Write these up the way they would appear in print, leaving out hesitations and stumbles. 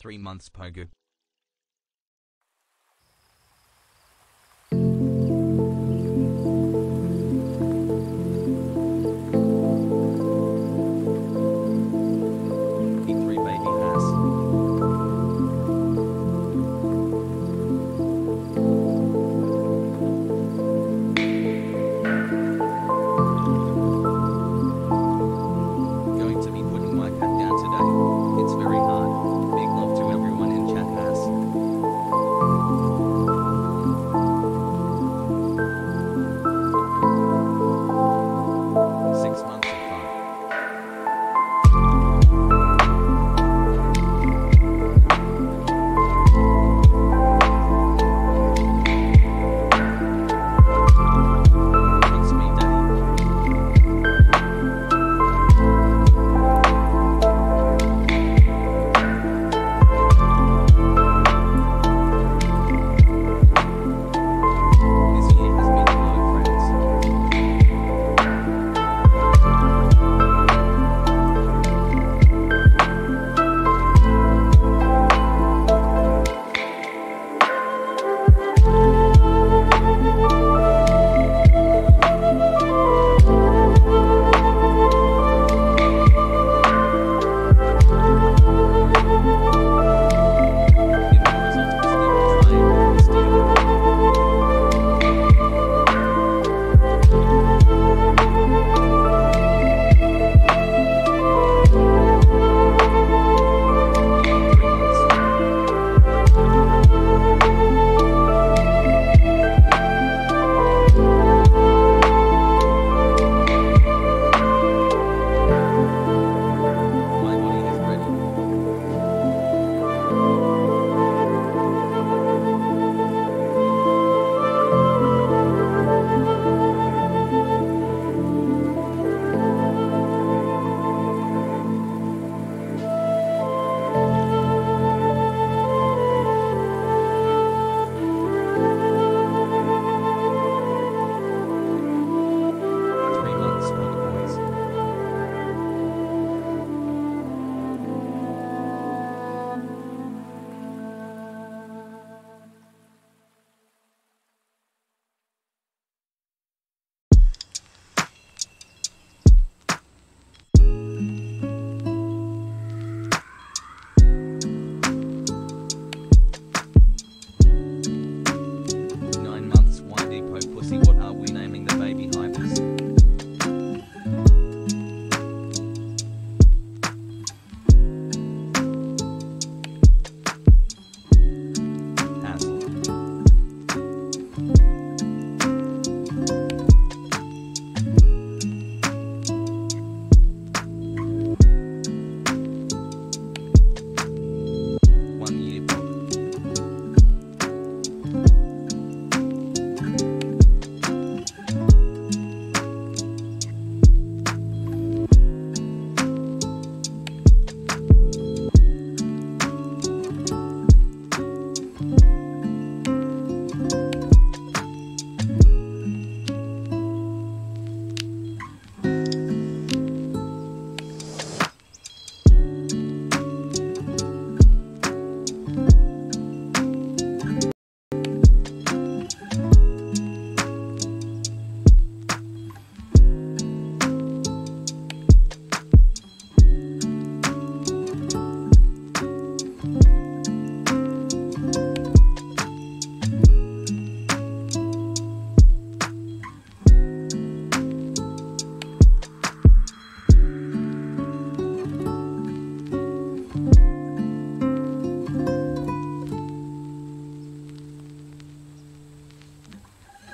3 months, Pogu. Going to be putting my cat down today. It's very hard. Big love to everyone in chat.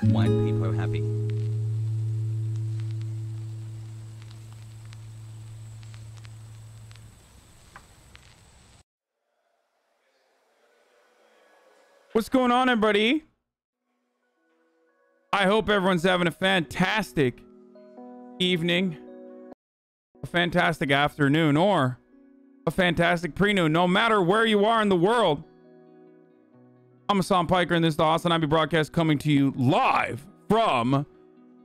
White people happy. What's going on, everybody? I hope everyone's having a fantastic evening, a fantastic afternoon, or a fantastic pre-noon, no matter where you are in the world. I'm Hasan Piker, and this is the HasanAbi broadcast coming to you live from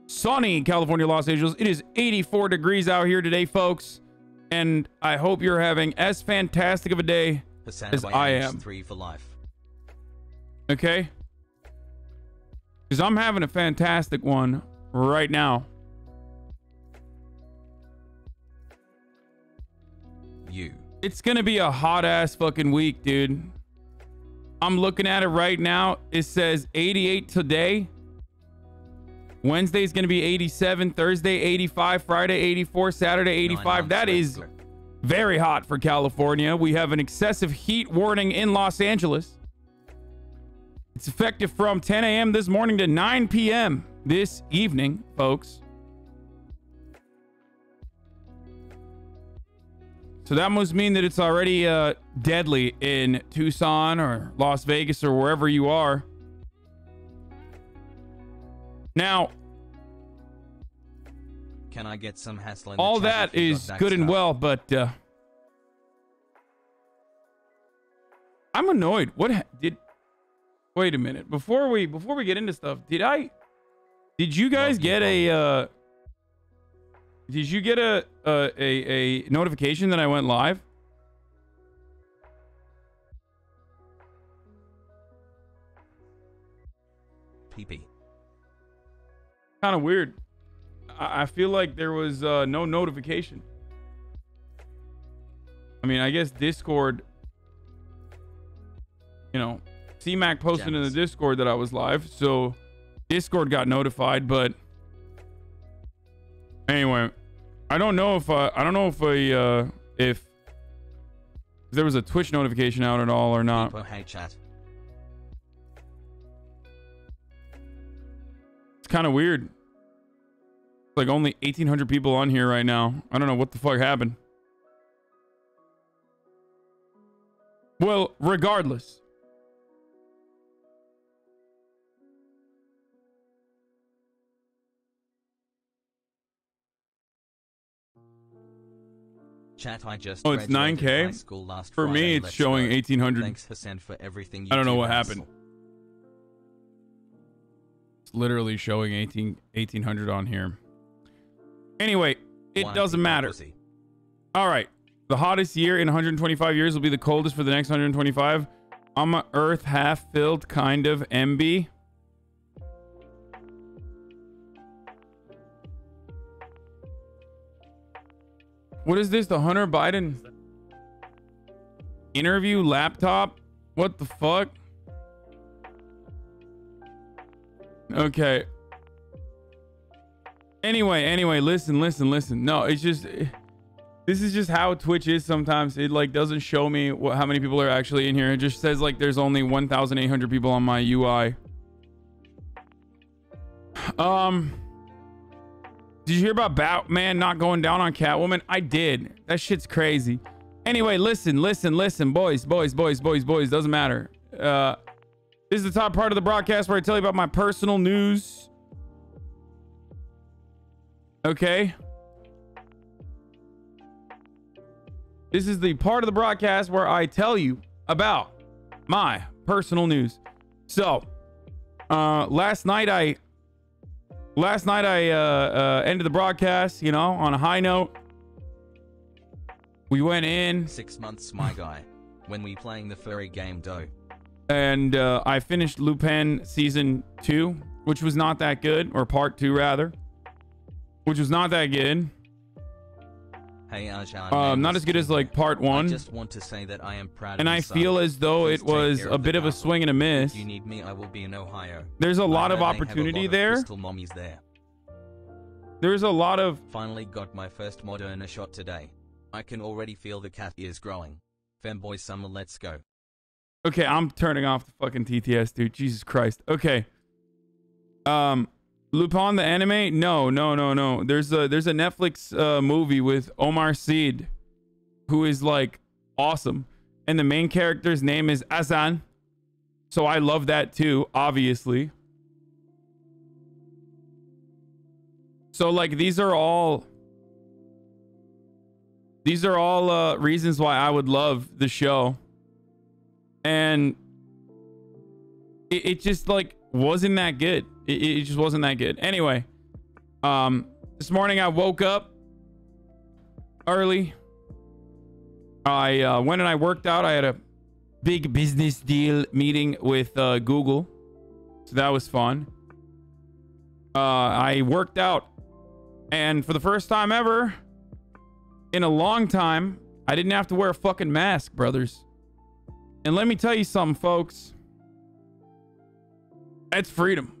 sunny California, Los Angeles. It is 84 degrees out here today, folks, and I hope you're having as fantastic of a day as I am. 3 for life. Okay? Because I'm having a fantastic one right now. It's gonna be a hot ass fucking week, dude. I'm looking at it right now. It says 88 today. Wednesday's gonna be 87. Thursday 85. Friday 84. Saturday 85. That is very hot for California. We have an excessive heat warning in Los Angeles. It's effective from 10 a.m. this morning to 9 p.m. this evening, folks. So that must mean that it's already deadly in Tucson or Las Vegas or wherever you are. Now, can I get some hassle in all that is good and well, but I'm annoyed. Wait a minute. Before we get into stuff, did you guys get a did you get a notification that I went live? PP. Kind of weird. I feel like there was no notification. I mean, I guess Discord, you know, C-Mac posted in the Discord that I was live, so Discord got notified, but anyway, I don't know if if there was a Twitch notification out at all or not. Hey, chat. It's kind of weird. It's like only 1,800 people on here right now. I don't know what the fuck happened. Well, regardless. Chat, I just it's 9K. For me, it's showing 1,800. Thanks, Hasan, for everything. I don't know what happened. It's literally showing 1,800 on here. Anyway, it doesn't matter. All right. The hottest year in 125 years will be the coldest for the next 125. I'm a Earth half filled kind of MB. What is this? The Hunter Biden interview laptop? What the fuck? Okay. Anyway, listen. No, it's just, this is just how Twitch is sometimes. It like doesn't show me how many people are actually in here. It just says like there's only 1,800 people on my UI. Did you hear about Batman not going down on Catwoman? I did. That shit's crazy. Anyway, listen, boys. Doesn't matter. This is the top part of the broadcast where I tell you about my personal news. Okay. This is the part of the broadcast where I tell you about my personal news. So, last night I ended the broadcast, you know, on a high note. We went in 6 months, my guy, when we playing the furry game dough. And I finished Lupin season 2, which was not that good, or part 2 rather, which was not that good. Hey, Hasan, not as good as like part 1. I just want to say that I am proud and of you, I feel as though it was a bit of a swing and a miss. If you need me, I will be in Ohio. There's a lot of opportunity there. Crystal mommies there. There's a lot of... Finally got my first Moderna shot today. I can already feel the cat ears growing. Femboy summer, let's go. Okay, I'm turning off the fucking TTS, dude. Jesus Christ. Okay. Lupin the anime? No. There's a Netflix movie with Omar Sy, who is like awesome, and the main character's name is Hasan. So I love that too, obviously. So like these are all reasons why I would love the show. And it just like wasn't that good. It just wasn't that good. Anyway, this morning I woke up early. I went and I worked out. I had a big business deal meeting with Google, so that was fun. I worked out, and for the first time ever in a long time, I didn't have to wear a fucking mask, brothers. And let me tell you something, folks. That's freedom.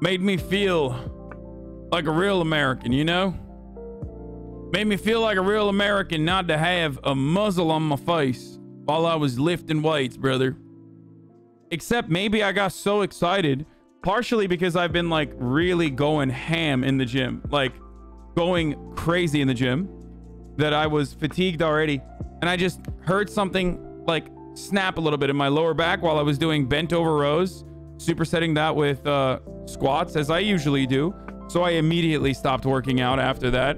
Made me feel like a real American, you know? Made me feel like a real American not to have a muzzle on my face while I was lifting weights, brother. Except maybe I got so excited, partially because I've been like really going ham in the gym, like going crazy in the gym, that I was fatigued already. And I just heard something like snap a little bit in my lower back while I was doing bent over rows, supersetting that with squats as I usually do. So I immediately stopped working out after that.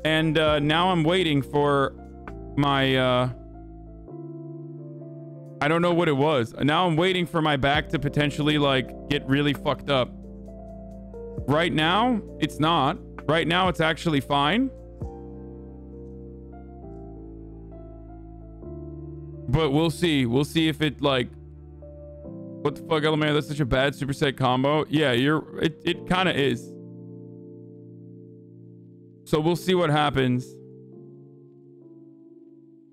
And now I'm waiting for my I don't know what it was. Now I'm waiting for my back to potentially like get really fucked up. Right now it's not. Right now it's actually fine. But we'll see. We'll see if it like, what the fuck, LMAO? That's such a bad superset combo. Yeah, it kind of is. So we'll see what happens.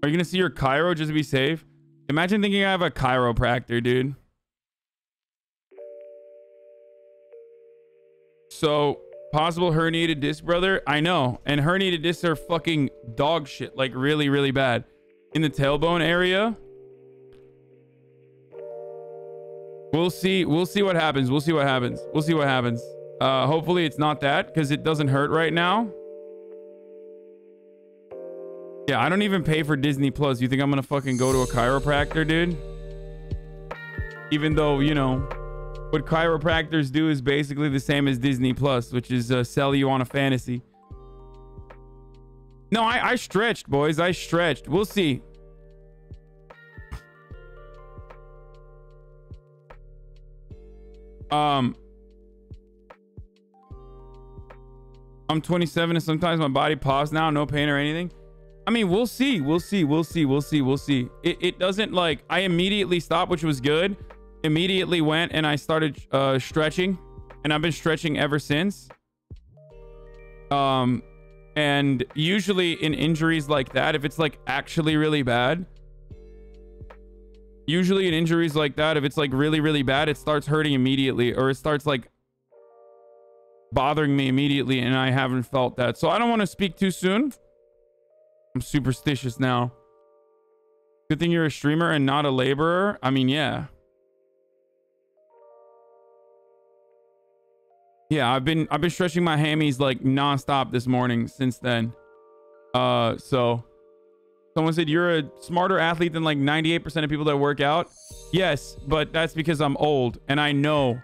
Are you gonna see your chiro just to be safe? Imagine thinking I have a chiropractor, dude. So possible herniated disc, brother. I know, and herniated discs are fucking dog shit, like really, really bad. In the tailbone area. We'll see what happens. We'll see what happens. We'll see what happens. Hopefully it's not that, because it doesn't hurt right now. Yeah, I don't even pay for Disney Plus. You think I'm gonna fucking go to a chiropractor, dude? Even though, you know, what chiropractors do is basically the same as Disney Plus, which is sell you on a fantasy. No, I stretched, boys. I stretched. We'll see. I'm 27 and sometimes my body pops now. No pain or anything. I mean, we'll see. We'll see. It doesn't like... I immediately stopped, which was good. Immediately went and I started stretching. And I've been stretching ever since. And usually in injuries like that, if it's like actually really bad, usually in injuries like that, if it's like really, really bad, it starts hurting immediately, or it starts like bothering me immediately, and I haven't felt that. So I don't want to speak too soon. I'm superstitious now. Good thing you're a streamer and not a laborer. I mean, yeah. Yeah, I've been stretching my hammies like nonstop this morning since then. So someone said you're a smarter athlete than like 98% of people that work out. Yes, but that's because I'm old and I know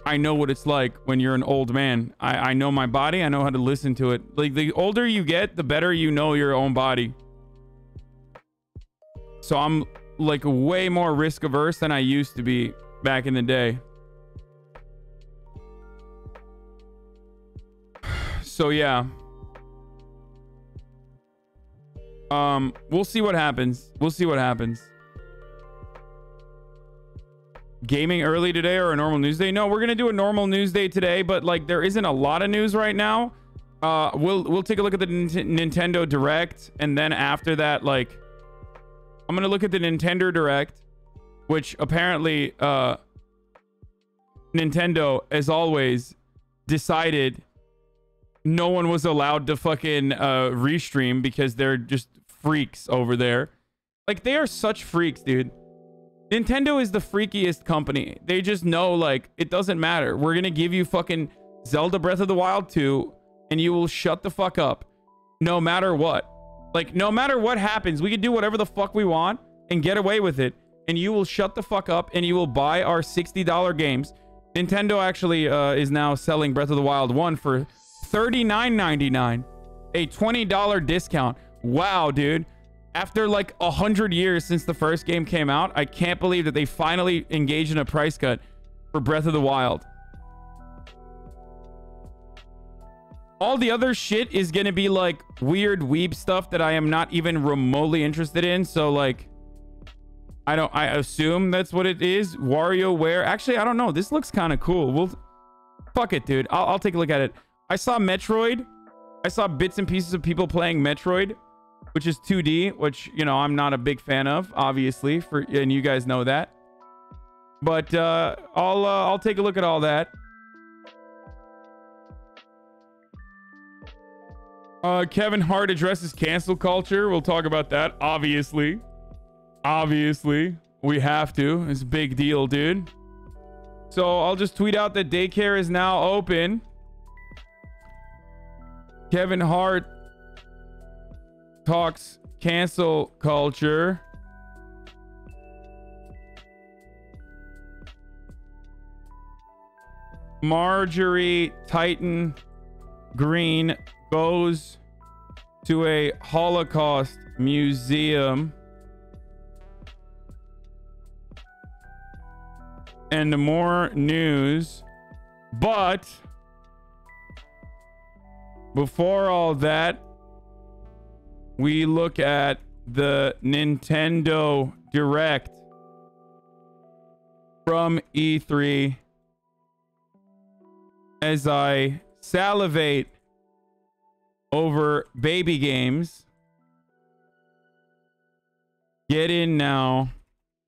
what it's like when you're an old man. I know my body. I know how to listen to it. Like the older you get, the better you know your own body. So I'm like way more risk averse than I used to be back in the day. So yeah. We'll see what happens. We'll see what happens. Gaming early today or a normal news day? No, we're gonna do a normal news day today, but like there isn't a lot of news right now. We'll take a look at the Nintendo Direct, and then after that, like I'm gonna look at the Nintendo Direct, which apparently Nintendo, as always, decided no one was allowed to fucking restream because they're just freaks over there. Like they are such freaks, dude. Nintendo is the freakiest company. They just know, like, it doesn't matter. We're gonna give you fucking Zelda Breath of the Wild 2, and you will shut the fuck up no matter what. Like, no matter what happens, we can do whatever the fuck we want and get away with it, and you will shut the fuck up and you will buy our $60 games. Nintendo actually is now selling Breath of the Wild 1 for $39.99, a $20 discount. Wow, dude. After like 100 years since the first game came out, I can't believe that they finally engaged in a price cut for Breath of the Wild. All the other shit is gonna be like weird weeb stuff that I am not even remotely interested in. So like, I assume that's what it is. WarioWare. Actually, I don't know. This looks kind of cool. Fuck it, dude. I'll take a look at it. I saw Metroid. I saw bits and pieces of people playing Metroid, which is 2D, which, you know, I'm not a big fan of, obviously, and you guys know that. But I'll take a look at all that. Kevin Hart addresses cancel culture. We'll talk about that, obviously. Obviously, we have to. It's a big deal, dude. So I'll just tweet out that daycare is now open. Kevin Hart talks cancel culture. Marjorie Taylor Greene goes to a Holocaust museum. And more news. But before all that, we look at the Nintendo Direct from E3 as I salivate over baby games. Get in now.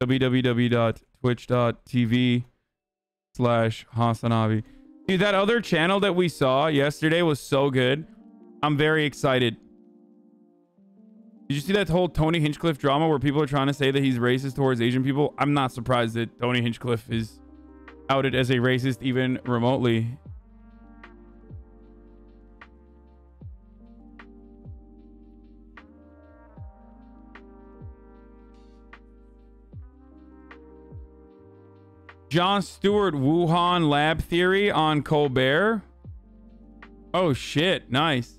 www.twitch.tv/HasanAbi. Dude, that other channel that we saw yesterday was so good. I'm very excited. Did you see that whole Tony Hinchcliffe drama where people are trying to say that he's racist towards Asian people? I'm not surprised that Tony Hinchcliffe is outed as a racist even remotely. Jon Stewart Wuhan Lab Theory on Colbert. Oh shit, nice.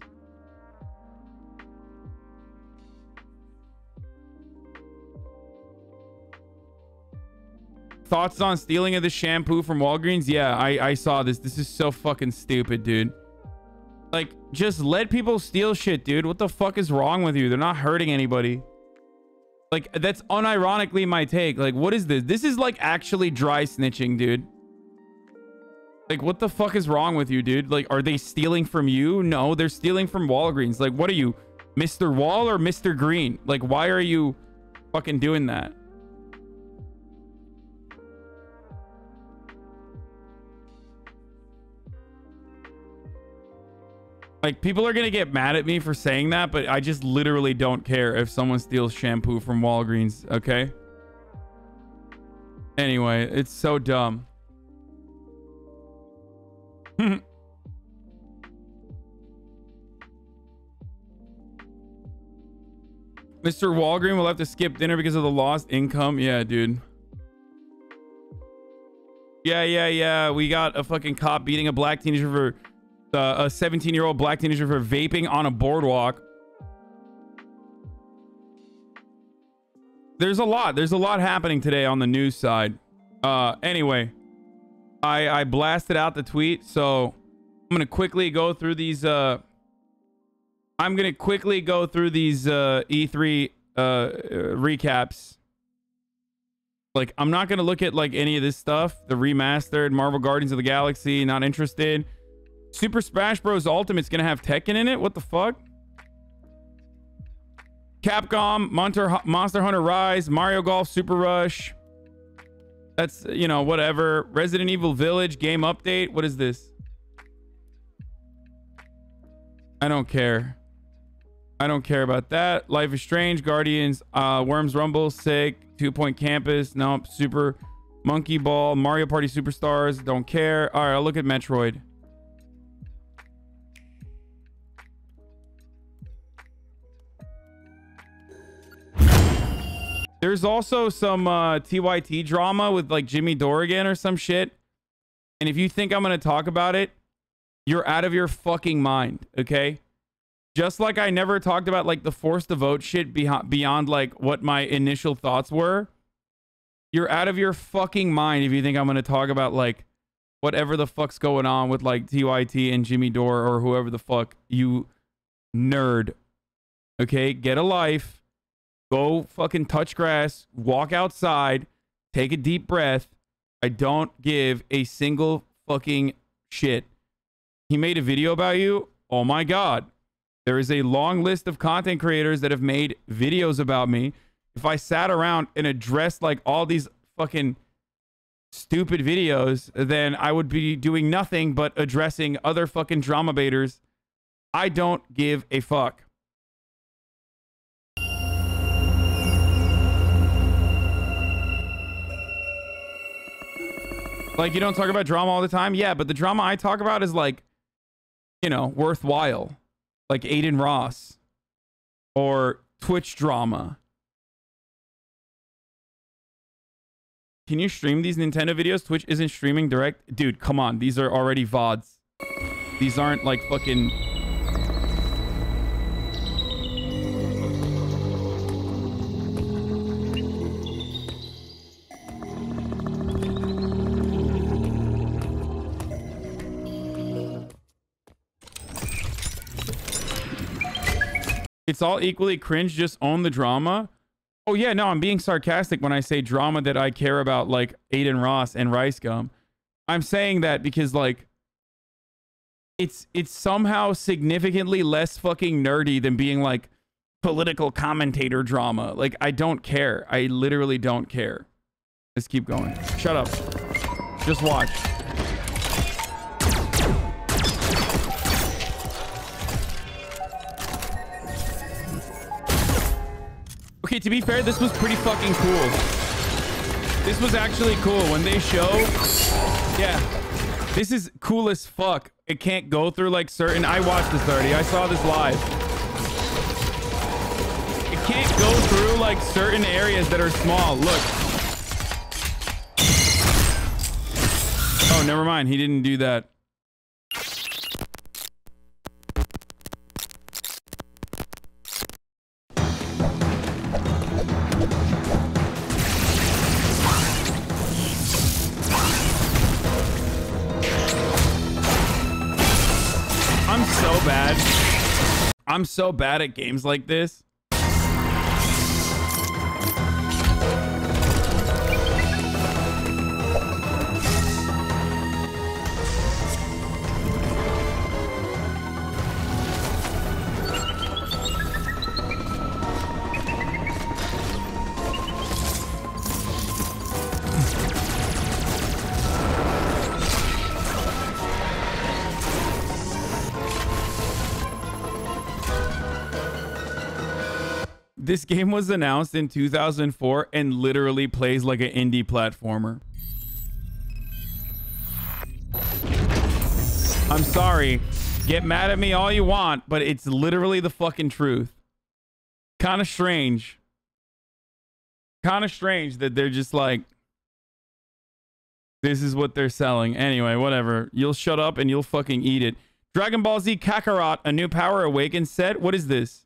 Thoughts on stealing of the shampoo from Walgreens? Yeah, I saw this. This is so fucking stupid, dude. Like, just let people steal shit, dude. What the fuck is wrong with you? They're not hurting anybody. Like, that's unironically my take. Like, what is this? This is like actually dry snitching, dude. Like, what the fuck is wrong with you, dude? Like, are they stealing from you? No, they're stealing from Walgreens. Like, what are you, Mr. Wall or Mr. Green? Like, why are you fucking doing that? Like, people are gonna get mad at me for saying that, but I just literally don't care if someone steals shampoo from Walgreens, okay? Anyway, it's so dumb. Mr. Walgreen will have to skip dinner because of the lost income. Yeah, dude. Yeah. We got a fucking cop beating a black teenager for... a 17-year-old black teenager for vaping on a boardwalk. There's a lot happening today on the news side. Anyway, I blasted out the tweet, so I'm gonna quickly go through these E3 recaps. Like, I'm not gonna look at like any of this stuff. The remastered Marvel Guardians of the Galaxy, not interested. Super Smash Bros. Ultimate's gonna have Tekken in it? What the fuck? Capcom, Monster Hunter Rise, Mario Golf Super Rush. That's, you know, whatever. Resident Evil Village game update. What is this? I don't care. I don't care about that. Life is Strange, Guardians, Worms Rumble, sick. 2 Point Campus. Nope. Super Monkey Ball. Mario Party Superstars. Don't care. All right, I'll look at Metroid. There's also some TYT drama with like Jimmy Dorrigan or some shit. And if you think I'm going to talk about it, you're out of your fucking mind, okay? Just like I never talked about like the forced to vote shit beyond like what my initial thoughts were. You're out of your fucking mind if you think I'm going to talk about like whatever the fuck's going on with like TYT and Jimmy Dore or whoever the fuck, you nerd. Okay, get a life. Go fucking touch grass, walk outside, take a deep breath. I don't give a single fucking shit. He made a video about you. Oh my God. There is a long list of content creators that have made videos about me. If I sat around and addressed like all these fucking stupid videos, then I would be doing nothing but addressing other fucking drama baiters. I don't give a fuck. Like, you don't talk about drama all the time? Yeah, but the drama I talk about is like, you know, worthwhile. Like Aiden Ross. Or Twitch drama. Can you stream these Nintendo videos? Twitch isn't streaming direct. Dude, come on. These are already VODs. These aren't like fucking... It's all equally cringe. Just own the drama. Oh, yeah. No, I'm being sarcastic when I say drama that I care about, like Aiden Ross and Rice Gum. I'm saying that because, like, it's somehow significantly less fucking nerdy than being, like, political commentator drama. Like, I don't care. I literally don't care. Let's keep going. Shut up. Just watch. Okay, to be fair, this was pretty fucking cool. This was actually cool. When they show... Yeah. This is cool as fuck. It can't go through, like, certain... I watched this already. I saw this live. It can't go through, like, certain areas that are small. Look. Oh, never mind. He didn't do that. I'm so bad at games like this. This game was announced in 2004 and literally plays like an indie platformer. I'm sorry. Get mad at me all you want, but it's literally the fucking truth. Kind of strange. Kind of strange that they're just like, this is what they're selling. Anyway, whatever. You'll shut up and you'll fucking eat it. Dragon Ball Z Kakarot, a new Power Awakens set. What is this?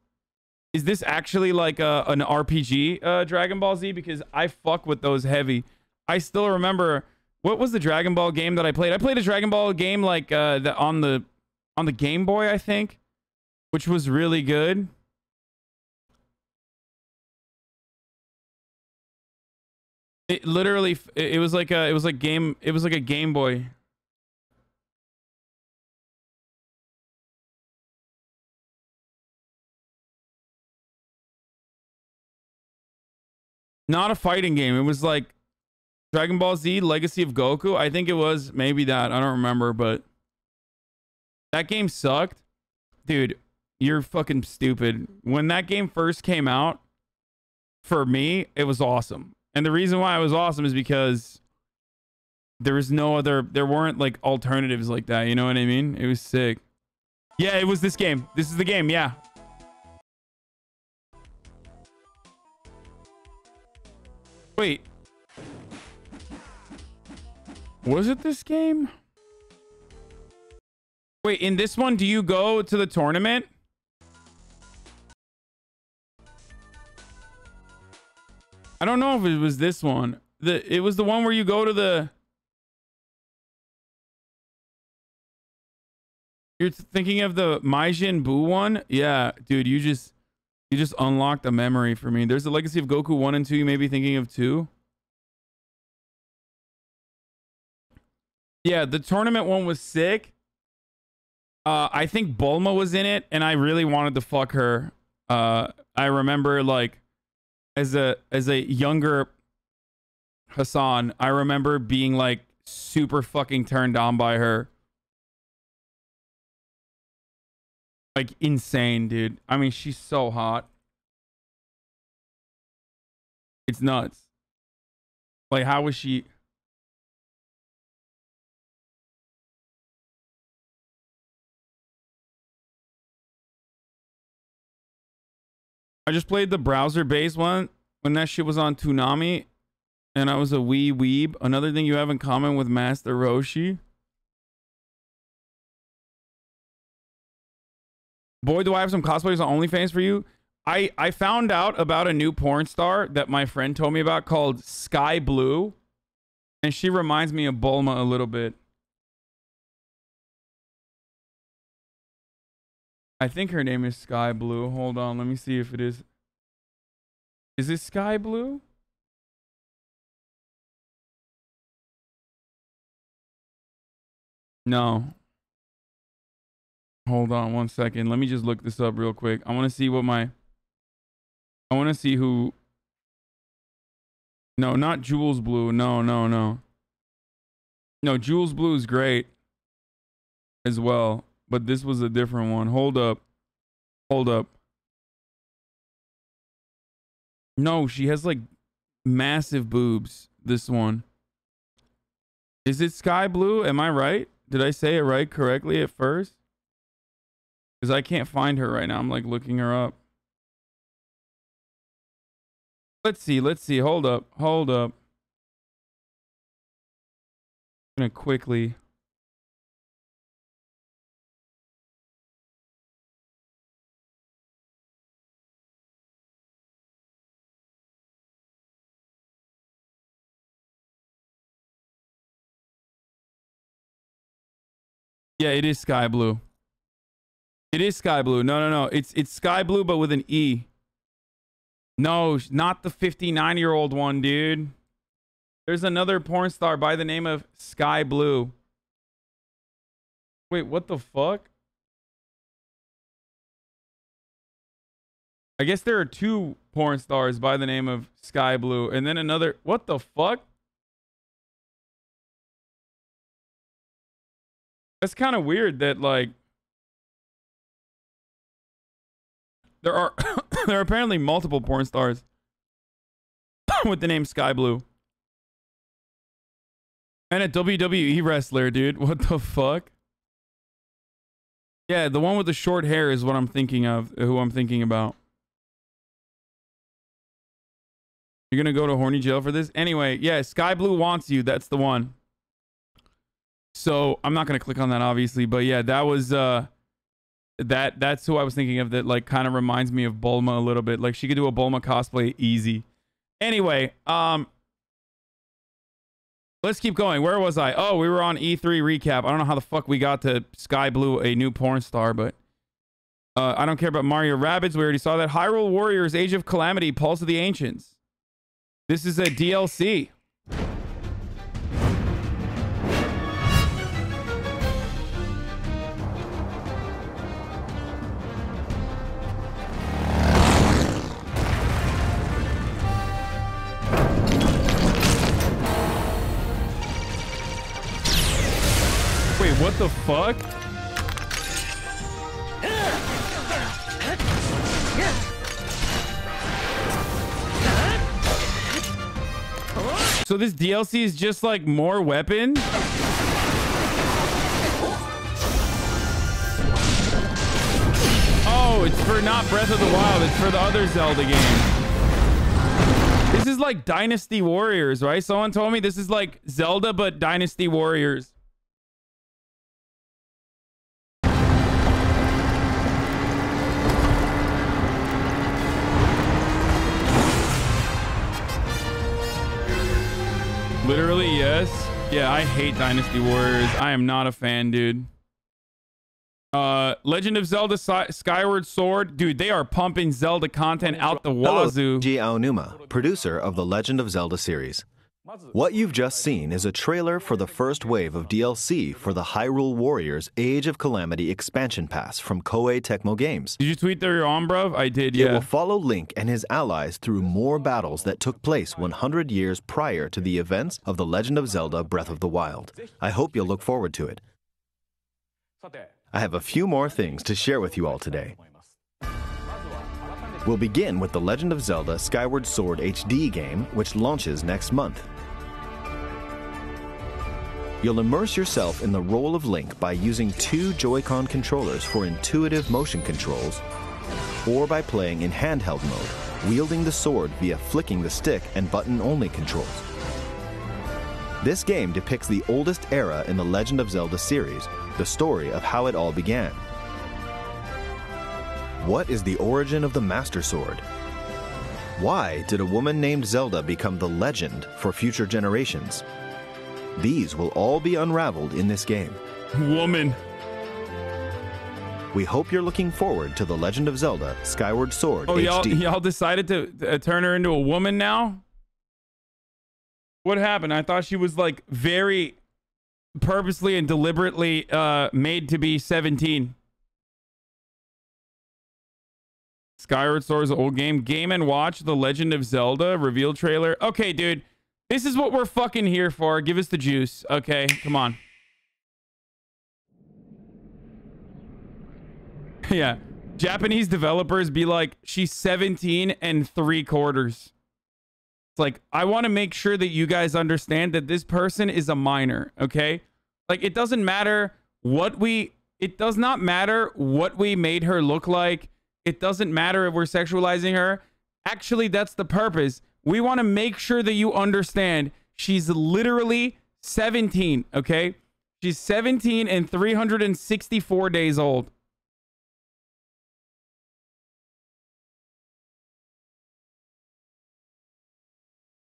Is this actually like an RPG Dragon Ball Z? Because I fuck with those heavy. I still remember, what was the Dragon Ball game that I played? I played a Dragon Ball game like on the Game Boy, I think, which was really good. It literally, it was like a Game Boy. Not a fighting game. It was like Dragon Ball Z Legacy of Goku. I think it was maybe that. I don't remember, but that game sucked. Dude, you're fucking stupid. When that game first came out, for me, it was awesome. And the reason why it was awesome is because there weren't like alternatives like that. You know what I mean? It was sick. Yeah, it was this game. This is the game. Yeah. Wait. Was it this game? Wait, in this one, do you go to the tournament? I don't know if it was this one. It was the one where you go to the... You're thinking of the Majin Buu one? Yeah, dude, you just unlocked a memory for me. There's the Legacy of Goku 1 and 2. You may be thinking of 2. Yeah, the tournament one was sick. I think Bulma was in it, and I really wanted to fuck her. I remember, like, as a younger Hasan, I remember being like super fucking turned on by her. Like insane, dude. I mean, she's so hot. It's nuts. Like, how was she? I just played the browser-based one when that shit was on Toonami, and I was a wee weeb. Another thing you have in common with Master Roshi. Boy, do I have some cosplayers on OnlyFans for you. I found out about a new porn star that my friend told me about called Sky Blue, and she reminds me of Bulma a little bit. I think her name is Sky Blue. Hold on, let me see if it is. Is it Sky Blue? No. Hold on 1 second. Let me just look this up real quick. I want to see what my... I want to see who... No, not Jules Blue. No. No, Jules Blue is great as well. But this was a different one. Hold up. No, she has like massive boobs. This one. Is it Sky Blue? Am I right? Did I say it right correctly at first? Because I can't find her right now. I'm like looking her up. Let's see. Hold up. I'm gonna quickly... Yeah, it is Sky Blue. It is Sky Blue. No. It's Sky Blue, but with an E. No, not the 59-year-old one, dude. There's another porn star by the name of Sky Blue. Wait, what the fuck? I guess there are two porn stars by the name of Sky Blue, and then another... What the fuck? That's kind of weird that, like, there are there are apparently multiple porn stars with the name Sky Blue. And a WWE wrestler, dude. What the fuck? Yeah, the one with the short hair is what I'm thinking of, who I'm thinking about. You're gonna go to horny jail for this? Anyway, yeah, Sky Blue wants you. That's the one. So I'm not gonna click on that, obviously, but yeah, that was that's who I was thinking of. That like kind of reminds me of Bulma a little bit. Like she could do a Bulma cosplay easy. Anyway, let's keep going. Where was I? Oh, we were on E3 recap. I don't know how the fuck we got to Sky Blue, a new porn star, but I don't care about Mario Rabbids. We already saw that. Hyrule Warriors: Age of Calamity, Pulse of the Ancients. This is a DLC. Wait, what the fuck? So this DLC is just like more weapons? Oh, it's for not Breath of the Wild. It's for the other Zelda game. This is like Dynasty Warriors, right? Someone told me this is like Zelda, but Dynasty Warriors. Literally, yes. Yeah, I hate Dynasty Warriors. I am not a fan, dude. Legend of Zelda Skyward Sword. Dude, they are pumping Zelda content out the wazoo. Hello, Aonuma, producer of the Legend of Zelda series. What you've just seen is a trailer for the first wave of DLC for the Hyrule Warriors Age of Calamity expansion pass from Koei Tecmo Games. Did you tweet that you're on, bruv? I did, It yeah. will follow Link and his allies through more battles that took place 100 years prior to the events of The Legend of Zelda Breath of the Wild. I hope you'll look forward to it. I have a few more things to share with you all today. We'll begin with The Legend of Zelda Skyward Sword HD game, which launches next month. You'll immerse yourself in the role of Link by using 2 Joy-Con controllers for intuitive motion controls, or by playing in handheld mode, wielding the sword via flicking the stick and button-only controls. This game depicts the oldest era in the Legend of Zelda series, the story of how it all began. What is the origin of the Master Sword? Why did a woman named Zelda become the legend for future generations? These will all be unraveled in this game. Woman. We hope you're looking forward to The Legend of Zelda Skyward Sword HD. Y'all decided to turn her into a woman now? What happened? I thought she was like very purposely and deliberately made to be 17. Skyward Sword is an old game. Game & Watch The Legend of Zelda reveal trailer. Okay, dude. This is what we're fucking here for. Give us the juice. Okay, come on. Yeah. Japanese developers be like, she's 17 3/4. It's like, I want to make sure that you guys understand that this person is a minor, okay? Like, it doesn't matter it does not matter what we made her look like. It doesn't matter if we're sexualizing her. Actually, that's the purpose. We want to make sure that you understand she's literally 17, okay? She's 17 and 364 days old.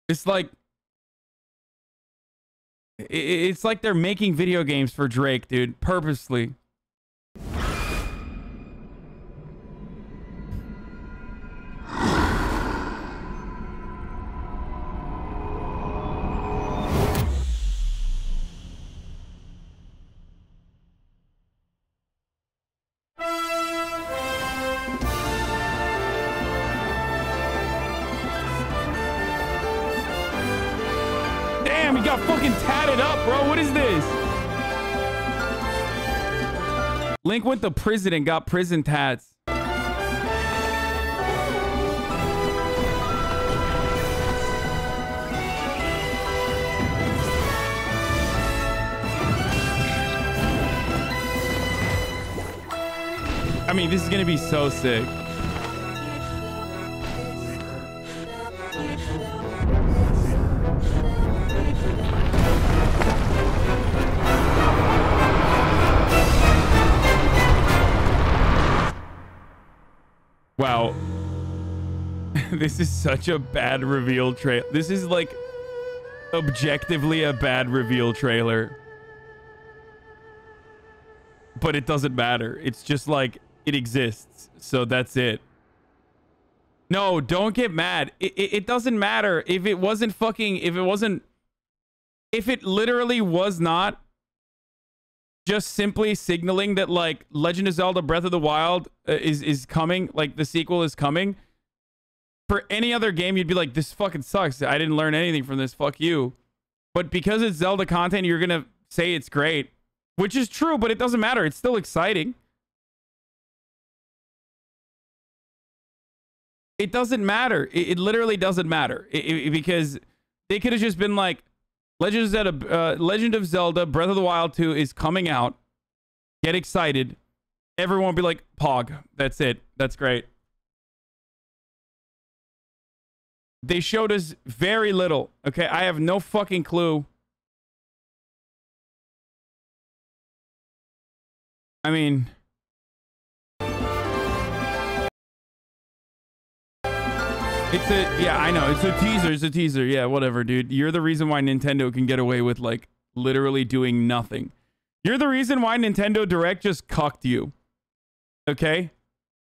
It's like they're making video games for Drake, dude, purposely. Damn, he got fucking tatted up, bro. What is this? Link went to prison and got prison tats. I mean, this is gonna be so sick. Wow. This is such a bad reveal trailer. This is like objectively a bad reveal trailer. But it doesn't matter. It's just like it exists. So that's it. No, don't get mad. It doesn't matter. If it literally was not just simply signaling that like Legend of Zelda Breath of the Wild is coming, like the sequel is coming. For any other game, you'd be like, this fucking sucks. I didn't learn anything from this. Fuck you. But because it's Zelda content, you're going to say it's great, which is true, but it doesn't matter. It's still exciting. It doesn't matter. It literally doesn't matter because They could have just been like, Legend of Zelda Breath of the Wild 2 is coming out. Get excited. Everyone will be like, Pog. That's it. That's great. They showed us very little. Okay, I have no fucking clue. I mean... It's a, yeah, I know. It's a teaser. It's a teaser. Yeah, whatever, dude. You're the reason why Nintendo can get away with, like, literally doing nothing. You're the reason why Nintendo Direct just cucked you. Okay?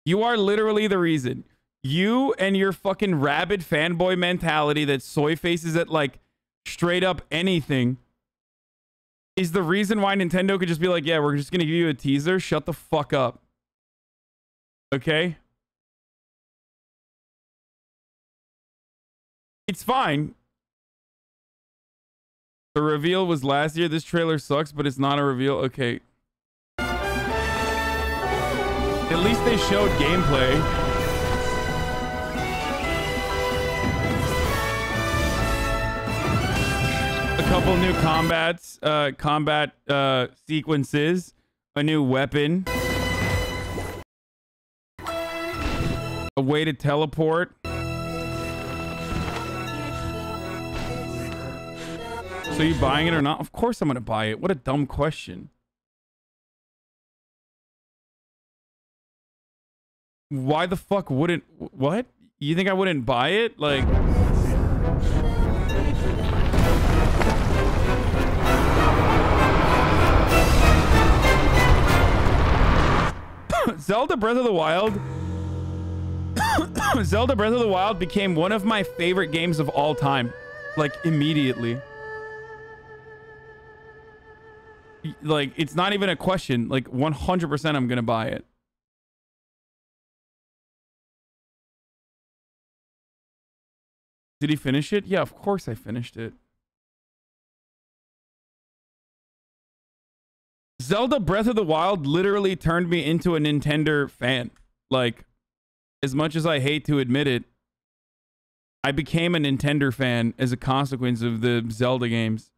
You are literally the reason. You and your fucking rabid fanboy mentality that soy faces at, like, straight up anything is the reason why Nintendo could just be like, yeah, we're just gonna give you a teaser. Shut the fuck up. Okay? It's fine. The reveal was last year. This trailer sucks, but it's not a reveal. Okay. At least they showed gameplay. A couple new combat sequences. A new weapon. A way to teleport. So you buying it or not? Of course I'm going to buy it. What a dumb question. Why the fuck wouldn't... What? You think I wouldn't buy it? Like... Zelda Breath of the Wild... Zelda Breath of the Wild became one of my favorite games of all time. Like, immediately. Like, it's not even a question. Like, 100% I'm gonna buy it. Did he finish it? Yeah, of course I finished it. Zelda Breath of the Wild literally turned me into a Nintendo fan. Like, as much as I hate to admit it, I became a Nintendo fan as a consequence of the Zelda games.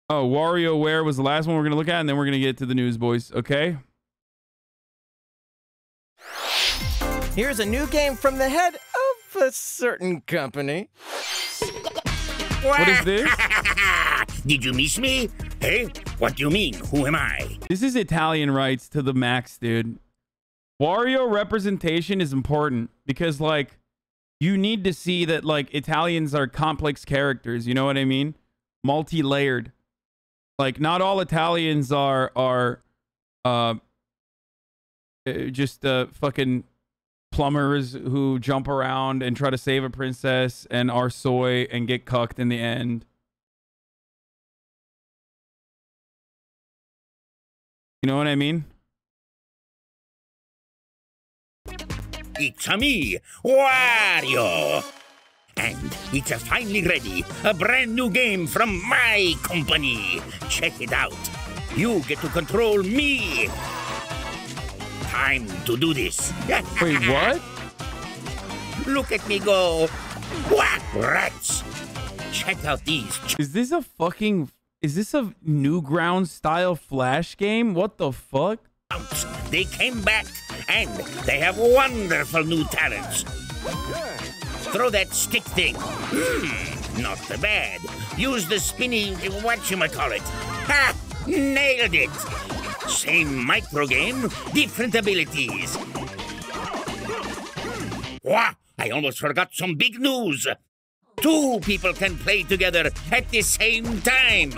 Oh, WarioWare was the last one we're going to look at, and then we're going to get to the news, boys. Okay? Here's a new game from the head of a certain company. What is this? Did you miss me? Hey, what do you mean? Who am I? This is Italian rights to the max, dude. Wario representation is important because, like, you need to see that, like, Italians are complex characters. You know what I mean? Multi-layered. Like, not all Italians are just fucking plumbers who jump around and try to save a princess and are soy and get cucked in the end. You know what I mean? It's me, Wario! And it's finally ready. A brand new game from my company. Check it out. You get to control me. Time to do this. Wait, what? Look at me go. What rats? Check out these. Is this a fucking... Is this a Newgrounds style Flash game? What the fuck? They came back and they have wonderful new talents. Throw that stick thing. Not so bad. Use the spinny whatchamacallit. Ha! Nailed it. Same micro game, different abilities. Wah! I almost forgot some big news. 2 people can play together at the same time.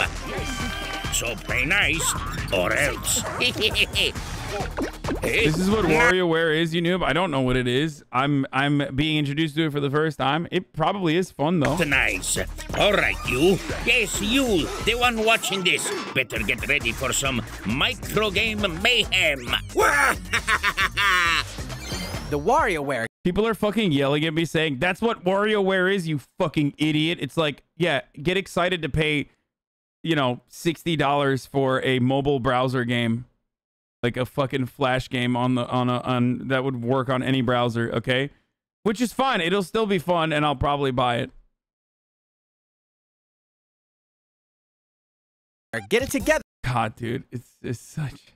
So play nice, or else. This is what WarioWare is, you noob. I don't know what it is. I'm being introduced to it for the first time. It probably is fun though. Nice. All right, you. Yes, you, the one watching this. Better get ready for some micro game mayhem. The WarioWare. People are fucking yelling at me saying, that's what WarioWare is, you fucking idiot. It's like, yeah, get excited to pay, you know, $60 for a mobile browser game. Like a fucking Flash game on that would work on any browser, okay? which is fine. It'll still be fun, and I'll probably buy it. Get it together. God, dude, it's such.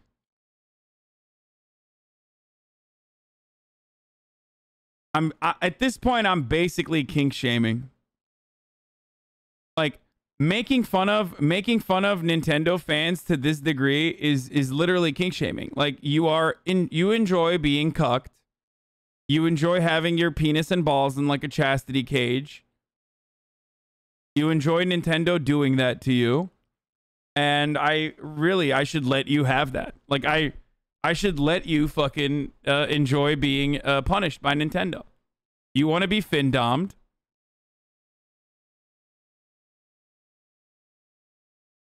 At this point, I'm basically kink shaming. Like making fun of Nintendo fans to this degree is literally kink shaming. Like you enjoy being cucked. You enjoy having your penis and balls in like a chastity cage. You enjoy Nintendo doing that to you. And I should let you have that. Like I should let you fucking enjoy being punished by Nintendo. You want to be fin-dommed.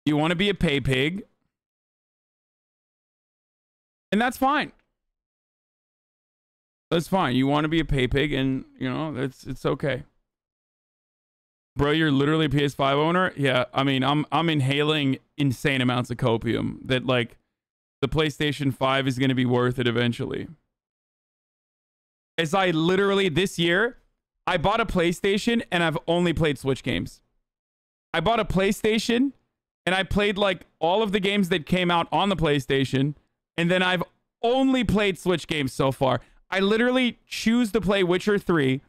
You want to be a pay pig. And that's fine. That's fine. You want to be a pay pig, and you know, it's okay. Bro, you're literally a PS5 owner? Yeah, I mean, I'm inhaling insane amounts of copium that like the PlayStation 5 is going to be worth it eventually. As I literally this year, I bought a PlayStation and I've only played Switch games. I bought a PlayStation and I played like all of the games that came out on the PlayStation, and then I've only played Switch games so far. I literally choose to play Witcher 3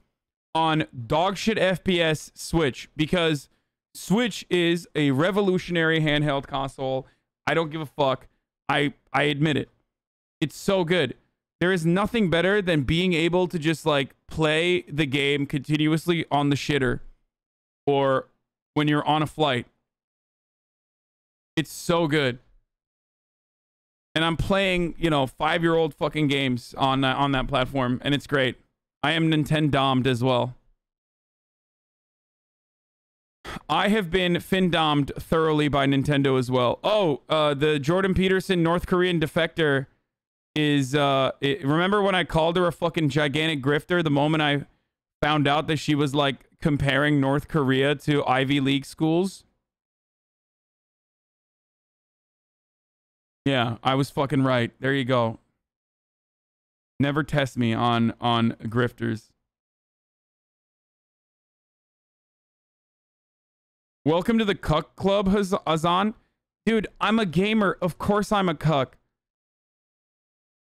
on dogshit FPS Switch because Switch is a revolutionary handheld console. I don't give a fuck. I admit it. It's so good. There is nothing better than being able to just like play the game continuously on the shitter or when you're on a flight. It's so good. And I'm playing, you know, 5-year-old fucking games on that platform, and it's great. I am Nintendo-dommed as well. I have been fin-dommed thoroughly by Nintendo as well. Oh, the Jordan Peterson North Korean defector is... remember when I called her a fucking gigantic grifter the moment I found out that she was, like, comparing North Korea to Ivy League schools? Yeah, I was fucking right. There you go. Never test me on grifters. Welcome to the cuck club, Hasan. Dude, I'm a gamer. Of course I'm a cuck.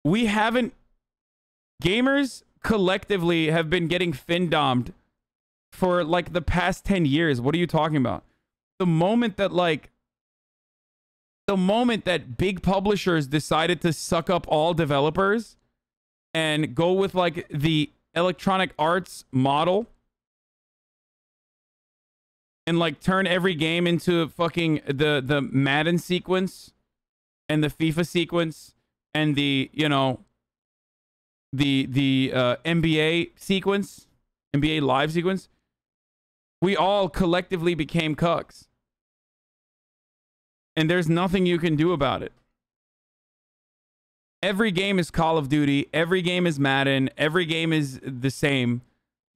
We haven't... Gamers collectively have been getting fin-dommed for like the past 10 years. What are you talking about? The moment that like... The moment that big publishers decided to suck up all developers and go with like the Electronic Arts model and like turn every game into fucking the Madden sequence and the FIFA sequence and the, you know, the NBA sequence, NBA live sequence, we all collectively became cucks. And there's nothing you can do about it. Every game is Call of Duty. Every game is Madden. Every game is the same.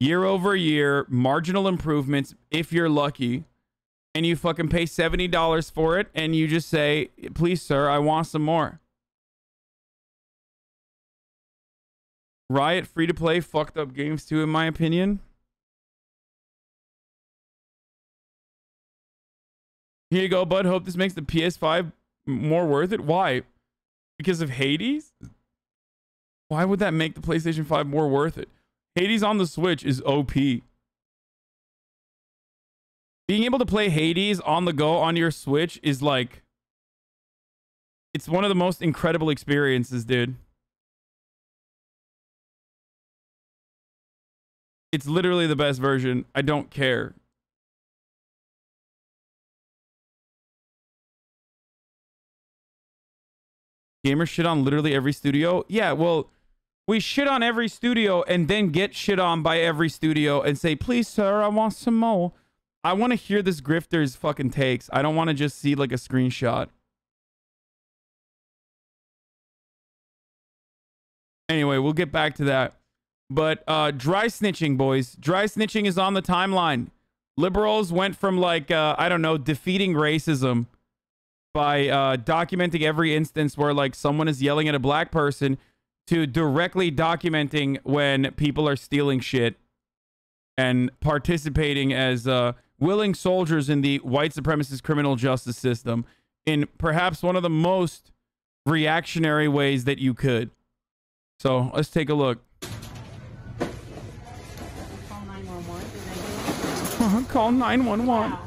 Year over year, marginal improvements if you're lucky. And you fucking pay $70 for it. And you just say, please, sir, I want some more. Riot free-to-play fucked up games too, in my opinion. Here you go, bud. Hope this makes the PS5 more worth it. Why? Because of Hades? Why would that make the PlayStation 5 more worth it? Hades on the Switch is OP. Being able to play Hades on the go on your Switch is like... It's one of the most incredible experiences, dude. It's literally the best version. I don't care. Gamers shit on literally every studio. Yeah, well, we shit on every studio and then get shit on by every studio and say, please, sir, I want some more. I want to hear this grifter's fucking takes. I don't want to just see like a screenshot. Anyway, we'll get back to that. But dry snitching, boys. Dry snitching is on the timeline. Liberals went from like, I don't know, defeating racism by documenting every instance where like someone is yelling at a black person to directly documenting when people are stealing shit and participating as willing soldiers in the white supremacist criminal justice system in perhaps one of the most reactionary ways that you could. So let's take a look. Call 911. Call 911. Wow.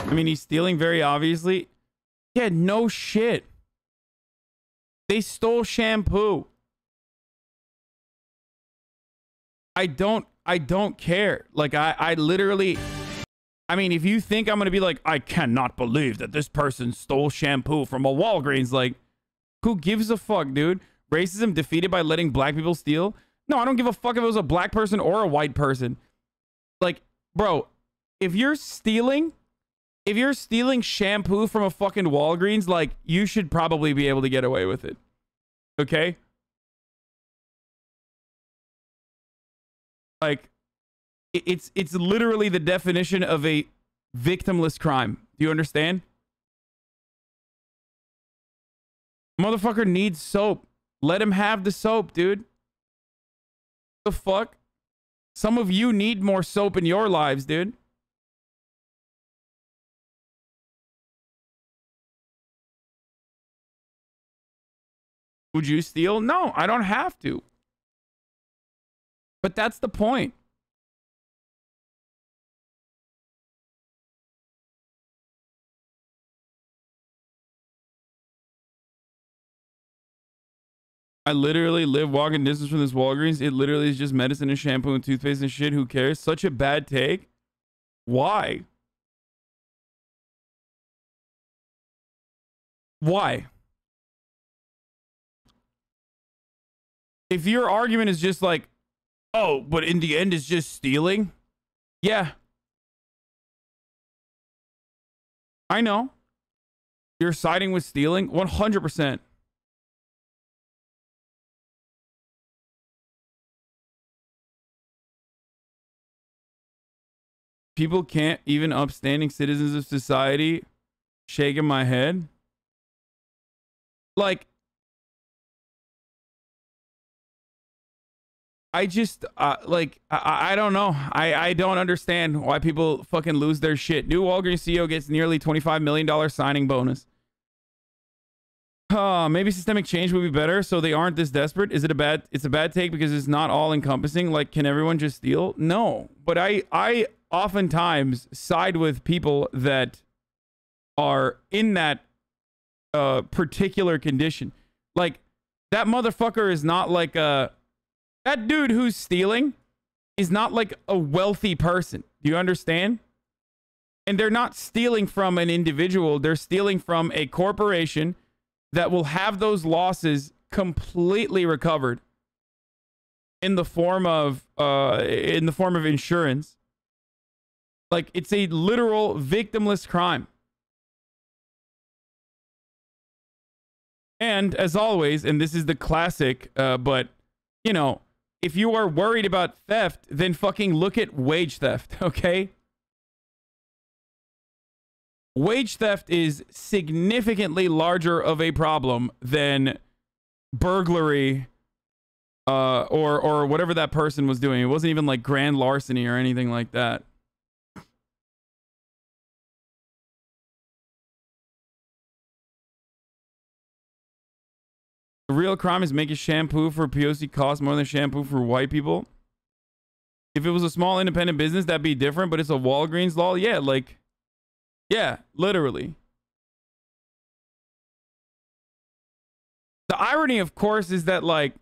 I mean, he's stealing very obviously. Yeah, no shit. They stole shampoo. I don't care. Like, I literally, I mean, if you think I'm going to be like, I cannot believe that this person stole shampoo from a Walgreens, like, who gives a fuck, dude? Racism defeated by letting black people steal? No, I don't give a fuck if it was a black person or a white person. Like, bro, if you're stealing shampoo from a fucking Walgreens, like, you should probably be able to get away with it. Okay? Like, it's literally the definition of a victimless crime. Do you understand? Motherfucker needs soap. Let him have the soap, dude. The fuck? Some of you need more soap in your lives, dude. Would you steal? No, I don't have to. But that's the point. I literally live walking distance from this Walgreens. It literally is just medicine and shampoo and toothpaste and shit. Who cares? Such a bad take. Why? Why? If your argument is just like, oh, but in the end it's just stealing. Yeah. I know. You're siding with stealing 100%. People can't, even upstanding citizens of society, shaking my head. Like, I just, I don't know. I don't understand why people fucking lose their shit. New Walgreens CEO gets nearly $25 million signing bonus. Maybe systemic change would be better so they aren't this desperate. Is it it's a bad take because it's not all encompassing? Like, can everyone just steal? No. But I oftentimes side with people that are in that particular condition. Like, that motherfucker is not like a... That dude who's stealing is not like a wealthy person. Do you understand? And they're not stealing from an individual. They're stealing from a corporation that will have those losses completely recovered in the form of insurance. Like, it's a literal victimless crime. And as always, and this is the classic, but you know, if you are worried about theft, then fucking look at wage theft, okay? Wage theft is significantly larger of a problem than burglary or whatever that person was doing. It wasn't even like grand larceny or anything like that. The real crime is making shampoo for POC cost more than shampoo for white people. If it was a small independent business, that'd be different, but it's a Walgreens law. Yeah, like, yeah, literally. The irony, of course, is that, like,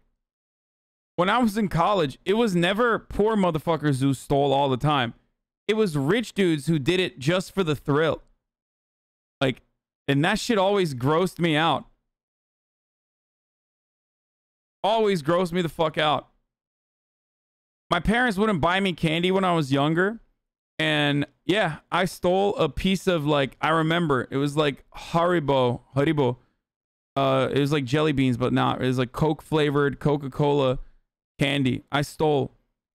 when I was in college, it was never poor motherfuckers who stole all the time. It was rich dudes who did it just for the thrill. Like, and that shit always grossed me out. Always grossed me the fuck out. My parents wouldn't buy me candy when I was younger. And yeah, I stole a piece of, like, I remember it was like Haribo. It was like jelly beans, but not. It was like Coke flavored Coca-Cola candy I stole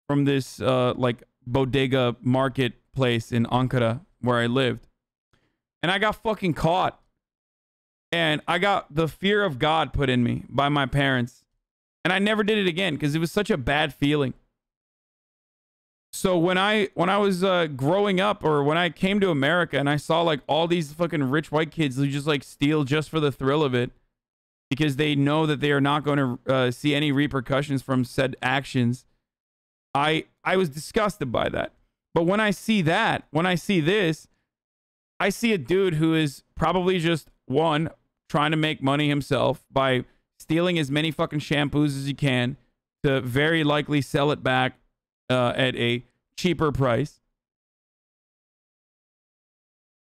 from this like bodega marketplace in Ankara where I lived. And I got fucking caught. And I got the fear of God put in me by my parents. And I never did it again because it was such a bad feeling. So when I was growing up, or when I came to America and I saw like all these fucking rich white kids who just like steal just for the thrill of it, because they know that they are not going to see any repercussions from said actions, I was disgusted by that. But when I see that, when I see this, I see a dude who is probably just, one, trying to make money himself by stealing as many fucking shampoos as he can to very likely sell it back at a cheaper price.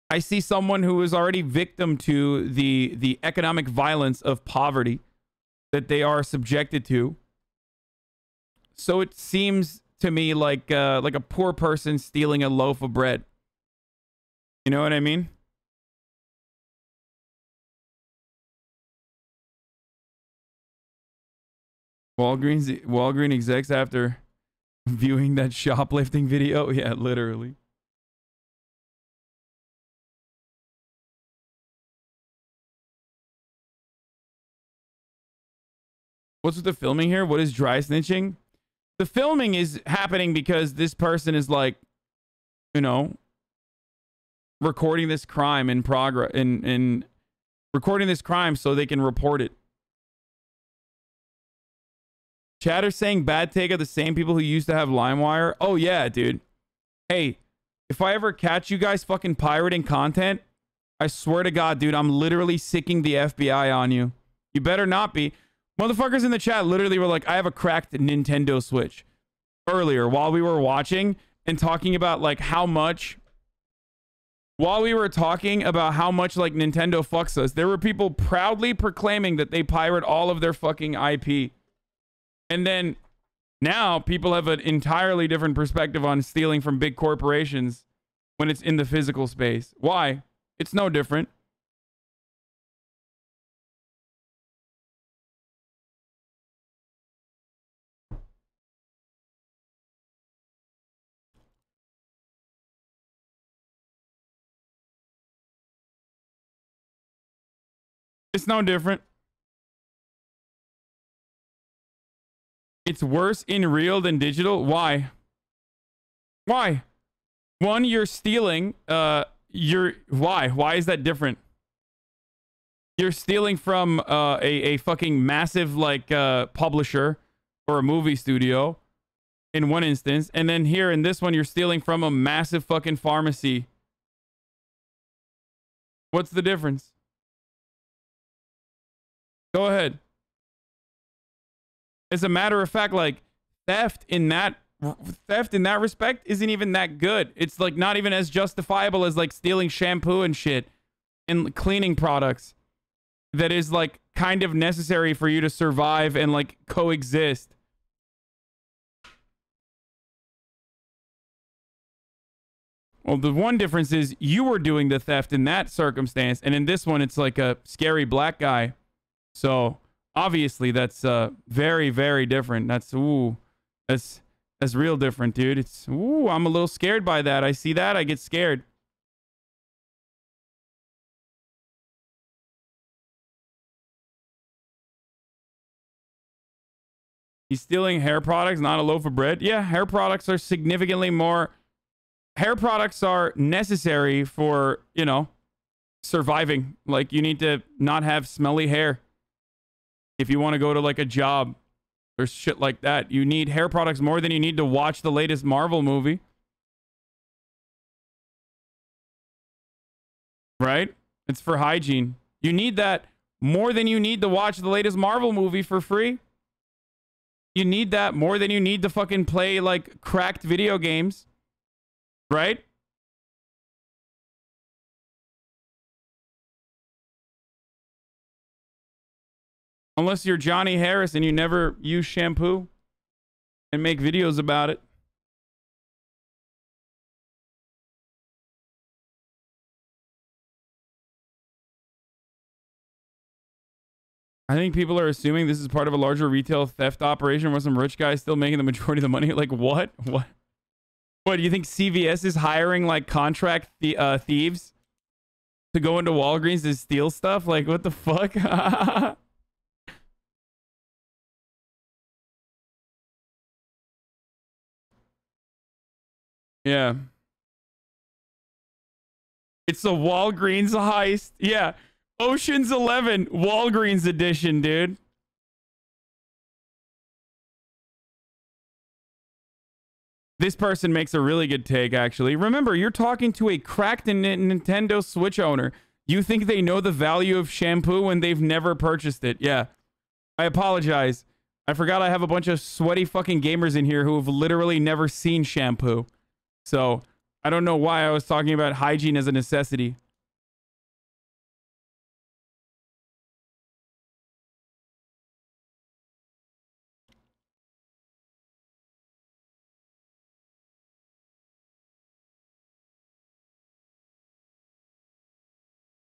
I see someone who is already victim to the economic violence of poverty that they are subjected to. So it seems to me like a poor person stealing a loaf of bread. You know what I mean? Walgreens execs after viewing that shoplifting video. Yeah, literally. What's with the filming here? What is dry snitching? The filming is happening because this person is like, you know, recording this crime in progress, in recording this crime so they can report it. Chatter saying bad take of the same people who used to have LimeWire. Oh yeah, dude. Hey, if I ever catch you guys fucking pirating content, I swear to God, dude, I'm literally sicking the FBI on you. You better not be. Motherfuckers in the chat literally were like, I have a cracked Nintendo Switch. Earlier, while we were watching and talking about like how much... While we were talking about how much like Nintendo fucks us, there were people proudly proclaiming that they pirate all of their fucking IP. And then now people have an entirely different perspective on stealing from big corporations when it's in the physical space. Why? It's no different. It's no different. It's worse in real than digital. Why? Why? One, you're stealing. Why? Why is that different? You're stealing from a fucking massive like publisher or a movie studio in one instance, and then here in this one you're stealing from a massive fucking pharmacy. What's the difference? Go ahead. As a matter of fact, like theft in that respect isn't even that good. It's like not even as justifiable as like stealing shampoo and shit and cleaning products that is like kind of necessary for you to survive and like coexist. Well, the one difference is you were doing the theft in that circumstance, and in this one it's like a scary black guy. So obviously that's very, very different. That's real different, dude. It's I'm a little scared by that. I see that, I get scared. He's stealing hair products, not a loaf of bread. Yeah, hair products are significantly more. Hair products are necessary for, you know, surviving. Like you need to not have smelly hair. If you want to go to like a job or shit like that, you need hair products more than you need to watch the latest Marvel movie. Right? It's for hygiene. You need that more than you need to watch the latest Marvel movie for free. You need that more than you need to fucking play like cracked video games. Right? Unless you're Johnny Harris and you never use shampoo and make videos about it. I think people are assuming this is part of a larger retail theft operation where some rich guy is still making the majority of the money. Like, what? What? What, do you think CVS is hiring, like, contract thieves to go into Walgreens to steal stuff? Like, what the fuck? Yeah. It's the Walgreens heist. Yeah. Ocean's 11, Walgreens edition, dude. This person makes a really good take, actually. Remember, you're talking to a cracked Nintendo Switch owner. You think they know the value of shampoo when they've never purchased it. Yeah. I apologize. I forgot I have a bunch of sweaty fucking gamers in here who have literally never seen shampoo. So, I don't know why I was talking about hygiene as a necessity.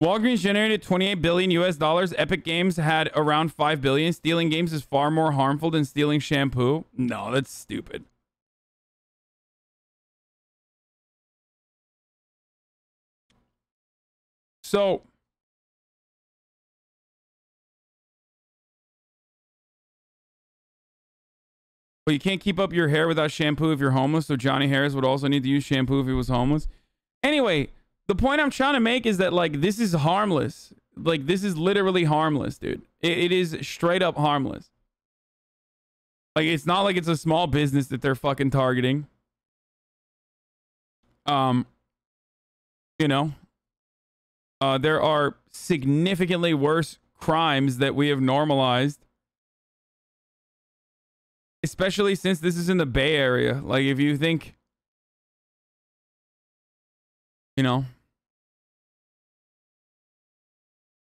Walgreens generated 28 billion US dollars. Epic Games had around 5 billion. Stealing games is far more harmful than stealing shampoo. No, that's stupid. So, well, you can't keep up your hair without shampoo if you're homeless, so Johnny Harris would also need to use shampoo if he was homeless. Anyway, the point I'm trying to make is that, like, this is harmless. Like, this is literally harmless, dude. It is straight up harmless. Like, it's not like it's a small business that they're fucking targeting. You know, there are significantly worse crimes that we have normalized. Especially since this is in the Bay Area. Like, if you think, you know,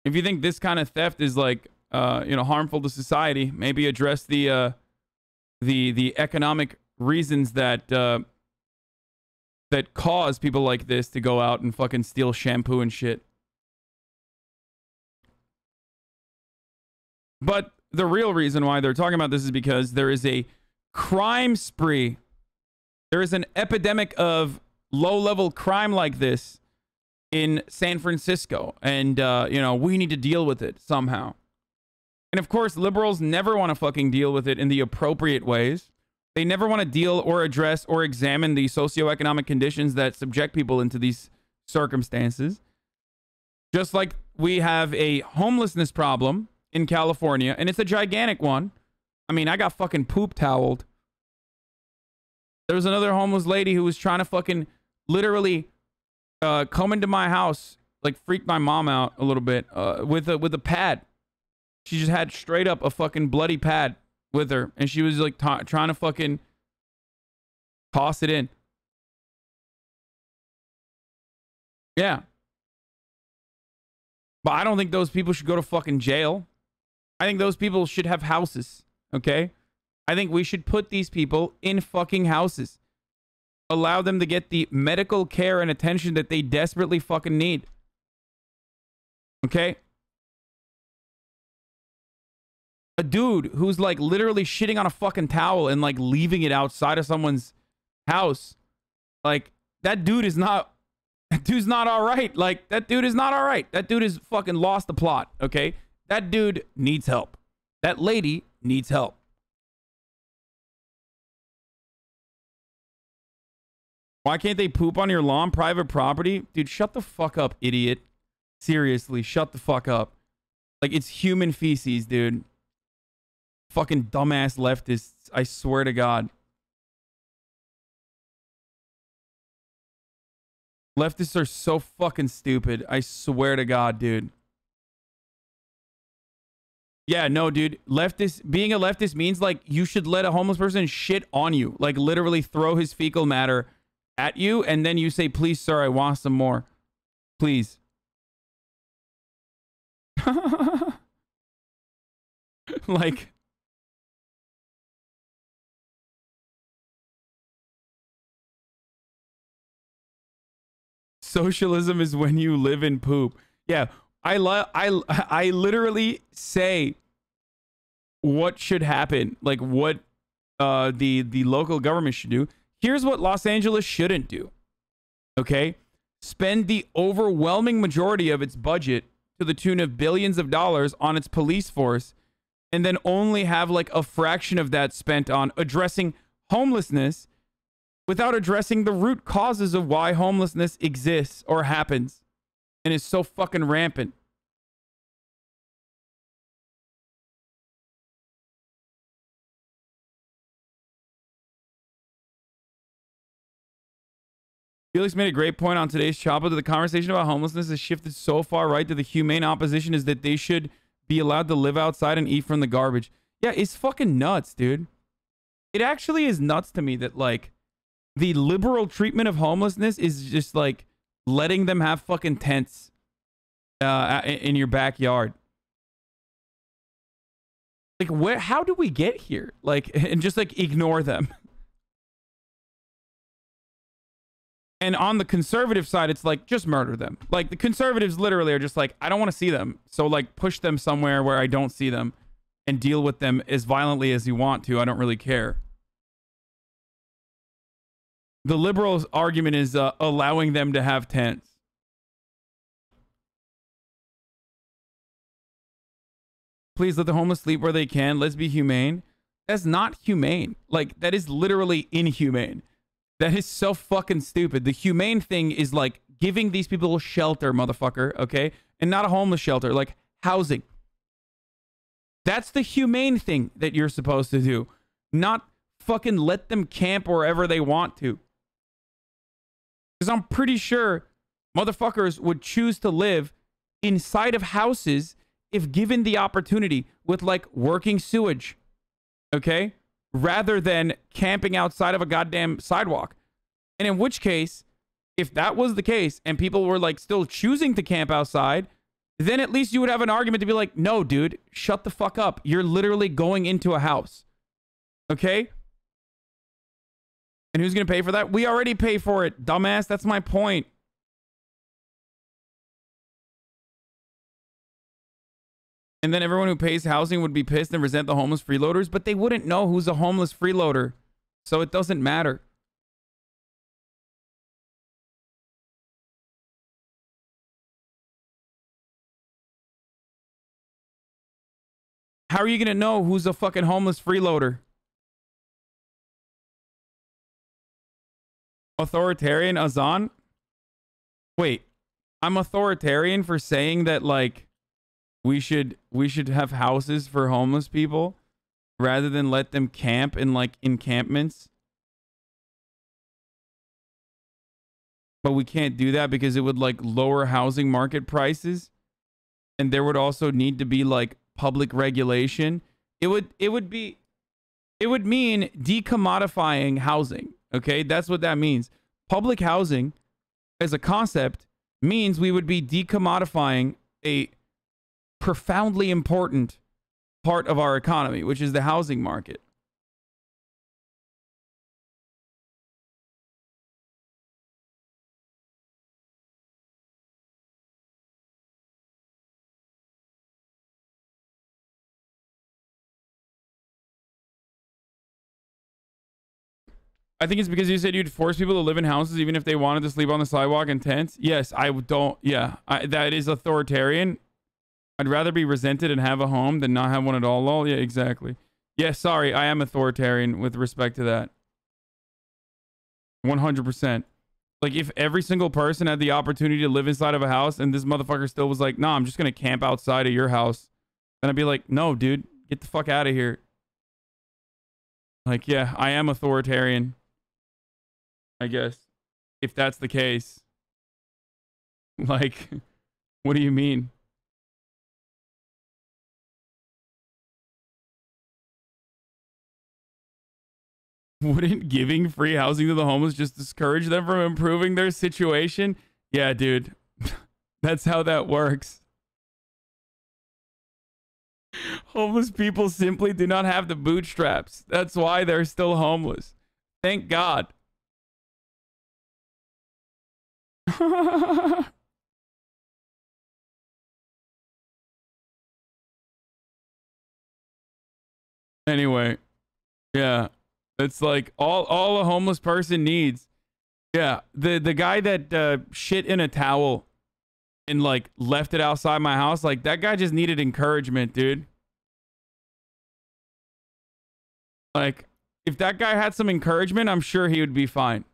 if you think this kind of theft is, like, you know, harmful to society, maybe address the economic reasons that that cause people like this to go out and fucking steal shampoo and shit. But the real reason why they're talking about this is because there is a crime spree. There is an epidemic of low-level crime like this in San Francisco. And, you know, we need to deal with it somehow. And, of course, liberals never want to fucking deal with it in the appropriate ways. They never want to deal or address or examine the socioeconomic conditions that subject people into these circumstances. Just like we have a homelessness problem in California, and it's a gigantic one. I mean, I got fucking poop toweled. There was another homeless lady who was trying to fucking literally come into my house, like freak my mom out a little bit with a pad. She just had straight up a fucking bloody pad with her, and she was like trying to fucking toss it in. Yeah. But I don't think those people should go to fucking jail. I think those people should have houses, okay? I think we should put these people in fucking houses. Allow them to get the medical care and attention that they desperately fucking need. Okay? A dude who's like literally shitting on a fucking towel and like leaving it outside of someone's house. Like, that dude is not... That dude's not all right. Like, that dude is not all right. That dude is fucking lost the plot, okay? That dude needs help. That lady needs help. Why can't they poop on your lawn, private property? Dude, shut the fuck up, idiot. Seriously, shut the fuck up. Like, it's human feces, dude. Fucking dumbass leftists, I swear to God. Leftists are so fucking stupid. I swear to God, dude. Yeah, no, dude. Being a leftist means, like, you should let a homeless person shit on you. Like, literally throw his fecal matter at you, and then you say, please, sir, I want some more. Please. Like... Socialism is when you live in poop. Yeah, I literally say what should happen, like what the local government should do. Here's what Los Angeles shouldn't do. Okay? Spend the overwhelming majority of its budget to the tune of billions of dollars on its police force, and then only have like a fraction of that spent on addressing homelessness without addressing the root causes of why homelessness exists or happens and is so fucking rampant. Felix made a great point on today's Chopper that the conversation about homelessness has shifted so far right that the humane opposition is that they should be allowed to live outside and eat from the garbage. Yeah, it's fucking nuts, dude. It actually is nuts to me that, like, the liberal treatment of homelessness is just, like, letting them have fucking tents in your backyard. Like, how do we get here? Like, and just, like, ignore them. And on the conservative side, it's like, just murder them. Like, the conservatives literally are just like, I don't want to see them. So, like, push them somewhere where I don't see them and deal with them as violently as you want to. I don't really care. The liberals' argument is allowing them to have tents. Please let the homeless sleep where they can. Let's be humane. That's not humane. Like, that is literally inhumane. That is so fucking stupid. The humane thing is like giving these people shelter, motherfucker, okay? And not a homeless shelter, like housing. That's the humane thing that you're supposed to do. Not fucking let them camp wherever they want to. Because I'm pretty sure motherfuckers would choose to live inside of houses if given the opportunity with like working sewage, okay? Rather than camping outside of a goddamn sidewalk. And in which case, if that was the case and people were like still choosing to camp outside, then at least you would have an argument to be like, no, dude, shut the fuck up. You're literally going into a house. Okay? And who's going to pay for that? We already pay for it, dumbass. That's my point. And then everyone who pays housing would be pissed and resent the homeless freeloaders, but they wouldn't know who's a homeless freeloader. So it doesn't matter. How are you going to know who's a fucking homeless freeloader? Authoritarian Hasan? Wait, I'm authoritarian for saying that, like, we should have houses for homeless people rather than let them camp in like encampments. But we can't do that because it would like lower housing market prices. And there would also need to be like public regulation. It would mean decommodifying housing. Okay, that's what that means. Public housing as a concept means we would be decommodifying a profoundly important part of our economy, which is the housing market. I think it's because you said you'd force people to live in houses even if they wanted to sleep on the sidewalk in tents. Yes, I don't. Yeah, that is authoritarian. I'd rather be resented and have a home than not have one at all. Lol. Yeah, exactly. Yeah, sorry. I am authoritarian with respect to that. 100%. Like, if every single person had the opportunity to live inside of a house and this motherfucker still was like, nah, I'm just going to camp outside of your house, then I'd be like, no, dude, get the fuck out of here. Like, yeah, I am authoritarian, I guess, if that's the case. Like, what do you mean? Wouldn't giving free housing to the homeless just discourage them from improving their situation? Yeah, dude. That's how that works. Homeless people simply do not have the bootstraps. That's why they're still homeless. Thank God. Anyway, yeah, it's like all a homeless person needs. Yeah, the guy that shit in a towel and like left it outside my house, like that guy just needed encouragement, dude. Like if that guy had some encouragement, I'm sure he would be fine.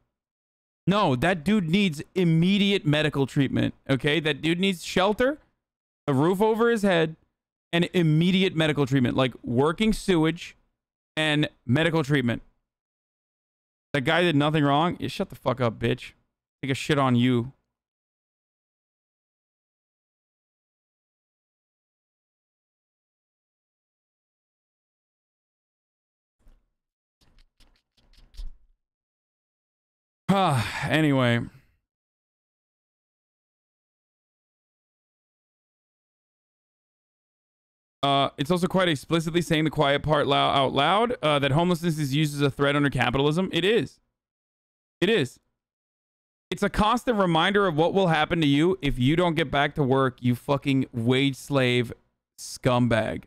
No, that dude needs immediate medical treatment. Okay, that dude needs shelter, a roof over his head, and immediate medical treatment, like working sewage and medical treatment. That guy did nothing wrong. Yeah, shut the fuck up, bitch. Take a shit on you. Anyway. It's also quite explicitly saying the quiet part out loud that homelessness is used as a threat under capitalism. It is. It is. It's a constant reminder of what will happen to you if you don't get back to work, you fucking wage slave scumbag.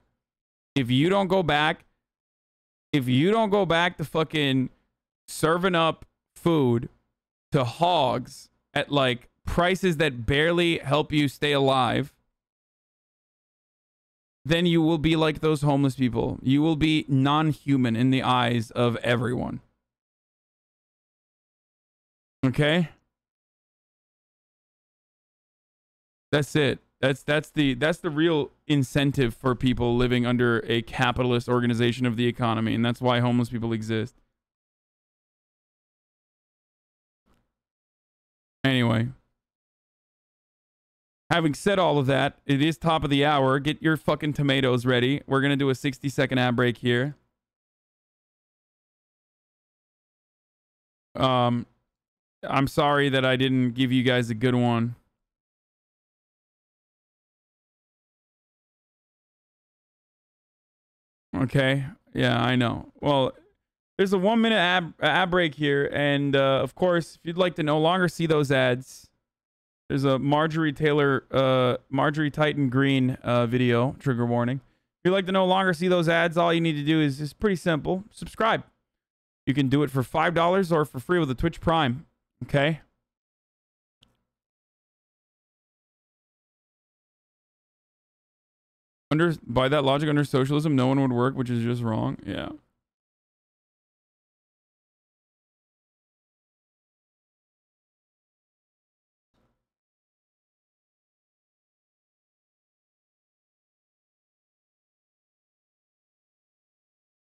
If you don't go back to fucking serving up food to hogs at like prices that barely help you stay alive, then you will be like those homeless people. You will be non-human in the eyes of everyone. Okay? That's it. That's the real incentive for people living under a capitalist organization of the economy, and that's why homeless people exist. Anyway. Having said all of that, it is top of the hour. Get your fucking tomatoes ready. We're going to do a 60-second ad break here. I'm sorry that I didn't give you guys a good one. Okay. Yeah, I know. Well, there's a 1-minute ad break here. And, of course, if you'd like to no longer see those ads, there's a Marjorie Taylor Greene video, trigger warning. If you'd like to no longer see those ads, all you need to do is pretty simple. Subscribe. You can do it for $5 or for free with a Twitch Prime. Okay? By that logic, under socialism, no one would work, which is just wrong. Yeah.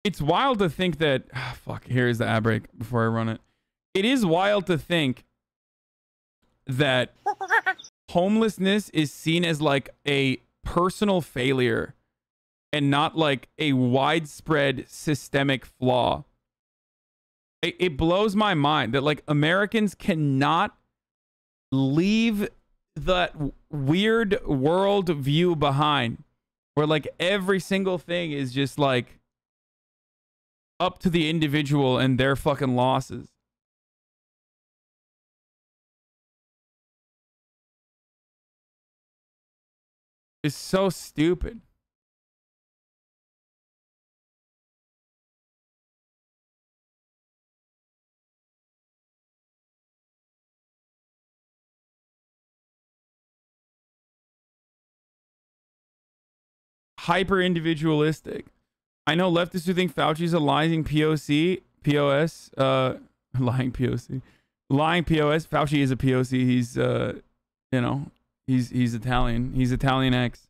It's wild to think that... fuck, here's the ad break before I run it. It is wild to think that homelessness is seen as like a personal failure and not like a widespread systemic flaw. It blows my mind that like Americans cannot leave that weird world view behind where like every single thing is just like up to the individual and their fucking losses. It's so stupid. Hyper individualistic. I know leftists who think Fauci's a lying POC, POS, lying POC, lying POS. Fauci is a POC. He's, you know, he's Italian. He's Italian X.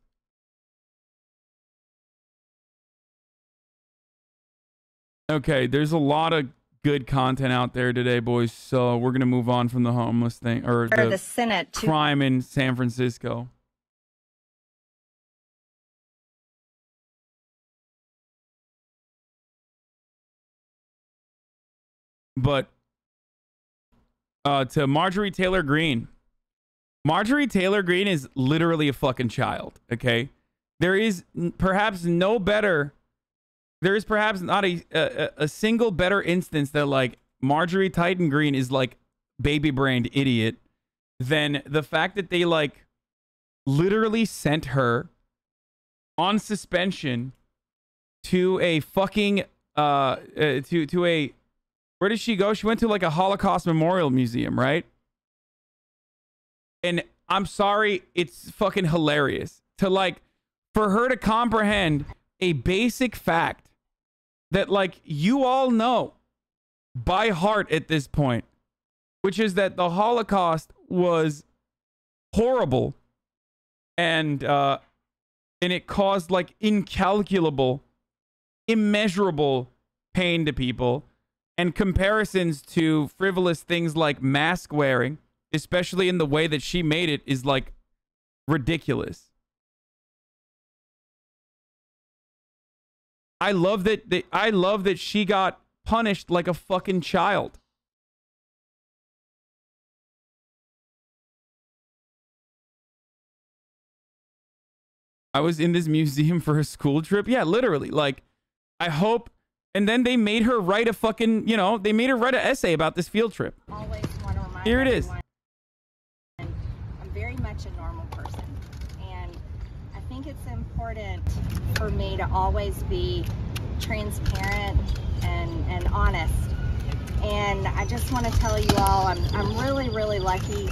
Okay, there's a lot of good content out there today, boys. So we're gonna move on from the homeless thing or the Senate crime in San Francisco. But to Marjorie Taylor Greene. Marjorie Taylor Greene is literally a fucking child, okay? There is perhaps no better... There is perhaps not a single better instance that, like, Marjorie Taylor Greene is, like, baby-brained idiot than the fact that they, like, literally sent her on suspension to a fucking to a, where did she go? She went to like a Holocaust Memorial Museum, right? And I'm sorry, it's fucking hilarious to like, for her to comprehend a basic fact that like you all know by heart at this point, which is that the Holocaust was horrible and it caused like incalculable, immeasurable pain to people, and comparisons to frivolous things like mask wearing, especially in the way that she made it, is like ridiculous. I love that she got punished like a fucking child. I was in this museum for a school trip. Yeah, literally. Like, I hope. And then they made her write a fucking, you know, they made her write an essay about this field trip. Always want to remind Here it is. I'm very much a normal person. And I think it's important for me to always be transparent and honest. And I just want to tell you all, I'm really, really lucky.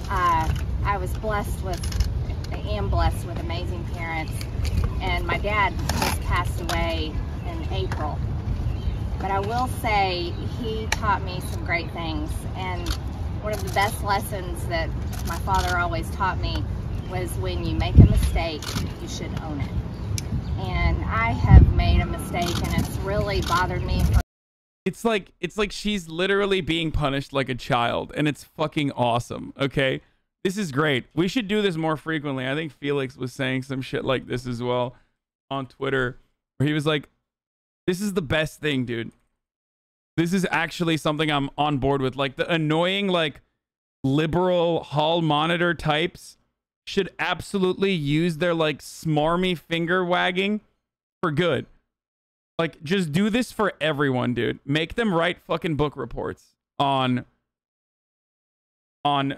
I was blessed with, I am blessed with amazing parents. And my dad just passed away in April. But I will say he taught me some great things. And one of the best lessons that my father always taught me was when you make a mistake, you should own it. And I have made a mistake and it's really bothered me. It's like she's literally being punished like a child, and it's fucking awesome. Okay, this is great. We should do this more frequently. I think Felix was saying some shit like this as well on Twitter, where he was like, this is the best thing, dude. This is actually something I'm on board with. Like, the annoying, like, liberal hall monitor types should absolutely use their, like, smarmy finger wagging for good. Like, just do this for everyone, dude. Make them write fucking book reports on,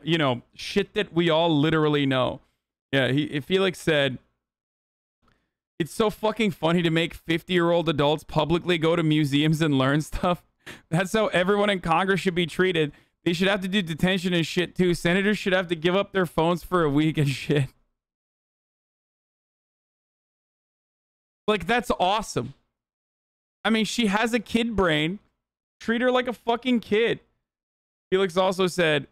you know, shit that we all literally know. Yeah, Felix said, it's so fucking funny to make 50-year-old adults publicly go to museums and learn stuff. That's how everyone in Congress should be treated. They should have to do detention and shit too. Senators should have to give up their phones for a week and shit. Like, that's awesome. I mean, she has a kid brain. Treat her like a fucking kid. Felix also said,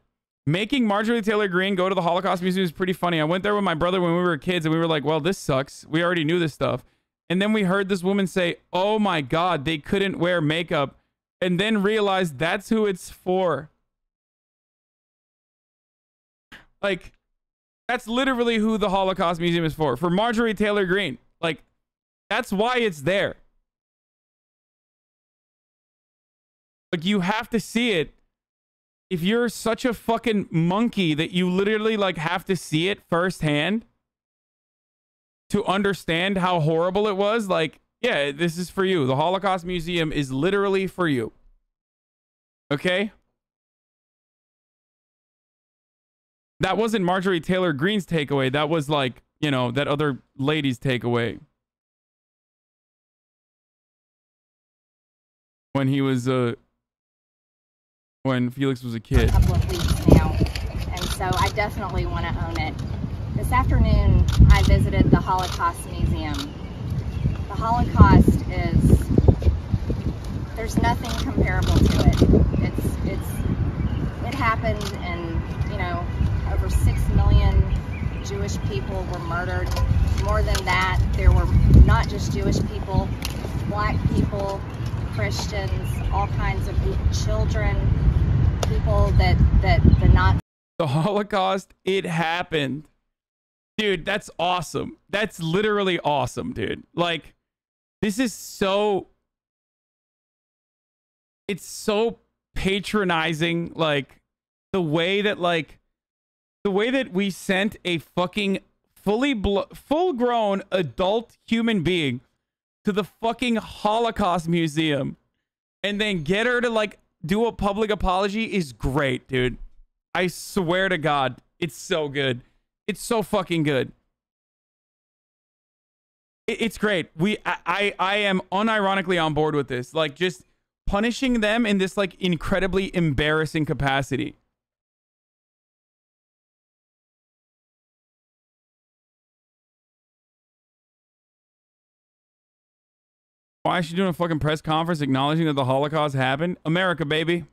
making Marjorie Taylor Greene go to the Holocaust Museum is pretty funny. I went there with my brother when we were kids, and we were like, well, this sucks. We already knew this stuff. And then we heard this woman say, oh my God, they couldn't wear makeup. And then realized that's who it's for. Like, that's literally who the Holocaust Museum is for. For Marjorie Taylor Greene. Like, that's why it's there. Like, you have to see it. If you're such a fucking monkey that you literally like have to see it firsthand to understand how horrible it was, like, yeah, this is for you. The Holocaust Museum is literally for you. Okay? That wasn't Marjorie Taylor Greene's takeaway. That was like, you know, that other lady's takeaway. When he was when Felix was a kid. A couple of weeks now, and so I definitely want to own it. This afternoon, I visited the Holocaust Museum. The Holocaust is, there's nothing comparable to it. It happened, and you know, over 6 million Jewish people were murdered. More than that, there were not just Jewish people, black people, Christians, all kinds of children, people that the Nazis. The Holocaust, it happened. Dude, that's awesome. That's literally awesome, dude. Like, this is so, it's so patronizing. Like, the way that we sent a fucking full-grown adult human being to the fucking Holocaust Museum and then get her to like do a public apology is great, dude. I swear to God, it's so good. It's so fucking good. It's great. I am unironically on board with this. Like, just punishing them in this like incredibly embarrassing capacity. Why is she doing a fucking press conference acknowledging that the Holocaust happened? America, baby.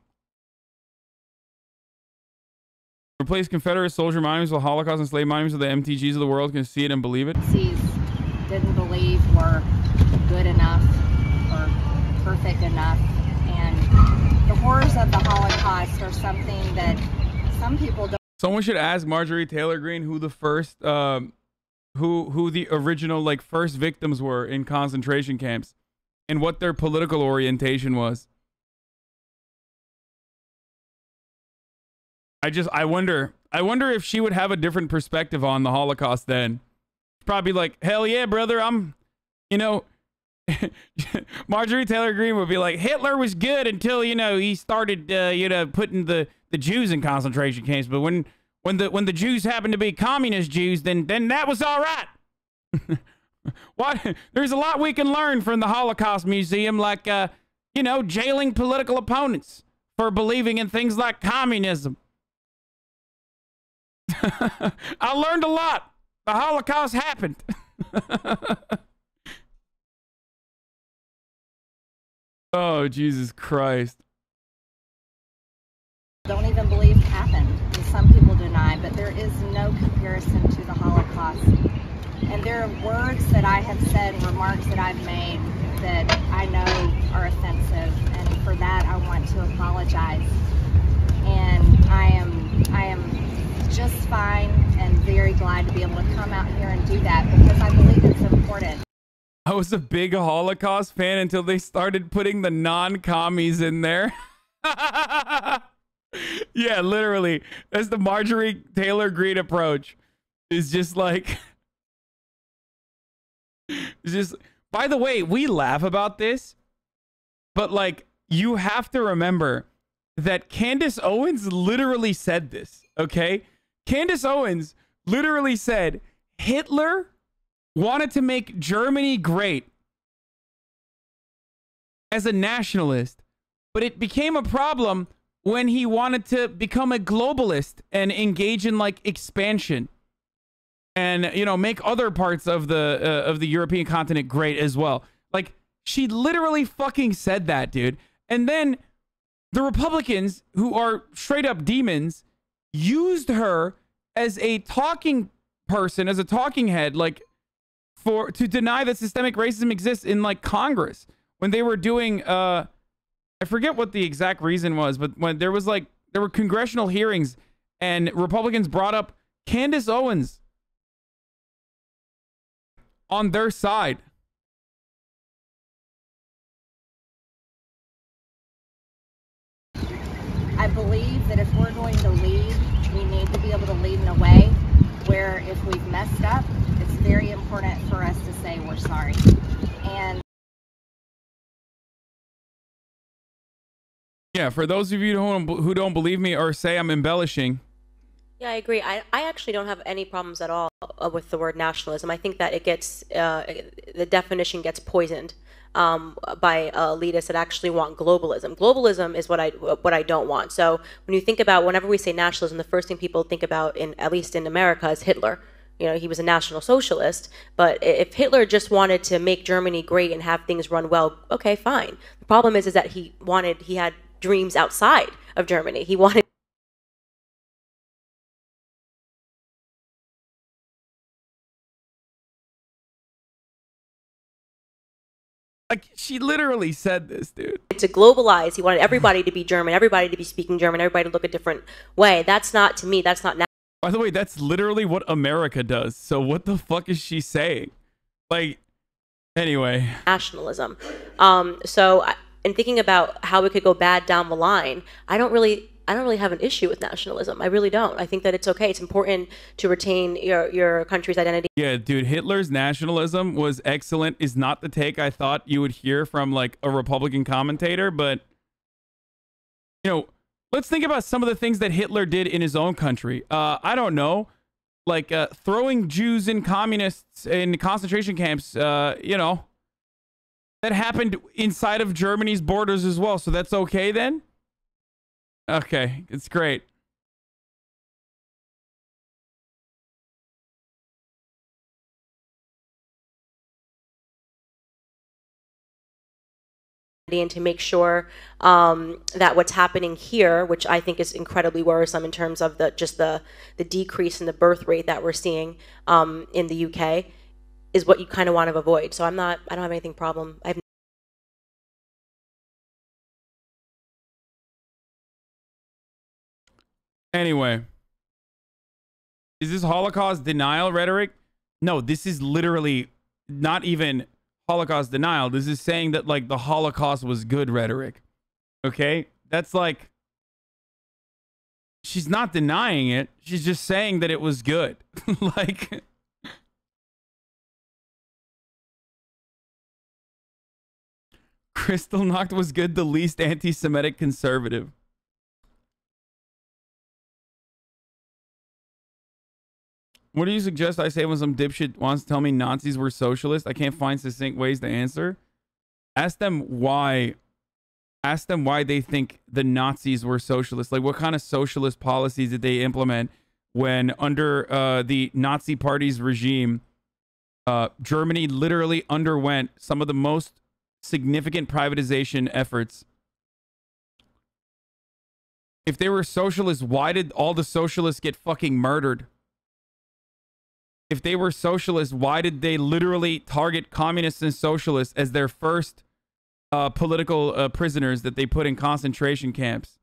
Replace Confederate soldier monuments with Holocaust and slave monuments so the MTGs of the world can see it and believe it. Didn't believe were good enough or perfect enough. And the horrors of the Holocaust are something that some people don't. Someone should ask Marjorie Taylor Greene who the first, who the original like first victims were in concentration camps and what their political orientation was. I wonder if she would have a different perspective on the Holocaust then. Probably like, hell yeah, brother, you know, Marjorie Taylor Greene would be like, Hitler was good until, you know, he started, you know, putting the Jews in concentration camps. But when the Jews happened to be communist Jews, then that was all right. What? There's a lot we can learn from the Holocaust Museum, like, you know, jailing political opponents for believing in things like communism. I learned a lot. The Holocaust happened. Oh, Jesus Christ. Don't even believe happened, and some people deny, but there is no comparison to the Holocaust. And there are words that I have said, remarks that I've made that I know are offensive, and for that I want to apologize. And I am just fine and very glad to be able to come out here and do that because I believe it's important. I was a big Holocaust fan until they started putting the non-commies in there. Yeah, literally. That's the Marjorie Taylor Greene approach. It's just like... It's just... By the way, we laugh about this, but like, you have to remember that Candace Owens literally said this, okay? Candace Owens literally said Hitler wanted to make Germany great as a nationalist, but it became a problem when he wanted to become a globalist and engage in like expansion and, you know, make other parts of the European continent great as well. Like, she literally fucking said that, dude. And then the Republicans, who are straight up demons, used her as a talking person, as a talking head, like to deny that systemic racism exists in like Congress when they were doing, I forget what the exact reason was, but when there were congressional hearings and Republicans brought up Candace Owens on their side. I believe that if we're going to lead, we need to be able to lead in a way where if we've messed up, it's very important for us to say we're sorry. And yeah, for those of you who don't believe me or say I'm embellishing. Yeah, I agree. I actually don't have any problems at all with the word nationalism. I think that it gets, the definition gets poisoned by elitists that actually want globalism. Globalism is what I don't want. So when you think about, whenever we say nationalism, the first thing people think about, at least in America, is Hitler. You know, he was a National Socialist, but if Hitler just wanted to make Germany great and have things run well, okay, fine. The problem is that he had dreams outside of Germany. He wanted. Like, she literally said this, dude. To globalize, he wanted everybody to be German, everybody to be speaking German, everybody to look a different way. That's not, to me, that's not. By the way, that's literally what America does. So what the fuck is she saying? Like, anyway. Nationalism. So, in thinking about how it could go bad down the line, I don't really have an issue with nationalism. I really don't. I think that it's okay. It's important to retain your country's identity. Yeah, dude, Hitler's nationalism was excellent. Is not the take I thought you would hear from like a Republican commentator, but you know, let's think about some of the things that Hitler did in his own country. I don't know. like throwing Jews and communists in concentration camps, you know, that happened inside of Germany's borders as well. So that's okay then? Okay, it's great. And to make sure that what's happening here, which I think is incredibly worrisome in terms of the decrease in the birth rate that we're seeing in the UK, is what you kind of want to avoid. So I don't have anything problem. Anyway, is this Holocaust denial rhetoric? No, this is literally not even Holocaust denial. This is saying that like the Holocaust was good rhetoric. Okay? That's like, she's not denying it. She's just saying that it was good. Like, Kristallnacht was good, the least anti-Semitic conservative. What do you suggest I say when some dipshit wants to tell me Nazis were socialist? I can't find succinct ways to answer. Ask them why they think the Nazis were socialist. Like, what kind of socialist policies did they implement when under the Nazi Party's regime, Germany literally underwent some of the most significant privatization efforts? If they were socialists, why did all the socialists get fucking murdered? If they were socialists, why did they literally target communists and socialists as their first political prisoners that they put in concentration camps?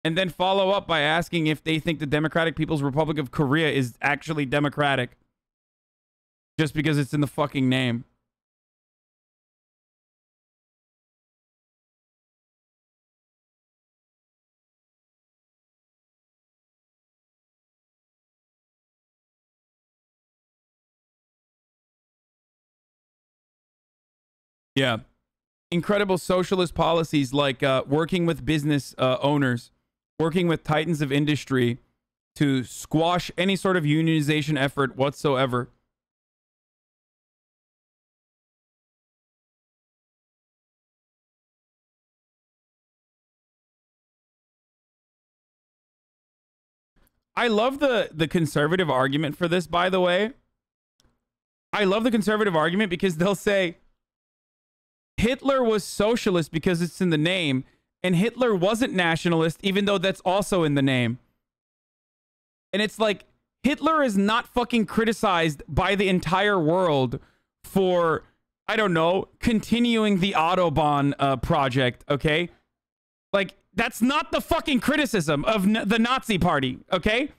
And then follow up by asking if they think the Democratic People's Republic of Korea is actually democratic just because it's in the fucking name. Yeah. Incredible socialist policies like working with business owners, working with titans of industry to squash any sort of unionization effort whatsoever. I love the conservative argument for this, by the way. I love the conservative argument because they'll say, Hitler was socialist because it's in the name, and Hitler wasn't nationalist, even though that's also in the name. And it's like, Hitler is not fucking criticized by the entire world for, I don't know, continuing the Autobahn project, okay? Like, that's not the fucking criticism of the Nazi Party, okay?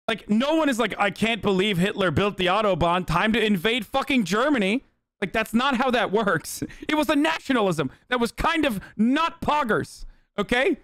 Like, no one is like, I can't believe Hitler built the Autobahn, time to invade fucking Germany. Like, that's not how that works. It was a nationalism that was kind of not poggers, okay?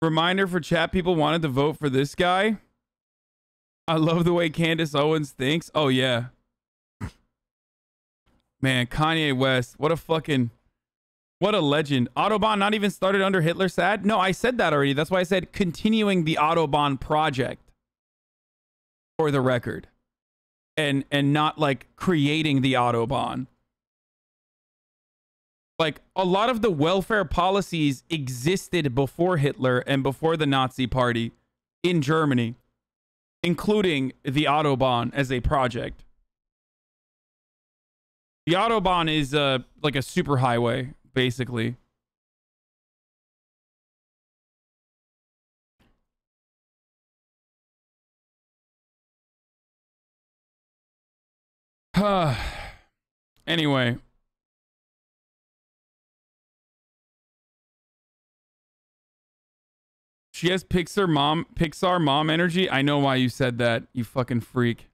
Reminder for chat people wanted to vote for this guy. I love the way Candace Owens thinks. Oh, yeah. Man, Kanye West. What a legend. Autobahn not even started under Hitler, sad? No, I said that already. That's why I said continuing the Autobahn project. For the record. And not like creating the Autobahn. Like, a lot of the welfare policies existed before Hitler and before the Nazi Party in Germany, including the Autobahn as a project. The Autobahn is like a superhighway, basically. Anyway. She has Pixar mom energy. I know why you said that, you fucking freak.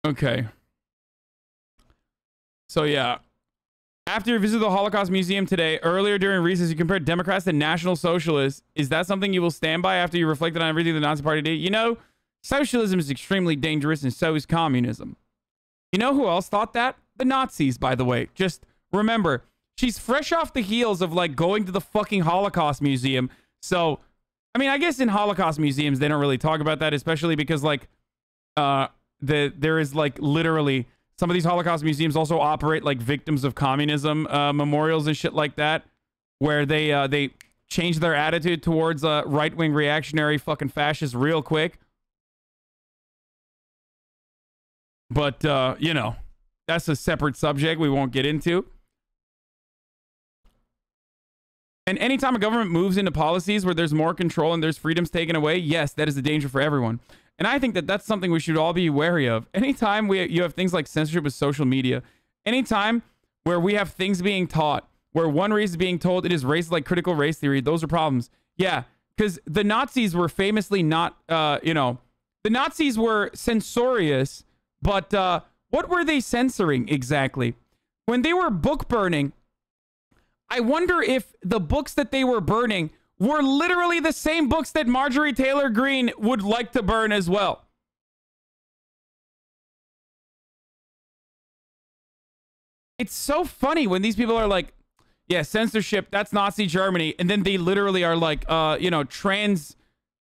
Okay. So yeah. After you visit the Holocaust Museum today, earlier during recess, you compared Democrats to National Socialists. Is that something you will stand by after you reflected on everything the Nazi Party did? You know, socialism is extremely dangerous, and so is communism. You know who else thought that? The Nazis, by the way. Just remember, she's fresh off the heels of, like, going to the fucking Holocaust Museum. So, I mean, I guess in Holocaust museums, they don't really talk about that, especially because, like, there is, like, literally... Some of these Holocaust museums also operate like victims of communism memorials and shit like that, where they change their attitude towards right-wing reactionary fucking fascists real quick. But, you know, that's a separate subject we won't get into. And anytime a government moves into policies where there's more control and there's freedoms taken away, yes, that is a danger for everyone. And I think that that's something we should all be wary of. Anytime you have things like censorship with social media, anytime where we have things being taught, where one race is being told it is race like critical race theory, those are problems. Yeah, because the Nazis were famously not, you know, the Nazis were censorious, but what were they censoring exactly? When they were book burning, I wonder if the books that they were burning were literally the same books that Marjorie Taylor Greene would like to burn as well. It's so funny when these people are like, yeah, censorship, that's Nazi Germany. And then they literally are like, you know, trans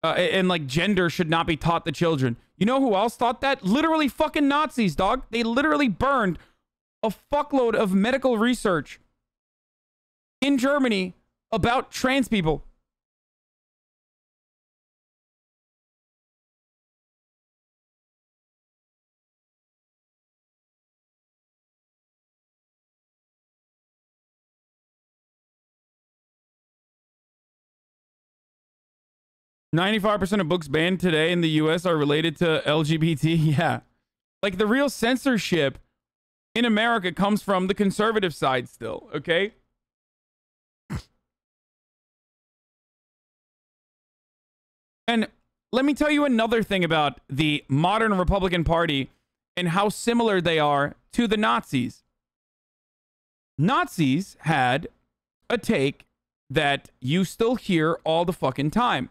and like gender should not be taught to children. You know who else thought that? Literally fucking Nazis, dog. They literally burned a fuckload of medical research in Germany about trans people. 95% of books banned today in the US are related to LGBT. Yeah. Like the real censorship in America comes from the conservative side still, okay? And let me tell you another thing about the modern Republican Party and how similar they are to the Nazis. Nazis had a take that you still hear all the fucking time,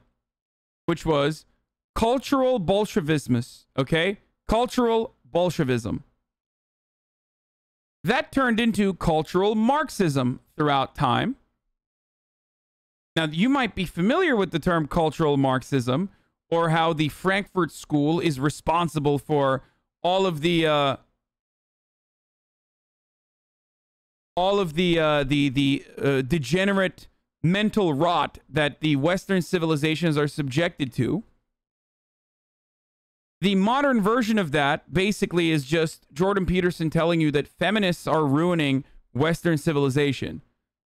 which was cultural Bolshevism, okay? Cultural Bolshevism. That turned into cultural Marxism throughout time. Now, you might be familiar with the term cultural Marxism, or how the Frankfurt School is responsible for all of the degenerate mental rot that the Western civilizations are subjected to. The modern version of that basically is just Jordan Peterson telling you that feminists are ruining Western civilization.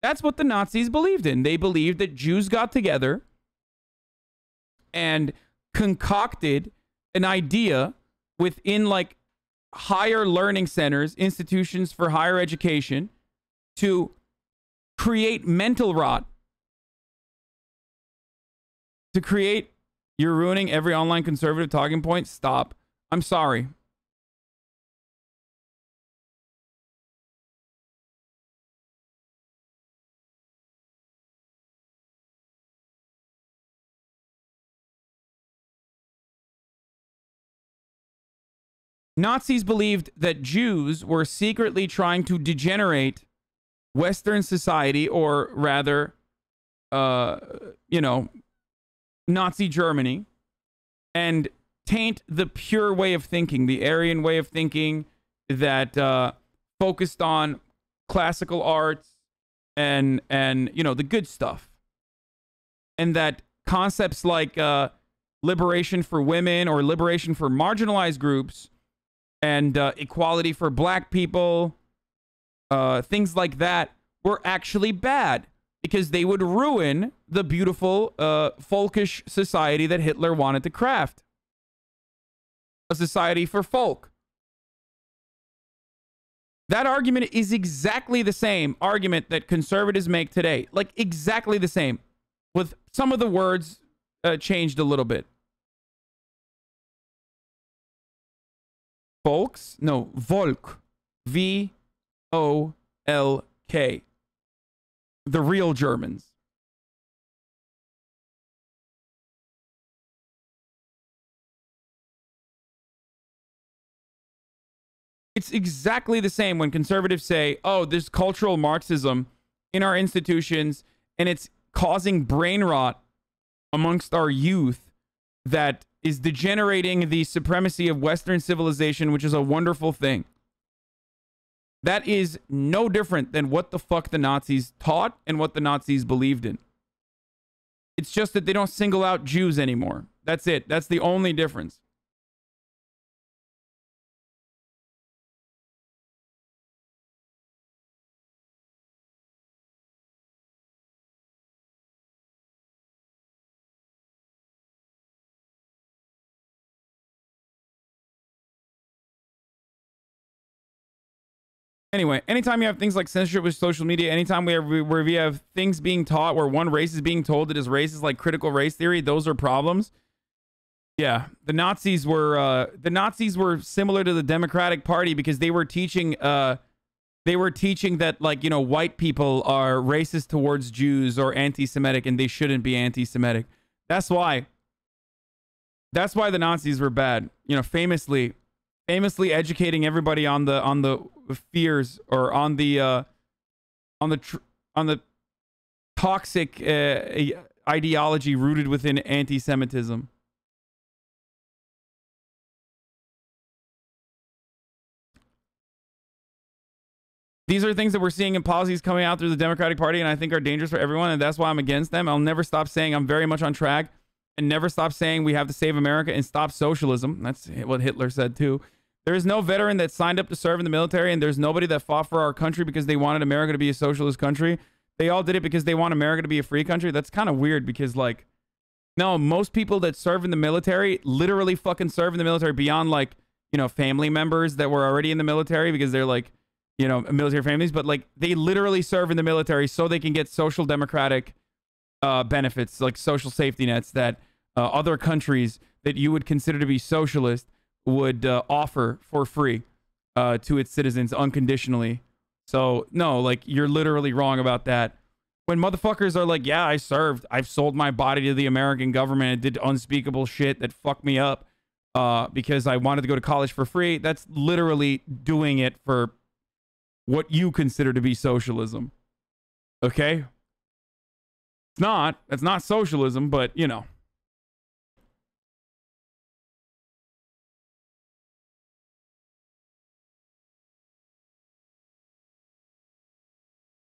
That's what the Nazis believed in. They believed that Jews got together and concocted an idea within like higher learning centers, institutions for higher education, to create mental rot. To create, you're ruining every online conservative talking point. Stop. I'm sorry. Nazis believed that Jews were secretly trying to degenerate Western society, or rather, you know, Nazi Germany, and taint the pure way of thinking, the Aryan way of thinking that focused on classical arts and you know, the good stuff. And that concepts like liberation for women or liberation for marginalized groups and equality for black people, things like that, were actually bad, because they would ruin the beautiful, folkish society that Hitler wanted to craft. A society for folk. That argument is exactly the same argument that conservatives make today. Like, exactly the same. With some of the words changed a little bit. Volks? No, Volk. V-O-L-K. The real Germans. It's exactly the same when conservatives say, oh, there's cultural Marxism in our institutions and it's causing brain rot amongst our youth that is degenerating the supremacy of Western civilization, which is a wonderful thing. That is no different than what the fuck the Nazis taught and what the Nazis believed in. It's just that they don't single out Jews anymore. That's it. That's the only difference. Anyway, anytime you have things like censorship with social media, anytime where we have things being taught where one race is being told that his race is like critical race theory, those are problems. Yeah, the Nazis were similar to the Democratic Party because they were teaching that, like, you know, white people are racist towards Jews or anti-Semitic and they shouldn't be anti-Semitic. That's why the Nazis were bad. You know, famously educating everybody on the fears or on the toxic ideology rooted within anti-Semitism. These are things that we're seeing in policies coming out through the Democratic Party and I think are dangerous for everyone, and that's why I'm against them. I'll never stop saying I'm very much on track and never stop saying we have to save America and stop socialism. That's what Hitler said too. There is no veteran that signed up to serve in the military, and there's nobody that fought for our country because they wanted America to be a socialist country. They all did it because they want America to be a free country. That's kind of weird because, like, no, most people that serve in the military literally fucking serve in the military beyond, like, you know, family members that were already in the military because they're, like, you know, military families. But, like, they literally serve in the military so they can get social democratic benefits, like social safety nets that other countries that you would consider to be socialist would offer for free to its citizens unconditionally. So, no, like, you're literally wrong about that. When motherfuckers are like, yeah, I served. I've sold my body to the American government and did unspeakable shit that fucked me up because I wanted to go to college for free. That's literally doing it for what you consider to be socialism. Okay? It's not. That's not socialism, but, you know.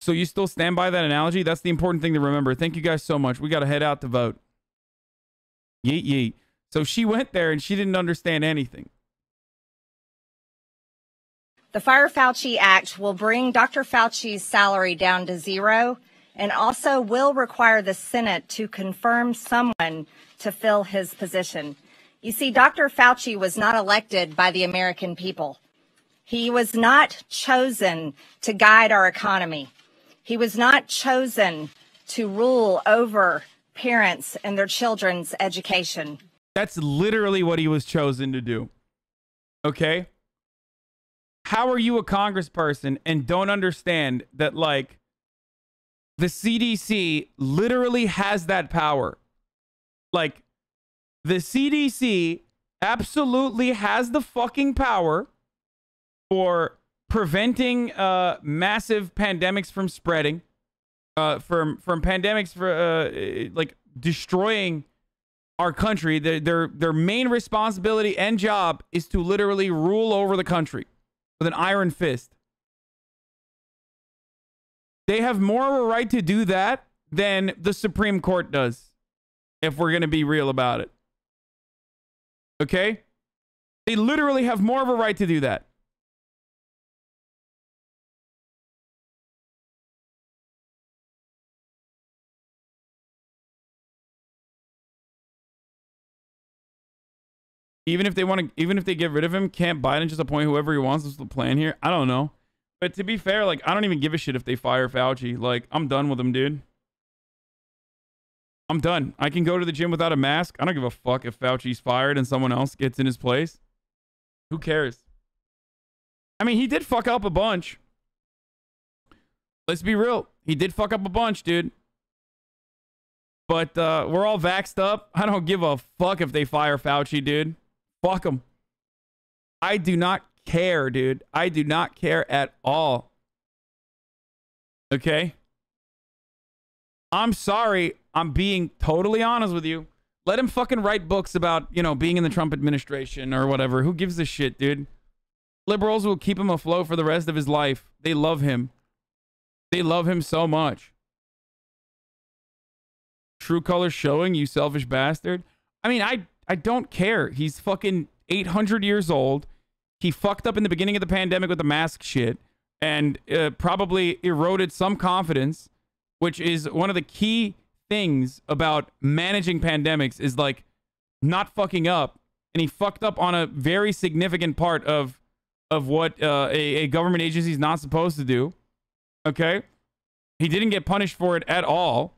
So you still stand by that analogy? That's the important thing to remember. Thank you guys so much. We got to head out to vote. Yeet, yeet. So she went there and she didn't understand anything. The Fire Fauci Act will bring Dr. Fauci's salary down to zero and also will require the Senate to confirm someone to fill his position. You see, Dr. Fauci was not elected by the American people. He was not chosen to guide our economy. He was not chosen to rule over parents and their children's education. That's literally what he was chosen to do. Okay? How are you a congressperson and don't understand that, like, the CDC literally has that power? Like, the CDC absolutely has the fucking power for preventing massive pandemics from spreading, from pandemics for like destroying our country. Their main responsibility and job is to literally rule over the country with an iron fist. They have more of a right to do that than the Supreme Court does, if we're going to be real about it. Okay? They literally have more of a right to do that. Even if they get rid of him, can't Biden just appoint whoever he wants? What's the plan here? I don't know. But to be fair, like, I don't even give a shit if they fire Fauci. Like, I'm done with him, dude. I'm done. I can go to the gym without a mask. I don't give a fuck if Fauci's fired and someone else gets in his place. Who cares? I mean, he did fuck up a bunch. Let's be real. He did fuck up a bunch, dude. But we're all vaxxed up. I don't give a fuck if they fire Fauci, dude. Fuck him. I do not care, dude. I do not care at all. Okay? I'm sorry. I'm being totally honest with you. Let him fucking write books about, you know, being in the Trump administration or whatever. Who gives a shit, dude? Liberals will keep him afloat for the rest of his life. They love him. They love him so much. True colors showing, you selfish bastard. I mean, I don't care. He's fucking 800 years old. He fucked up in the beginning of the pandemic with the mask shit and probably eroded some confidence, which is one of the key things about managing pandemics is like not fucking up. And he fucked up on a very significant part of what a government agency is not supposed to do. Okay? He didn't get punished for it at all.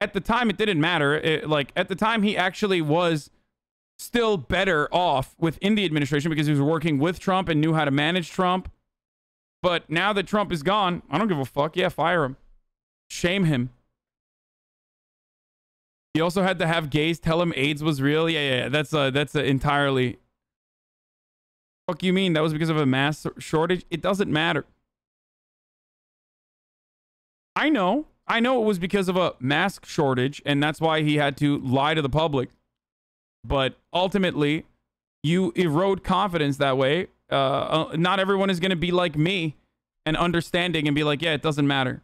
At the time, it didn't matter. At the time, he actually was still better off within the administration because he was working with Trump and knew how to manage Trump. But now that Trump is gone, I don't give a fuck. Yeah, fire him. Shame him. He also had to have gays tell him AIDS was real. Yeah. That's entirely. Fuck you mean? That was because of a mask shortage? It doesn't matter. I know it was because of a mask shortage, and that's why he had to lie to the public. But ultimately, you erode confidence that way. Not everyone is going to be like me and understanding and be like, yeah, it doesn't matter.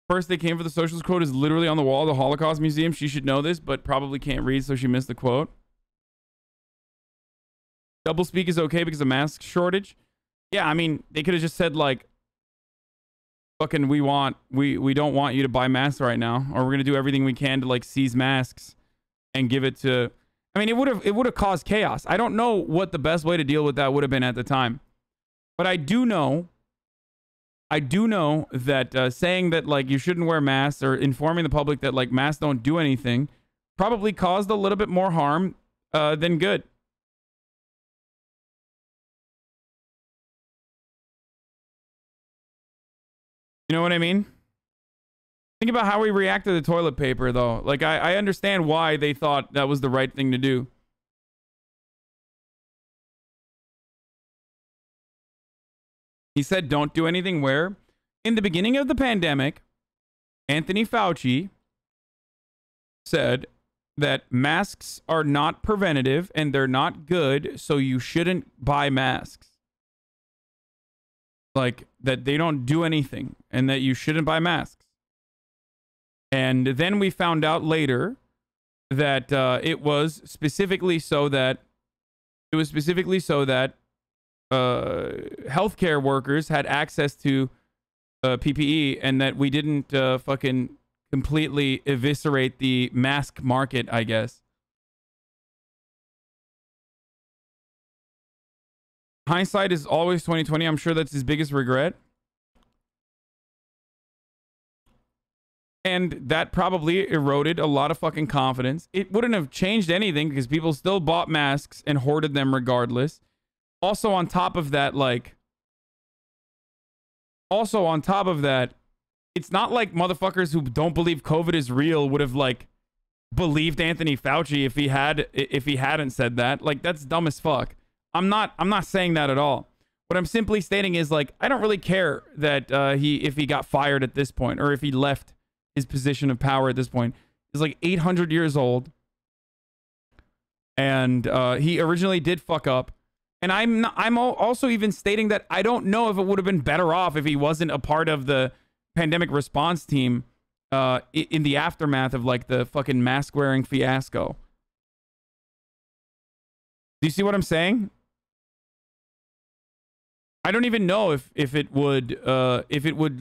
First, they came for the socialist quote is literally on the wall of the Holocaust Museum. She should know this, but probably can't read, so she missed the quote. Doublespeak is okay because of mask shortage. Yeah, I mean, they could have just said, like, fucking, we don't want you to buy masks right now, or we're going to do everything we can to, like, seize masks and give it to... I mean, it would have caused chaos. I don't know what the best way to deal with that would have been at the time. But I do know that saying that, like, you shouldn't wear masks or informing the public that, like, masks don't do anything probably caused a little bit more harm than good. You know what I mean? Think about how we reacted to toilet paper, though. Like, I understand why they thought that was the right thing to do. He said, don't do anything where, in the beginning of the pandemic, Anthony Fauci said that masks are not preventative and they're not good, so you shouldn't buy masks. Like, that they don't do anything and that you shouldn't buy masks. And then we found out later that it was specifically so that healthcare workers had access to PPE and that we didn't fucking completely eviscerate the mask market, I guess. Hindsight is always 20/20. I'm sure that's his biggest regret. And that probably eroded a lot of fucking confidence. It wouldn't have changed anything because people still bought masks and hoarded them regardless. Also on top of that, it's not like motherfuckers who don't believe COVID is real would have, like, believed Anthony Fauci if he hadn't said that. Like, that's dumb as fuck. I'm not saying that at all. What I'm simply stating is, like, I don't really care that if he got fired at this point or if he left his position of power at this point. He's like 800 years old. And he originally did fuck up. And I'm also even stating that I don't know if it would have been better off if he wasn't a part of the pandemic response team in the aftermath of, like, the fucking mask wearing fiasco. Do you see what I'm saying? I don't even know if it would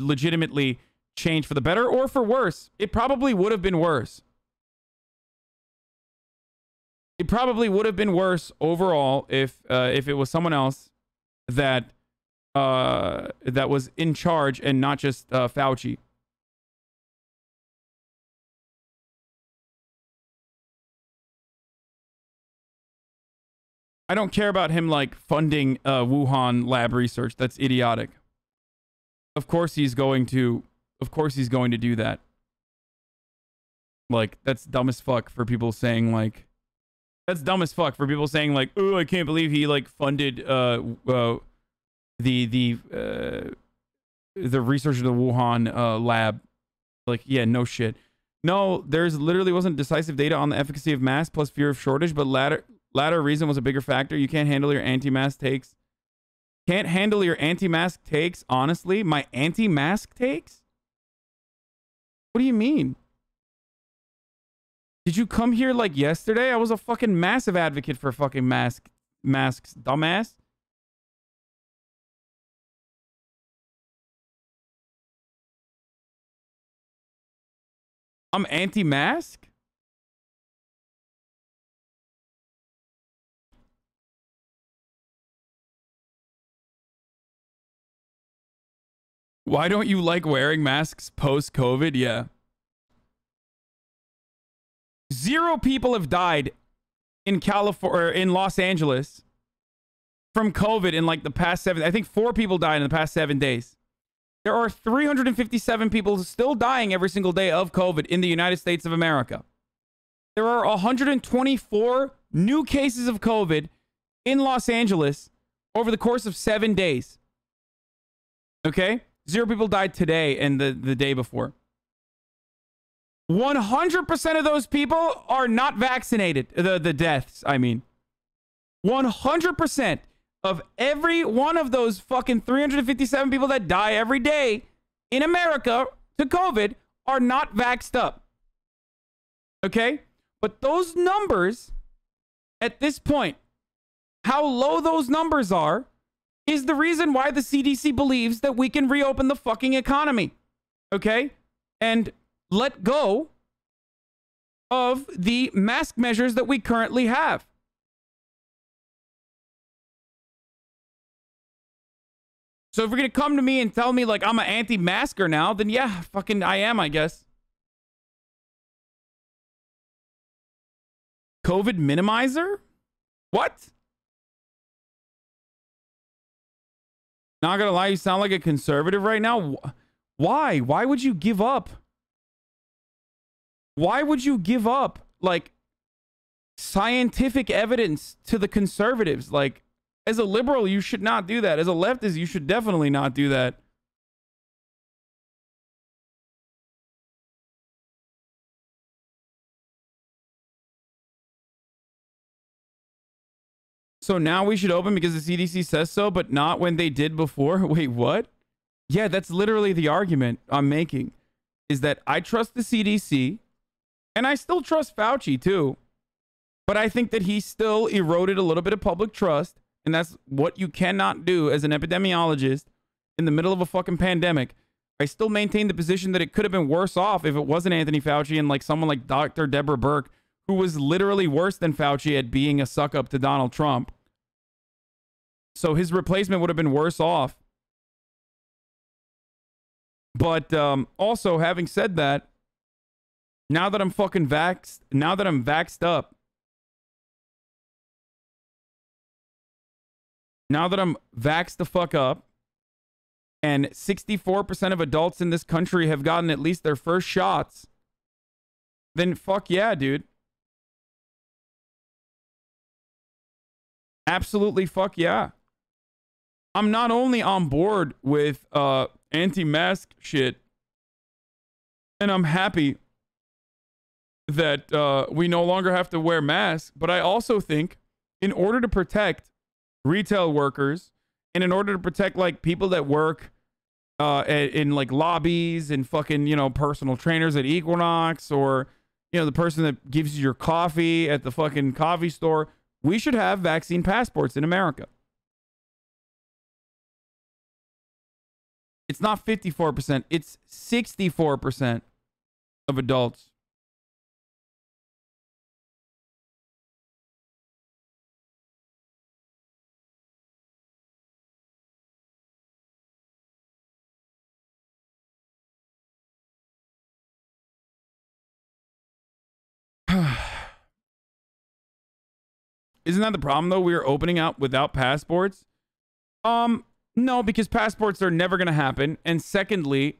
legitimately change for the better or for worse. It probably would have been worse. It probably would have been worse overall if it was someone else that was in charge and not just Fauci. I don't care about him like funding Wuhan lab research. That's idiotic. Of course he's going to do that. Like, that's dumb as fuck for people saying like, oh, I can't believe he like funded the research of the Wuhan lab. Like, yeah, no shit. No, there's literally wasn't decisive data on the efficacy of masks plus fear of shortage, but latter reason was a bigger factor. You can't handle your anti-mask takes. Can't handle your anti-mask takes? Honestly, my anti-mask takes? What do you mean? Did you come here like yesterday? I was a fucking massive advocate for fucking masks, dumbass. I'm anti-mask? Why don't you like wearing masks post-COVID? Yeah. 0 people have died in California, or in Los Angeles from COVID in like the past 7. I think 4 people died in the past 7 days. There are 357 people still dying every single day of COVID in the United States of America. There are 124 new cases of COVID in Los Angeles over the course of 7 days. Okay? 0 people died today and the day before. 100% of those people are not vaccinated. The deaths, I mean. 100% of every one of those fucking 357 people that die every day in America to COVID are not vaxxed up. Okay? But those numbers, at this point, how low those numbers are, is the reason why the CDC believes that we can reopen the fucking economy. Okay? And let go of the mask measures that we currently have. So if you're going to come to me and tell me like I'm an anti-masker now, then yeah, fucking I am, I guess. COVID minimizer? What? Not gonna lie, you sound like a conservative right now. Why? Why would you give up? Why would you give up, like, scientific evidence to the conservatives? Like, as a liberal, you should not do that. As a leftist, you should definitely not do that. So now we should open because the CDC says so, but not when they did before? Wait, what? Yeah, that's literally the argument I'm making. Is that I trust the CDC, and I still trust Fauci too. But I think that he still eroded a little bit of public trust, and that's what you cannot do as an epidemiologist in the middle of a fucking pandemic. I still maintain the position that it could have been worse off if it wasn't Anthony Fauci and like someone like Dr. Deborah Birx, who was literally worse than Fauci at being a suck up to Donald Trump. So his replacement would have been worse off. But also, having said that, now that I'm fucking vaxxed, now that I'm vaxxed up, now that I'm vaxxed the fuck up, and 64% of adults in this country have gotten at least their first shots, then fuck yeah, dude. Absolutely fuck yeah. I'm not only on board with anti-mask shit, and I'm happy that we no longer have to wear masks, but I also think in order to protect retail workers and in order to protect like people that work in like lobbies and fucking, you know, personal trainers at Equinox, or, you know, the person that gives you your coffee at the fucking coffee store, we should have vaccine passports in America. It's not 54%, it's 64% of adults. Isn't that the problem though? We are opening up without passports. No, because passports are never going to happen. And secondly,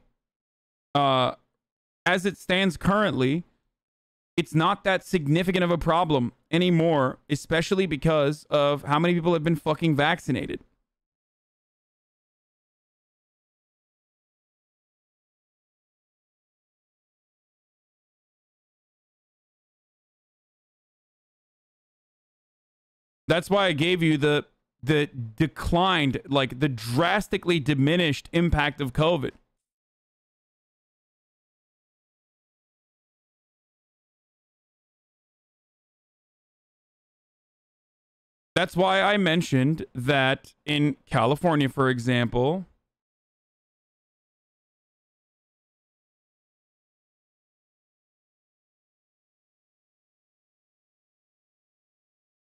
as it stands currently, it's not that significant of a problem anymore, especially because of how many people have been fucking vaccinated. That's why I gave you the declined, like the drastically diminished impact of COVID. That's why I mentioned that in California, for example,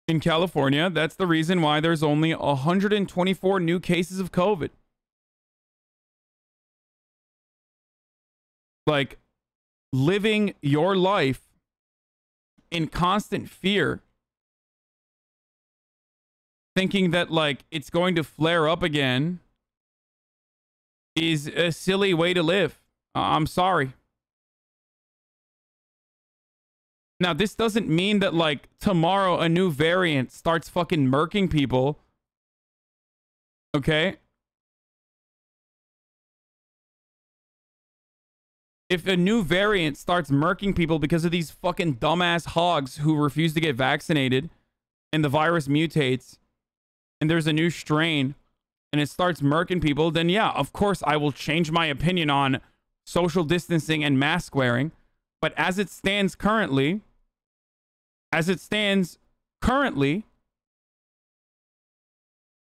that's the reason why there's only 124 new cases of COVID. Like, living your life in constant fear, thinking that, like, it's going to flare up again is a silly way to live. I'm sorry. Now, this doesn't mean that, like, tomorrow a new variant starts fucking murking people. Okay? If a new variant starts murking people because of these fucking dumbass hogs who refuse to get vaccinated and the virus mutates and there's a new strain and it starts murking people, then yeah, of course I will change my opinion on social distancing and mask wearing. But as it stands currently,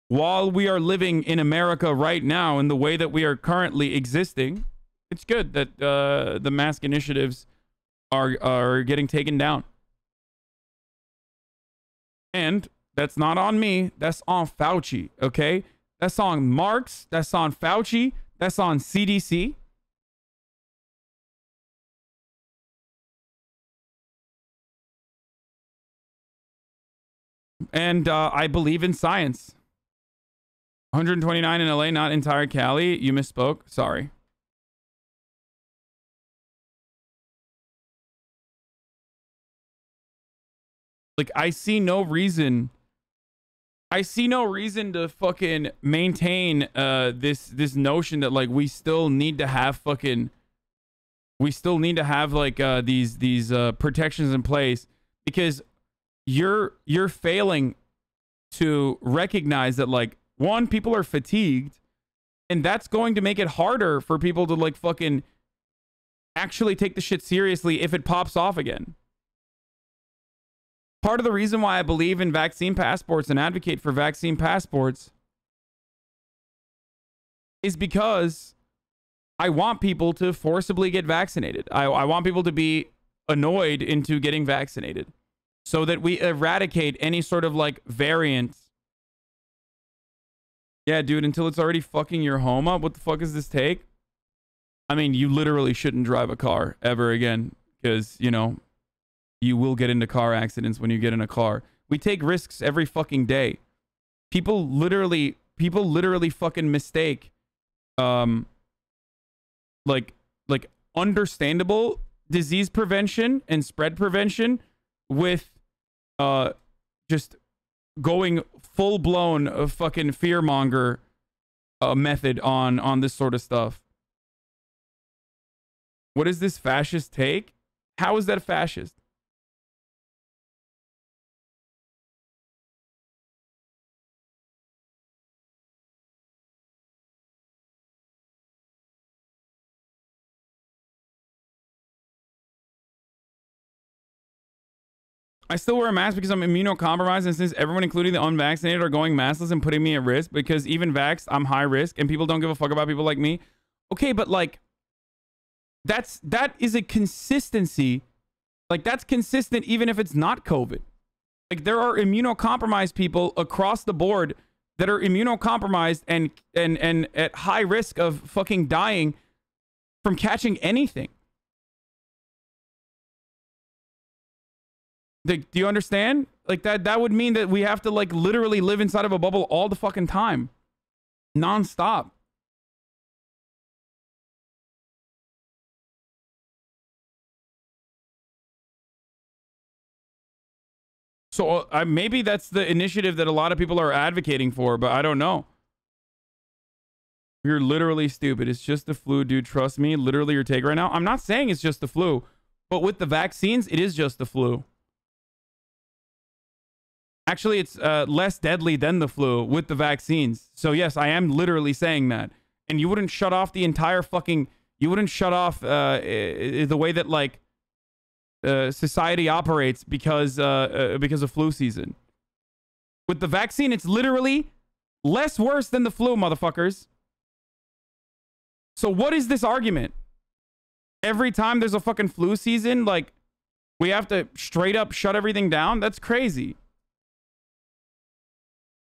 while we are living in America right now in the way that we are currently existing, it's good that the mask initiatives are getting taken down. And that's not on me. That's on Fauci, okay? That's on Marx. That's on Fauci. That's on CDC. And I believe in science. 129 in LA, not entire Cali. You misspoke. Sorry. Like, I see no reason to fucking maintain this notion that, like, we still need to have like these protections in place, because you're failing to recognize that, like, one, people are fatigued, and that's going to make it harder for people to, like, fucking actually take the shit seriously if it pops off again. Part of the reason why I believe in vaccine passports and advocate for vaccine passports is because I want people to forcibly get vaccinated. I want people to be annoyed into getting vaccinated so that we eradicate any sort of, like, variant. Yeah, dude, until it's already fucking your home up. What the fuck does this take? I mean, you literally shouldn't drive a car ever again, because, you know, you will get into car accidents when you get in a car. We take risks every fucking day. People literally fucking mistake, like understandable disease prevention and spread prevention with, just going full blown fucking fearmonger method on this sort of stuff. What is this fascist take? How is that fascist? I still wear a mask because I'm immunocompromised, and since everyone, including the unvaccinated, are going maskless and putting me at risk, because even vaxxed, I'm high risk, and people don't give a fuck about people like me. Okay, but, like, that is a consistency. Like, that's consistent even if it's not COVID. Like, there are immunocompromised people across the board that are immunocompromised and at high risk of fucking dying from catching anything. Do you understand? Like that would mean that we have to like literally live inside of a bubble all the fucking time. Non-stop. So maybe that's the initiative that a lot of people are advocating for, but I don't know. You're literally stupid. It's just the flu, dude. Trust me. Literally your take right now. I'm not saying it's just the flu, but with the vaccines, it is just the flu. Actually, it's less deadly than the flu with the vaccines. So yes, I am literally saying that. And you wouldn't shut off the entire fucking... You wouldn't shut off the way that like society operates because of flu season. With the vaccine, it's literally less worse than the flu, motherfuckers. So what is this argument? Every time there's a fucking flu season, like, we have to straight up shut everything down? That's crazy.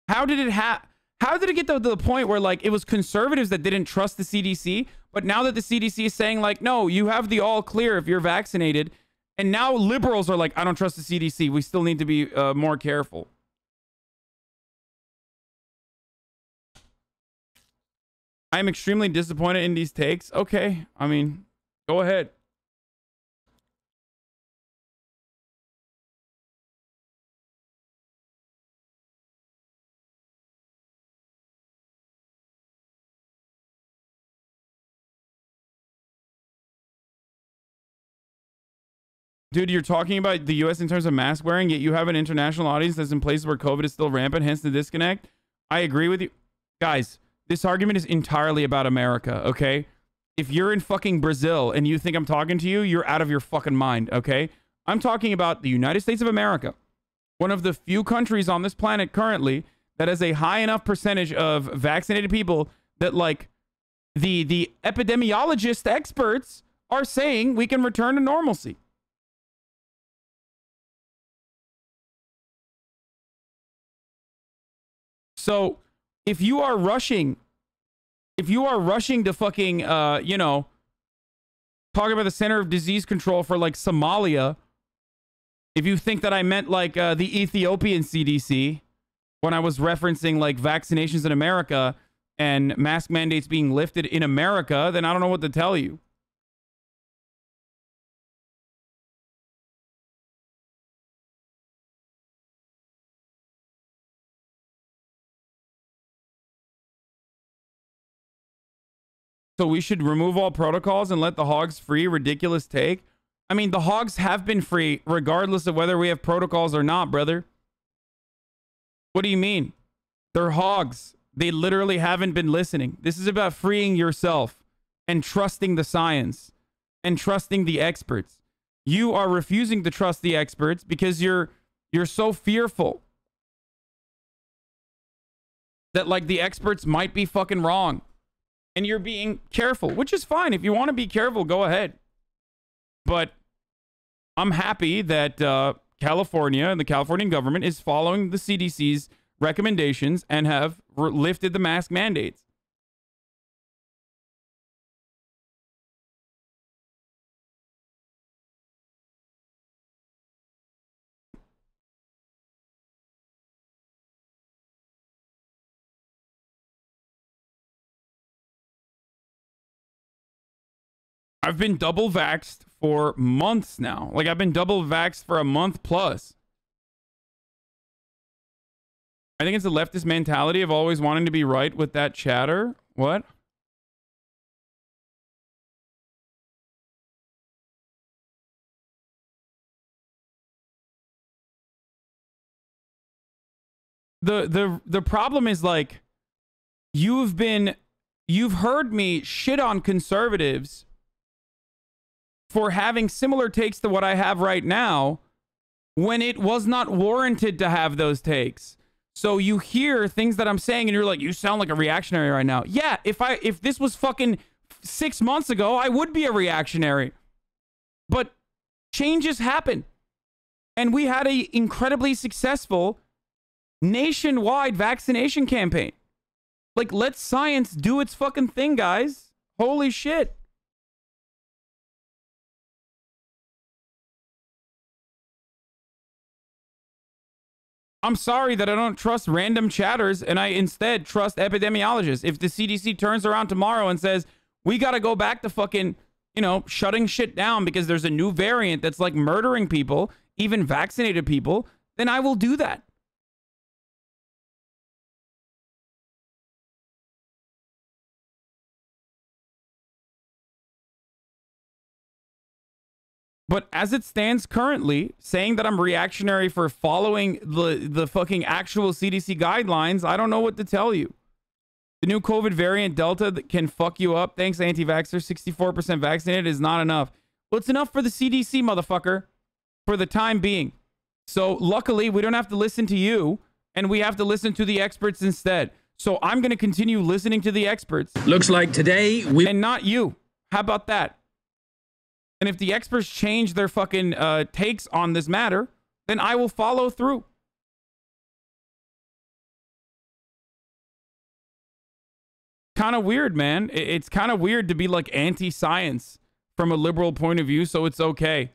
How did it get to the point where, like, it was conservatives that didn't trust the CDC, but now that the CDC is saying, like, no, you have the all clear if you're vaccinated, and now liberals are like, I don't trust the CDC. We still need to be more careful. I'm extremely disappointed in these takes. Okay, I mean, go ahead. Dude, you're talking about the U.S. in terms of mask wearing, yet you have an international audience that's in places where COVID is still rampant, hence the disconnect. I agree with you. Guys, this argument is entirely about America, okay? If you're in fucking Brazil and you think I'm talking to you, you're out of your fucking mind, okay? I'm talking about the United States of America, one of the few countries on this planet currently that has a high enough percentage of vaccinated people that, like, the epidemiologist experts are saying we can return to normalcy. So if you are rushing to fucking, you know, talk about the Center of Disease Control for like Somalia, if you think that I meant like the Ethiopian CDC when I was referencing like vaccinations in America and mask mandates being lifted in America, then I don't know what to tell you. So we should remove all protocols and let the hogs free? Ridiculous take. I mean, the hogs have been free regardless of whether we have protocols or not, brother. What do you mean? They're hogs. They literally haven't been listening. This is about freeing yourself and trusting the science and trusting the experts. You are refusing to trust the experts because you're so fearful that like the experts might be fucking wrong. And you're being careful, which is fine. If you want to be careful, go ahead. But I'm happy that California and the Californian government is following the CDC's recommendations and have lifted the mask mandates. I've been double vaxxed for months now. Like, I've been double vaxxed for a month plus. I think it's the leftist mentality of always wanting to be right with that chatter. What? The problem is, like, you've heard me shit on conservatives for having similar takes to what I have right now when it was not warranted to have those takes. So you hear things that I'm saying and you're like, you sound like a reactionary right now. Yeah, if this was fucking 6 months ago, I would be a reactionary. But changes happen. And we had an incredibly successful nationwide vaccination campaign. Like, let science do its fucking thing, guys. Holy shit. I'm sorry that I don't trust random chatters and I instead trust epidemiologists. If the CDC turns around tomorrow and says, we got to go back to fucking, you know, shutting shit down because there's a new variant that's like murdering people, even vaccinated people, then I will do that. But as it stands currently, saying that I'm reactionary for following the fucking actual CDC guidelines, I don't know what to tell you. The new COVID variant Delta that can fuck you up. Thanks, anti-vaxxer. 64% vaccinated is not enough. Well, it's enough for the CDC, motherfucker, for the time being. So luckily, we don't have to listen to you, and we have to listen to the experts instead. So I'm going to continue listening to the experts. Looks like today we... And not you. How about that? And if the experts change their fucking takes on this matter, then I will follow through. Kind of weird, man. It's kind of weird to be like anti-science from a liberal point of view, so it's okay.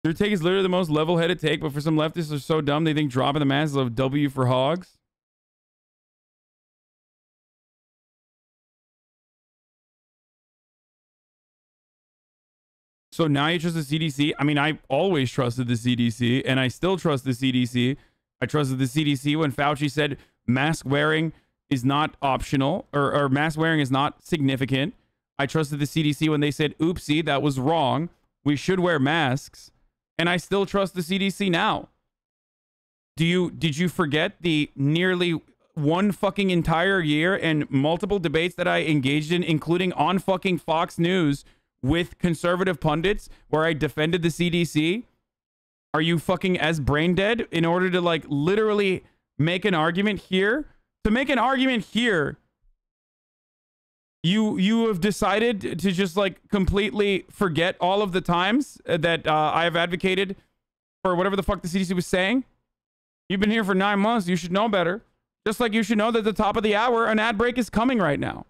Their take is literally the most level-headed take, but for some leftists are so dumb they think dropping the masses of W for hogs. So now you trust the CDC? I mean, I always trusted the CDC, and I still trust the CDC. I trusted the CDC when Fauci said mask wearing is not optional, or mask wearing is not significant. I trusted the CDC when they said, oopsie, that was wrong. We should wear masks. And I still trust the CDC now. Did you forget the nearly one fucking entire year and multiple debates that I engaged in, including on fucking Fox News, with conservative pundits where I defended the CDC? Are you fucking as brain dead in order to like literally make an argument here? To make an argument here, you have decided to just like completely forget all of the times that I have advocated for whatever the fuck the CDC was saying. You've been here for 9 months. You should know better. Just like you should know that at the top of the hour, an ad break is coming right now.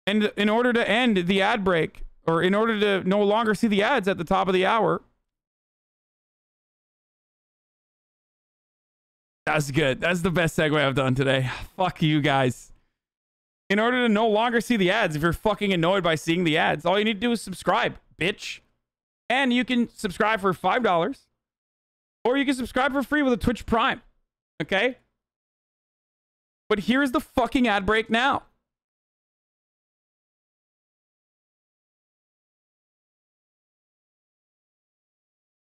And in order to end the ad break, or in order to no longer see the ads at the top of the hour. That's good. That's the best segue I've done today. Fuck you guys. In order to no longer see the ads, if you're fucking annoyed by seeing the ads, all you need to do is subscribe, bitch. And you can subscribe for $5. Or you can subscribe for free with a Twitch Prime. Okay? But here's the fucking ad break now.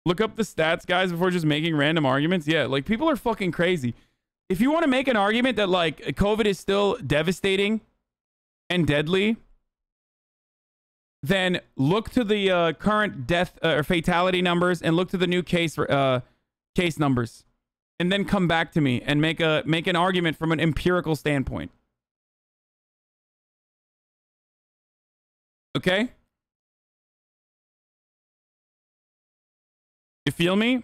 Look up the stats, guys, before just making random arguments. Yeah, like, people are fucking crazy. If you want to make an argument that, like, COVID is still devastating and deadly, then look to the current death or fatality numbers and look to the new case numbers. And then come back to me and make an argument from an empirical standpoint. Okay? You feel me?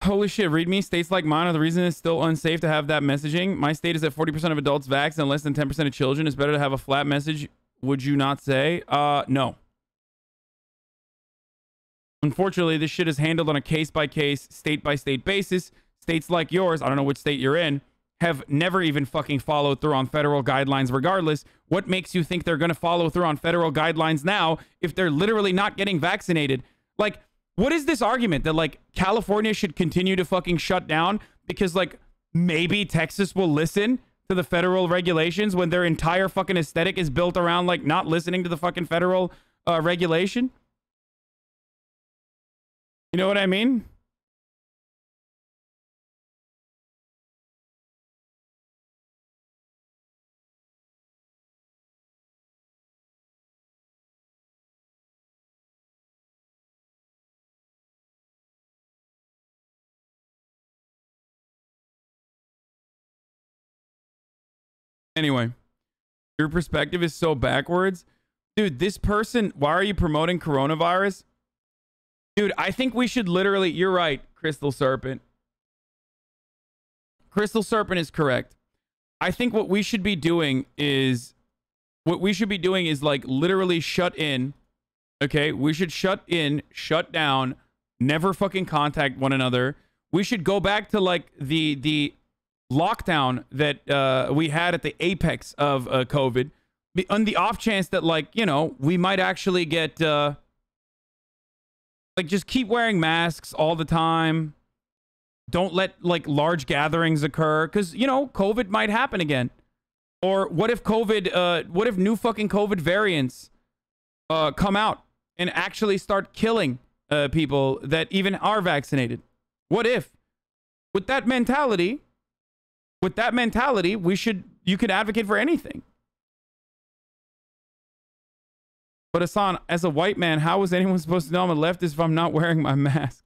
Holy shit, read me. States like mine are the reason it's still unsafe to have that messaging. My state is at 40% of adults vaxxed and less than 10% of children. It's better to have a flat message. Would you not say? No. Unfortunately, this shit is handled on a case-by-case, state-by-state basis. States like yours, I don't know which state you're in, have never even fucking followed through on federal guidelines regardless. What makes you think they're going to follow through on federal guidelines now if they're literally not getting vaccinated? Like, what is this argument that, like, California should continue to fucking shut down because, like, maybe Texas will listen to the federal regulations when their entire fucking aesthetic is built around, like, not listening to the fucking federal regulation? You know what I mean? Anyway, your perspective is so backwards. Dude, this person, why are you promoting coronavirus? Dude, I think we should literally, you're right, Crystal Serpent. Crystal Serpent is correct. I think what we should be doing is like literally shut in. Okay, we should shut in, shut down, never fucking contact one another. We should go back to like the lockdown that we had at the apex of COVID, on the off chance that, like, you know, we might actually get like, just keep wearing masks all the time. Don't let like large gatherings occur, because, you know, COVID might happen again. Or what if what if new fucking COVID variants come out and actually start killing people that even are vaccinated? What if? With that mentality, you could advocate for anything. But Hasan, as a white man, how is anyone supposed to know I'm a leftist if I'm not wearing my mask?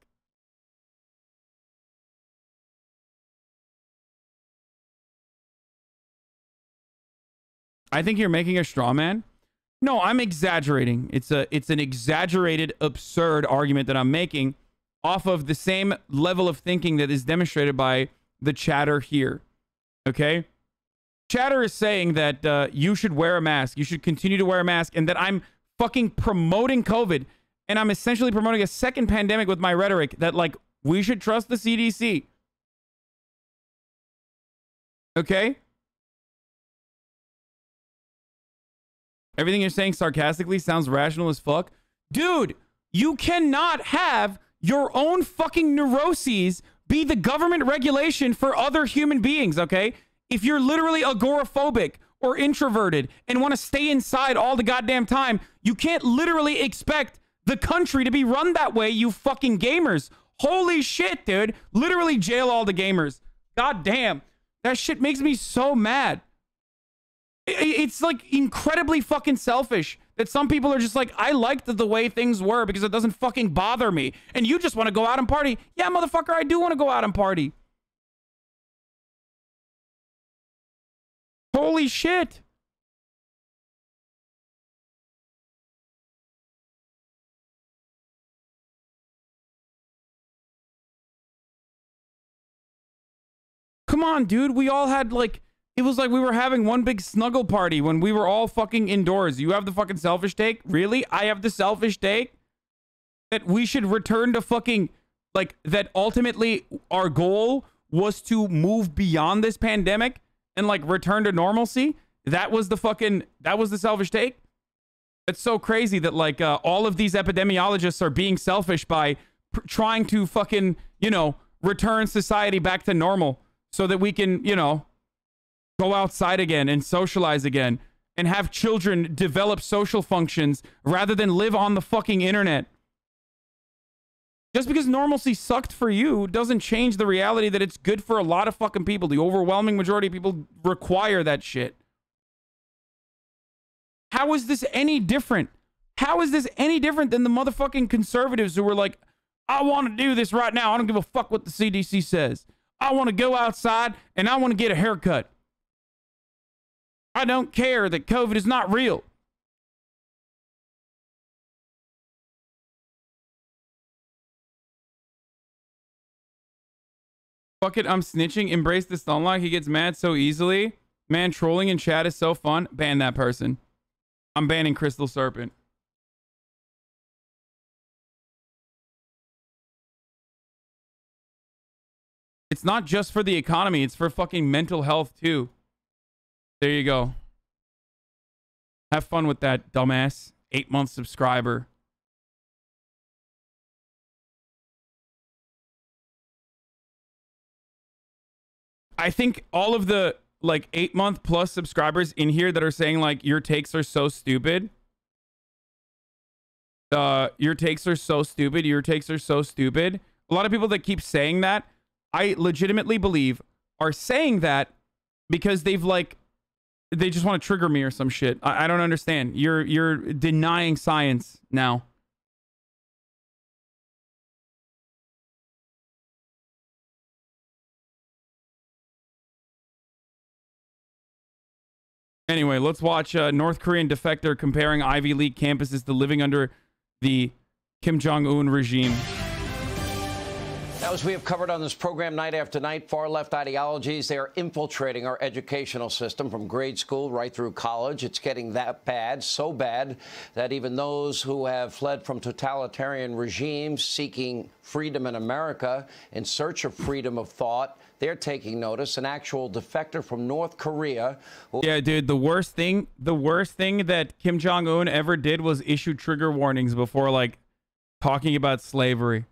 I think you're making a straw man. No, I'm exaggerating. It's an exaggerated, absurd argument that I'm making off of the same level of thinking that is demonstrated by the chatter here. Okay? Chatter is saying that you should wear a mask. You should continue to wear a mask, and that I'm fucking promoting COVID, and I'm essentially promoting a second pandemic with my rhetoric that, like, we should trust the CDC. Okay? Everything you're saying sarcastically sounds rational as fuck. Dude, you cannot have your own fucking neuroses be the government regulation for other human beings, okay? If you're literally agoraphobic or introverted and want to stay inside all the goddamn time, you can't literally expect the country to be run that way, you fucking gamers. Holy shit, dude. Literally jail all the gamers. God damn. That shit makes me so mad. It's like incredibly fucking selfish that some people are just like, I liked the way things were because it doesn't fucking bother me. And you just want to go out and party. Yeah, motherfucker, I do want to go out and party. Holy shit. Come on, dude. We all had like, it was like we were having one big snuggle party when we were all fucking indoors. You have the fucking selfish take? Really? I have the selfish take that we should return to fucking, like, that ultimately our goal was to move beyond this pandemic and, like, return to normalcy? That was the selfish take? It's so crazy that, like, all of these epidemiologists are being selfish by trying to fucking, you know, return society back to normal so that we can, you know, go outside again and socialize again and have children develop social functions rather than live on the fucking internet. Just because normalcy sucked for you doesn't change the reality that it's good for a lot of fucking people. The overwhelming majority of people require that shit. How is this any different? How is this any different than the motherfucking conservatives who were like, I want to do this right now. I don't give a fuck what the CDC says. I want to go outside and I want to get a haircut. I don't care that COVID is not real. Fuck it, I'm snitching. Embrace the Stunlock. He gets mad so easily. Man, trolling in chat is so fun. Ban that person. I'm banning Crystal Serpent. It's not just for the economy. It's for fucking mental health, too. There you go. Have fun with that, dumbass. 8-month subscriber. I think all of the, like, 8-month plus subscribers in here that are saying, like, your takes are so stupid. Your takes are so stupid. Your takes are so stupid. A lot of people that keep saying that, I legitimately believe, are saying that because they've, like, they just want to trigger me or some shit. I don't understand. You're denying science now. Anyway, let's watch North Korean defector comparing Ivy League campuses to living under the Kim Jong-un regime. Now, as we have covered on this program night after night, far-left ideologies, they are infiltrating our educational system from grade school right through college. It's getting that bad, so bad, that even those who have fled from totalitarian regimes seeking freedom in America in search of freedom of thought, they're taking notice. An actual defector from North Korea. Yeah, dude, the worst thing that Kim Jong-un ever did was issue trigger warnings before, like, talking about slavery.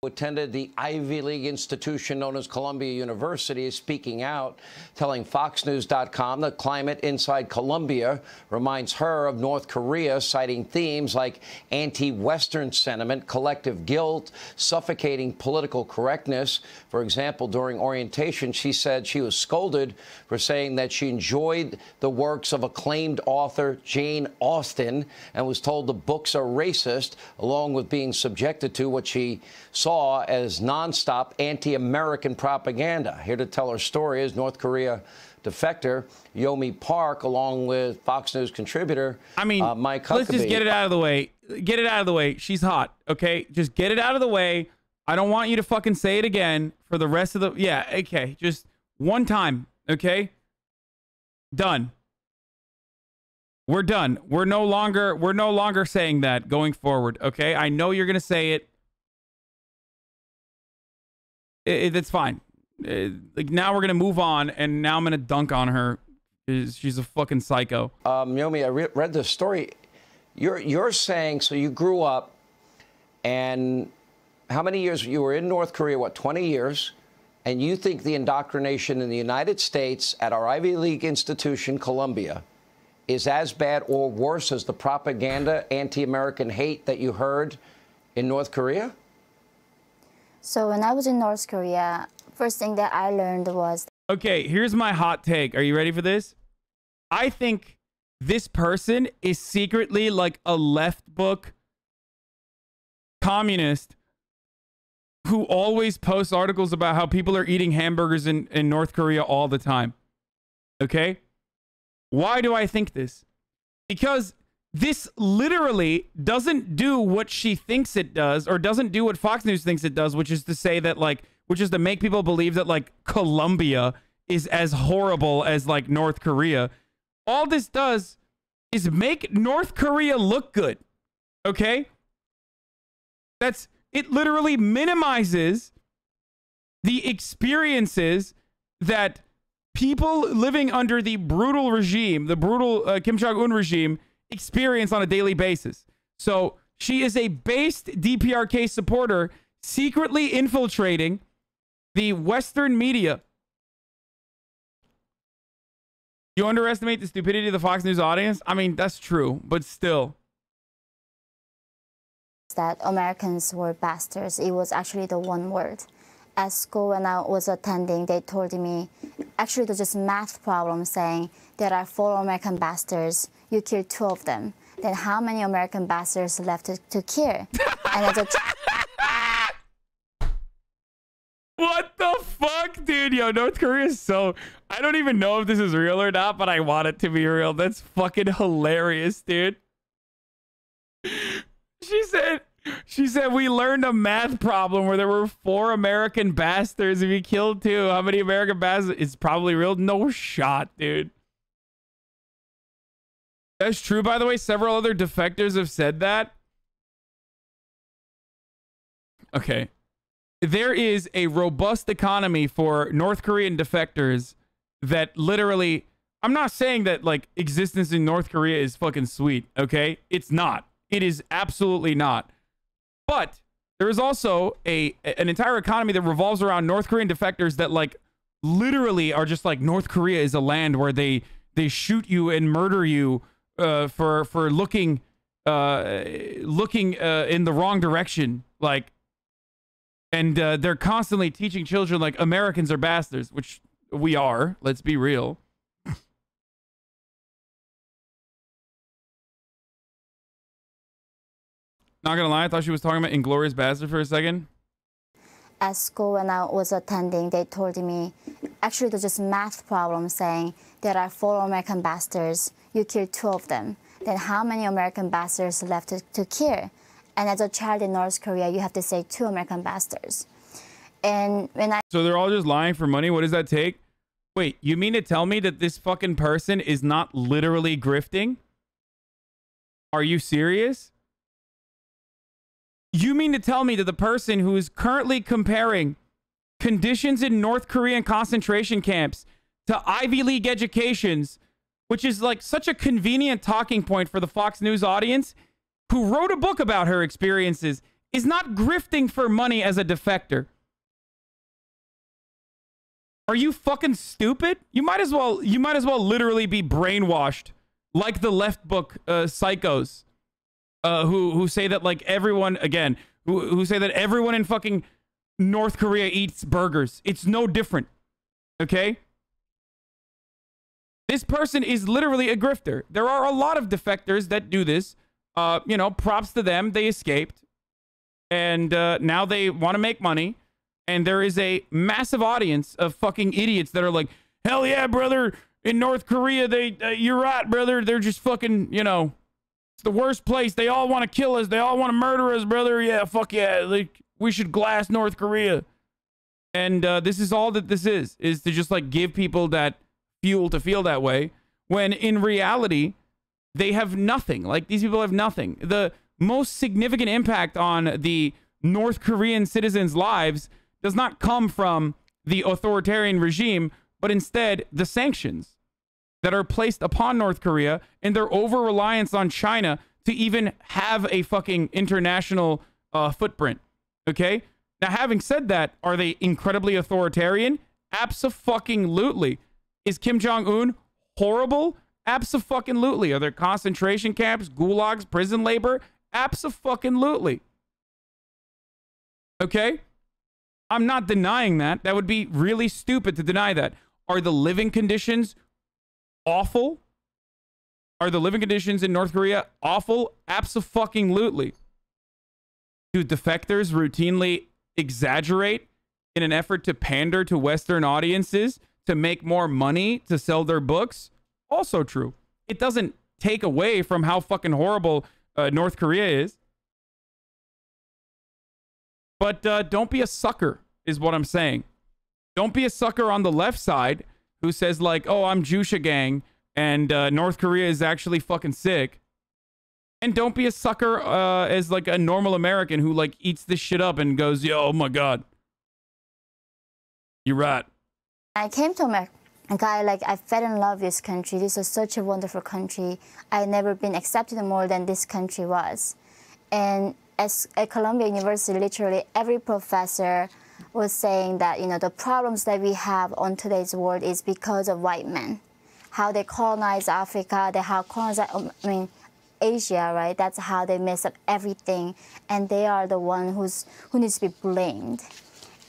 Attended the Ivy League institution known as Columbia University is speaking out, telling FoxNews.com that climate inside Columbia reminds her of North Korea, citing themes like anti-Western sentiment, collective guilt, suffocating political correctness. For example, during orientation, she said she was scolded for saying that she enjoyed the works of acclaimed author Jane Austen and was told the books are racist, along with being subjected to what she saw as nonstop anti-American propaganda. Here to tell her story is North Korea defector Yomi Park, along with Fox News contributor Mike Huckabee. Let's just get it out of the way. Get it out of the way. She's hot, okay? Just get it out of the way. I don't want you to fucking say it again for the rest of the... Yeah, okay. Just one time, okay? Done. We're done. We're no longer saying that going forward, okay? I know you're going to say it. That's fine. Like, now we're gonna move on, and now I'm gonna dunk on her. She's a fucking psycho. Yomi, I read the story. You're saying, so you grew up, and how many years you were in North Korea? What, 20 years? And you think the indoctrination in the United States at our Ivy League institution, Columbia, is as bad or worse as the propaganda, anti-American hate that you heard in North Korea? So when I was in North Korea, first thing that I learned was... Okay, here's my hot take. Are you ready for this? I think this person is secretly like a left book communist who always posts articles about how people are eating hamburgers in North Korea all the time. Okay? Why do I think this? Because this literally doesn't do what she thinks it does, or doesn't do what Fox News thinks it does, which is to say that, like, which is to make people believe that, like, Colombia is as horrible as, like, North Korea. All this does is make North Korea look good. Okay? It literally minimizes the experiences that people living under the brutal regime, the brutal Kim Jong-un regime, experience on a daily basis. So she is a based DPRK supporter, secretly infiltrating the Western media. You underestimate the stupidity of the Fox News audience? I mean, that's true, but still. That Americans were bastards. It was actually the one word. At school, when I was attending, they told me, actually, it was just math problem saying there are 4 American bastards. You killed 2 of them. Then how many American bastards left to kill? And I just... What the fuck, dude? Yo, North Korea is so... I don't even know if this is real or not, but I want it to be real. That's fucking hilarious, dude. She said we learned a math problem where there were 4 American bastards. If you killed 2, how many American bastards? It's probably real. No shot, dude. That's true, by the way. Several other defectors have said that. Okay. There is a robust economy for North Korean defectors that literally... I'm not saying that, like, existence in North Korea is fucking sweet, okay? It's not. It is absolutely not. But there is also an entire economy that revolves around North Korean defectors that, like, literally are just like, North Korea is a land where they shoot you and murder you for looking in the wrong direction, like, and they're constantly teaching children, like, Americans are bastards, which we are. Let's be real. Not gonna lie, I thought she was talking about Inglourious Bastard for a second. At school, when I was attending, they told me, actually it was just math problem saying there are 4 American bastards, you killed 2 of them. Then how many American bastards left to kill? And as a child in North Korea, you have to say 2 American bastards. And when So they're all just lying for money? What does that take? Wait, you mean to tell me that this fucking person is not literally grifting? Are you serious? You mean to tell me that the person who is currently comparing conditions in North Korean concentration camps to Ivy League educations, which is like such a convenient talking point for the Fox News audience, who wrote a book about her experiences, is not grifting for money as a defector? Are you fucking stupid? You might as well literally be brainwashed like the left book psychos who say that like everyone again who say that everyone in fucking North Korea eats burgers. It's no different. Okay? This person is literally a grifter. There are a lot of defectors that do this. You know, props to them. They escaped. And now they want to make money. And there is a massive audience of fucking idiots that are like, hell yeah, brother. In North Korea, you're right, brother. They're just fucking, you know, it's the worst place. They all want to kill us. They all want to murder us, brother. Yeah, fuck yeah. Like, we should glass North Korea. And this is all that this is to just like give people that fuel to feel that way. When in reality, they have nothing. Like, these people have nothing. The most significant impact on the North Korean citizens' lives does not come from the authoritarian regime, but instead the sanctions that are placed upon North Korea and their over-reliance on China to even have a fucking international footprint. Okay? Now, having said that, are they incredibly authoritarian? Abso-fucking-lutely. Is Kim Jong-un horrible? Abso-fucking-lutely. Are there concentration camps, gulags, prison labor? Abso-fucking-lutely. Okay? I'm not denying that. That would be really stupid to deny that. Are the living conditions awful? Are the living conditions in North Korea awful? Abso-fucking-lutely. Do defectors routinely exaggerate in an effort to pander to Western audiences to make more money to sell their books? Also true. It doesn't take away from how fucking horrible North Korea is. But don't be a sucker, is what I'm saying. Don't be a sucker on the left side who says like, oh, I'm Jusha gang and North Korea is actually fucking sick. And don't be a sucker as like a normal American who like eats this shit up and goes, yo, oh my God. You're right. I came to America. I fell in love with this country. This is such a wonderful country. I never been accepted more than this country was. And at Columbia University, literally every professor was saying that, you know, the problems that we have on today's world is because of white men. How they colonize Africa, Asia, right? That's how they mess up everything. And they are the one who needs to be blamed.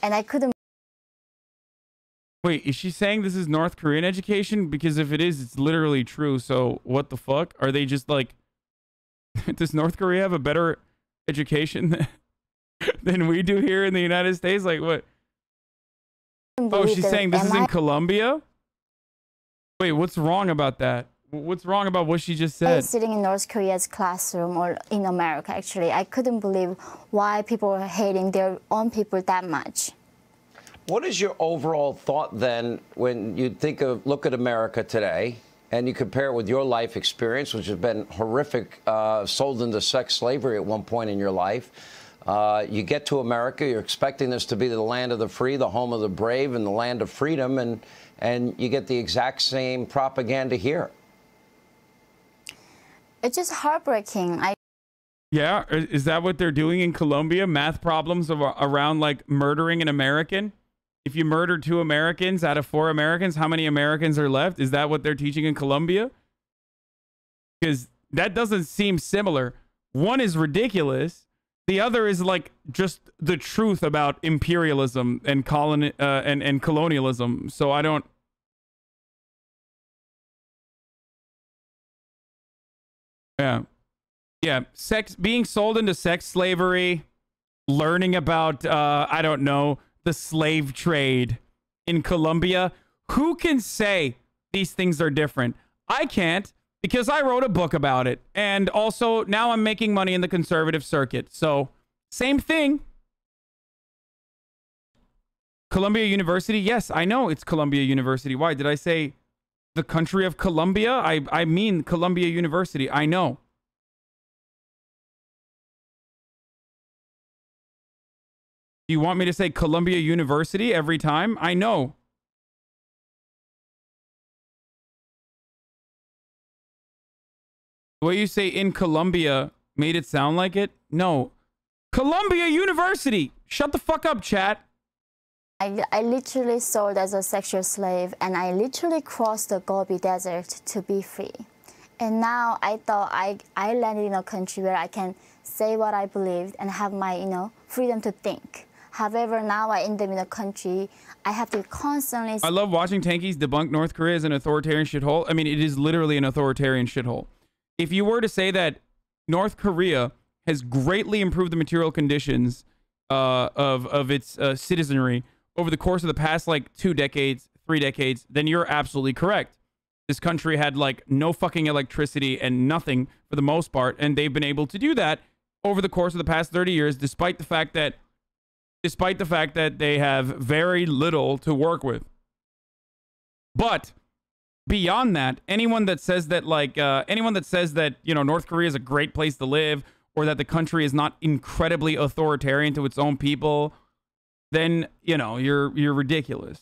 And I couldn't. Wait, is she saying this is North Korean education? Because if it is, it's literally true. So what the fuck? Are they just like, does North Korea have a better education than we do here in the United States? Like what? Oh, she's saying this is in Colombia? Wait, what's wrong about that? What's wrong about what she just said? Sitting in North Korea's classroom or in America, actually, I couldn't believe why people are hating their own people that much. What is your overall thought then when you look at America today and you compare it with your life experience, which has been horrific, sold into sex slavery at one point in your life? You get to America, you're expecting this to be the land of the free, the home of the brave, and the land of freedom, and you get the exact same propaganda here. It's just heartbreaking. Yeah, is that what they're doing in Colombia? Math problems around like murdering an American? If you murder 2 Americans out of 4 Americans, how many Americans are left? Is that what they're teaching in Colombia? Because that doesn't seem similar. One is ridiculous. The other is like just the truth about imperialism and colonialism. So I don't. Yeah. Being sold into sex slavery, learning about I don't know, the slave trade in Colombia. Who can say these things are different? I can't, because I wrote a book about it. And also, now I'm making money in the conservative circuit. So, same thing. Columbia University? Yes, I know it's Columbia University. Why? Did I say the country of Columbia? I mean Columbia University. I know. Do you want me to say Columbia University every time? I know. The way you say in Columbia made it sound like it? No. Columbia University! Shut the fuck up, chat. I literally sold as a sexual slave, and I literally crossed the Gobi Desert to be free. And now I thought I landed in a country where I can say what I believed and have my, freedom to think. However, now I end up in a country, I have to constantly... I love watching tankies debunk North Korea as an authoritarian shithole. I mean, it is literally an authoritarian shithole. If you were to say that North Korea has greatly improved the material conditions of its citizenry over the course of the past, 2 decades, 3 decades, then you're absolutely correct. This country had, no fucking electricity and nothing for the most part, and they've been able to do that over the course of the past 30 years, despite the fact that they have very little to work with. But beyond that, anyone that says that North Korea is a great place to live, or that the country is not incredibly authoritarian to its own people, then you're ridiculous.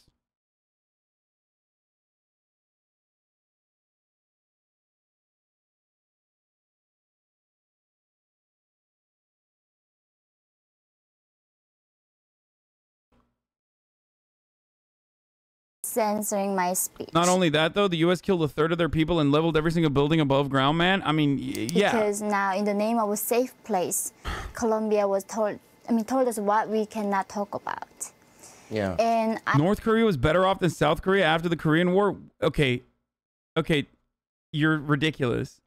Censoring my speech. Not only that, though, the U.S. killed a third of their people and leveled every single building above ground, man. I mean, yeah. Because now, in the name of a safe place, Colombia was told us what we cannot talk about. Yeah. And North Korea was better off than South Korea after the Korean War? Okay, you're ridiculous.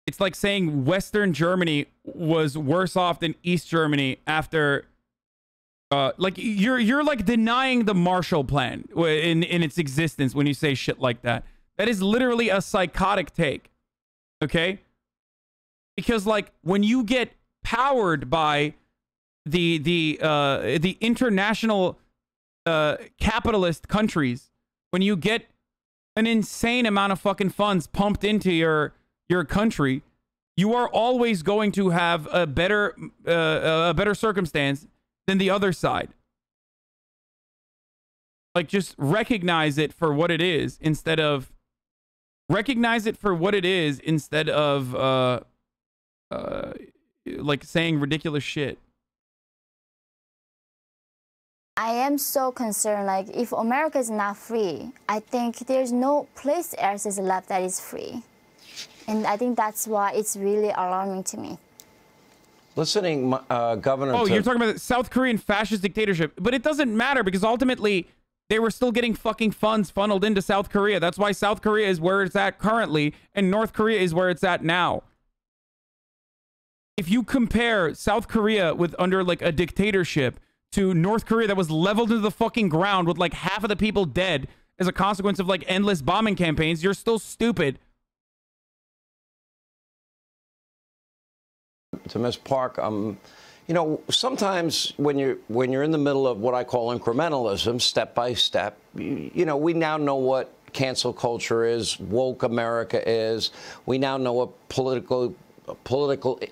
It's like saying Western Germany was worse off than East Germany after... you're denying the Marshall Plan in its existence when you say shit like that. That is literally a psychotic take. Okay? Because when you get powered by the international capitalist countries, when you get an insane amount of fucking funds pumped into your country, you are always going to have a better circumstance than the other side. Just recognize it for what it is instead of saying ridiculous shit. I am so concerned, if America is not free, I think there's no place else is left that is free. And I think that's why it's really alarming to me. Listening, Governor... Oh, you're talking about the South Korean fascist dictatorship. But it doesn't matter, because ultimately, they were still getting fucking funds funneled into South Korea. That's why South Korea is where it's at currently, and North Korea is where it's at now. If you compare South Korea with under, a dictatorship to North Korea that was leveled into the fucking ground with, half of the people dead as a consequence of, endless bombing campaigns, you're still stupid. To Ms. Park, sometimes when you're in the middle of what I call incrementalism, step by step, we now know what cancel culture is, woke America is. We now know what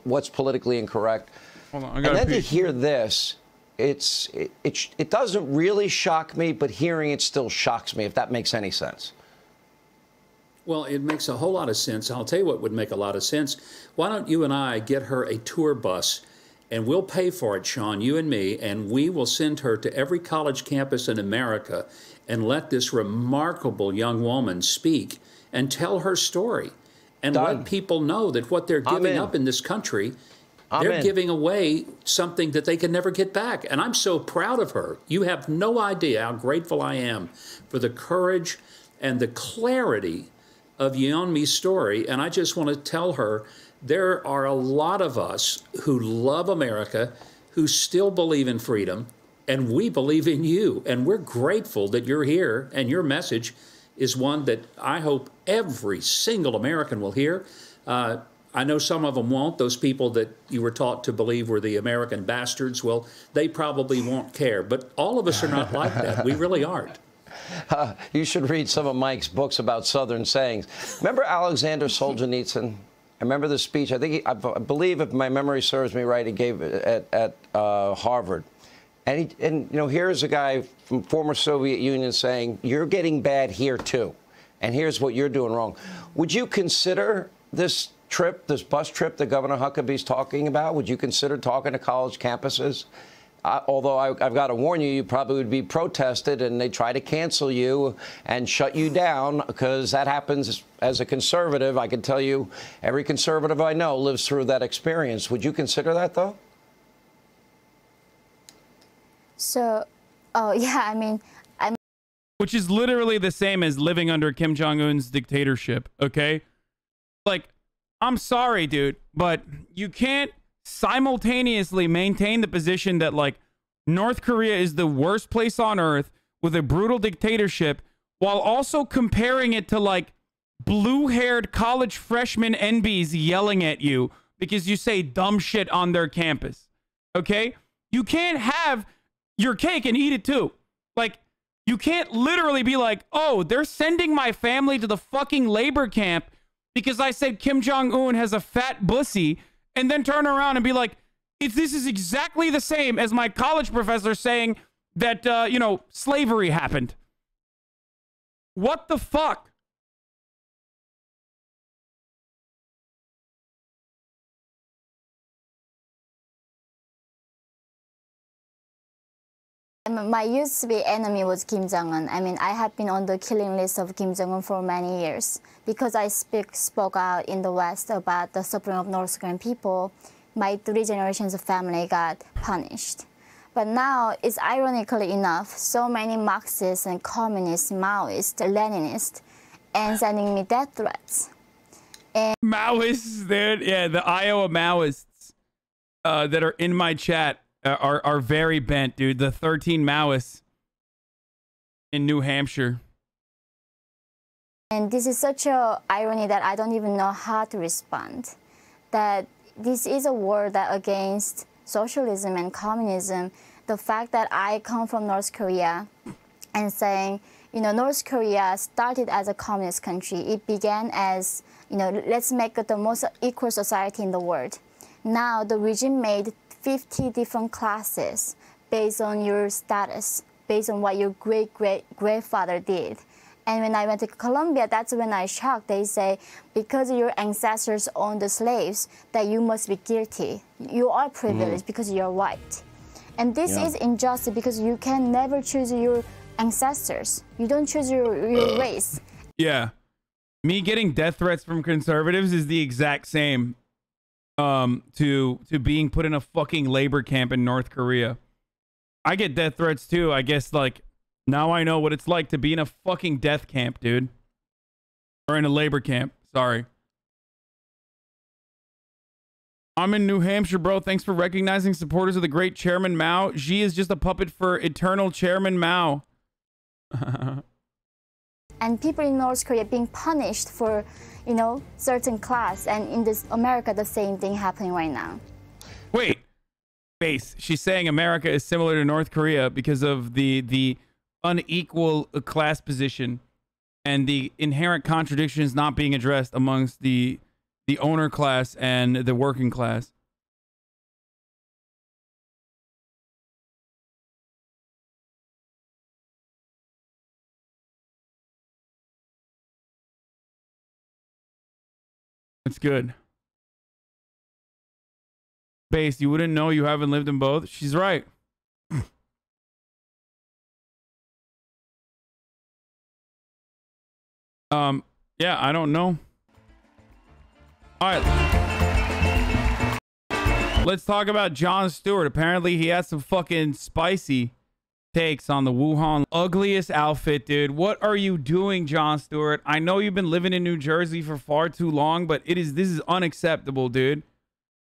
what's politically incorrect. Hold on, and then to hear this, it doesn't really shock me, but hearing it still shocks me, if that makes any sense. Well, it makes a whole lot of sense. I'll tell you what would make a lot of sense. Why don't you and I get her a tour bus, and we'll pay for it, Sean, you and me, and we will send her to every college campus in America and let this remarkable young woman speak and tell her story and let people know that what they're giving up in this country, they're giving away something that they can never get back. And I'm so proud of her. You have no idea how grateful I am for the courage and the clarity of Yeonmi's story, and I just want to tell her there are a lot of us who love America, who still believe in freedom, And we believe in you. And we're grateful that you're here. And your message is one that I hope every single American will hear. I know some of them won't. Those people that you were taught to believe were the American bastards, well, they probably won't care. But all of us are not like that. We really aren't. You should read some of Mike's books about Southern sayings. Remember Alexander Solzhenitsyn? I remember the speech. I think I believe, if my memory serves me right, he gave it at Harvard. And you know, here's a guy from former Soviet Union saying, "You're getting bad here too, and here's what you're doing wrong." Would you consider this trip, this bus trip that Governor Huckabee's talking about? Would you consider talking to college campuses? Although I've got to warn you, you probably would be protested and they try to cancel you and shut you down, because that happens as a conservative. I can tell you every conservative I know lives through that experience. Would you consider that, though? So, oh, yeah, I mean, which is literally the same as living under Kim Jong-un's dictatorship, okay? Like, I'm sorry, dude, but you can't simultaneously maintain the position that, like, North Korea is the worst place on earth with a brutal dictatorship, while also comparing it to, like, blue-haired college freshman NBs yelling at you because you say dumb shit on their campus, okay? You can't have your cake and eat it too. Like, you can't literally be like, oh, they're sending my family to the fucking labor camp because I said Kim Jong-un has a fat pussy, and then turn around and be like, this is exactly the same as my college professor saying that, you know, slavery happened. What the fuck? My used to be enemy was Kim Jong-un. I mean, I have been on the killing list of Kim Jong-un for many years. Because I spoke out in the West about the suffering of North Korean people, my 3 generations of family got punished. But now, it's ironically enough, so many Marxists and communists, Maoists, Leninists, and sending me death threats. And Maoists, dude. Yeah, the Iowa Maoists that are in my chat are very bent, dude. The 13 Maoists in New Hampshire. And this is such a irony that I don't even know how to respond. That this is a war that against socialism and communism. The fact that I come from North Korea and saying, you know, North Korea started as a communist country. It began as, you know, let's make it the most equal society in the world. Now the regime made 50 different classes based on your status, based on what your great-great-grandfather did. And when I went to Colombia, that's when I shocked. They say, because your ancestors owned the slaves, that you must be guilty. You are privileged because you're white. And this is injustice because you can never choose your ancestors. You don't choose your race. Yeah. Me getting death threats from conservatives is the exact same to being put in a fucking labor camp in North Korea. I get death threats too. I guess, like, now I know what it's like to be in a fucking death camp, dude. Or in a labor camp. Sorry. I'm in New Hampshire, bro. Thanks for recognizing supporters of the great Chairman Mao. Xi is just a puppet for eternal Chairman Mao. And people in North Korea being punished for, you know, certain class. And in this America, the same thing happening right now. Wait. Base. She's saying America is similar to North Korea because of the unequal class position and the inherent contradictions not being addressed amongst the owner class and the working class. That's good. Base, you wouldn't know, you haven't lived in both. She's right. Yeah, I don't know. All right. Let's talk about Jon Stewart. Apparently, he has some fucking spicy takes on the Wuhan. Ugliest outfit, dude. What are you doing, Jon Stewart? I know you've been living in New Jersey for far too long, but this is unacceptable, dude.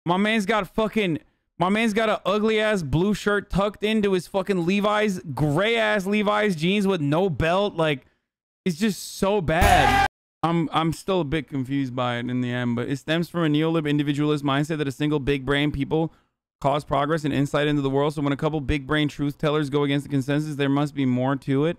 My man's got fucking My man's got an ugly ass blue shirt tucked into his fucking Levi's, gray ass Levi's jeans with no belt. Like, it's just so bad. I'm still a bit confused by it in the end, but it stems from a neolib individualist mindset that a single big brain people cause progress and insight into the world. So when a couple big brain truth tellers go against the consensus, there must be more to it.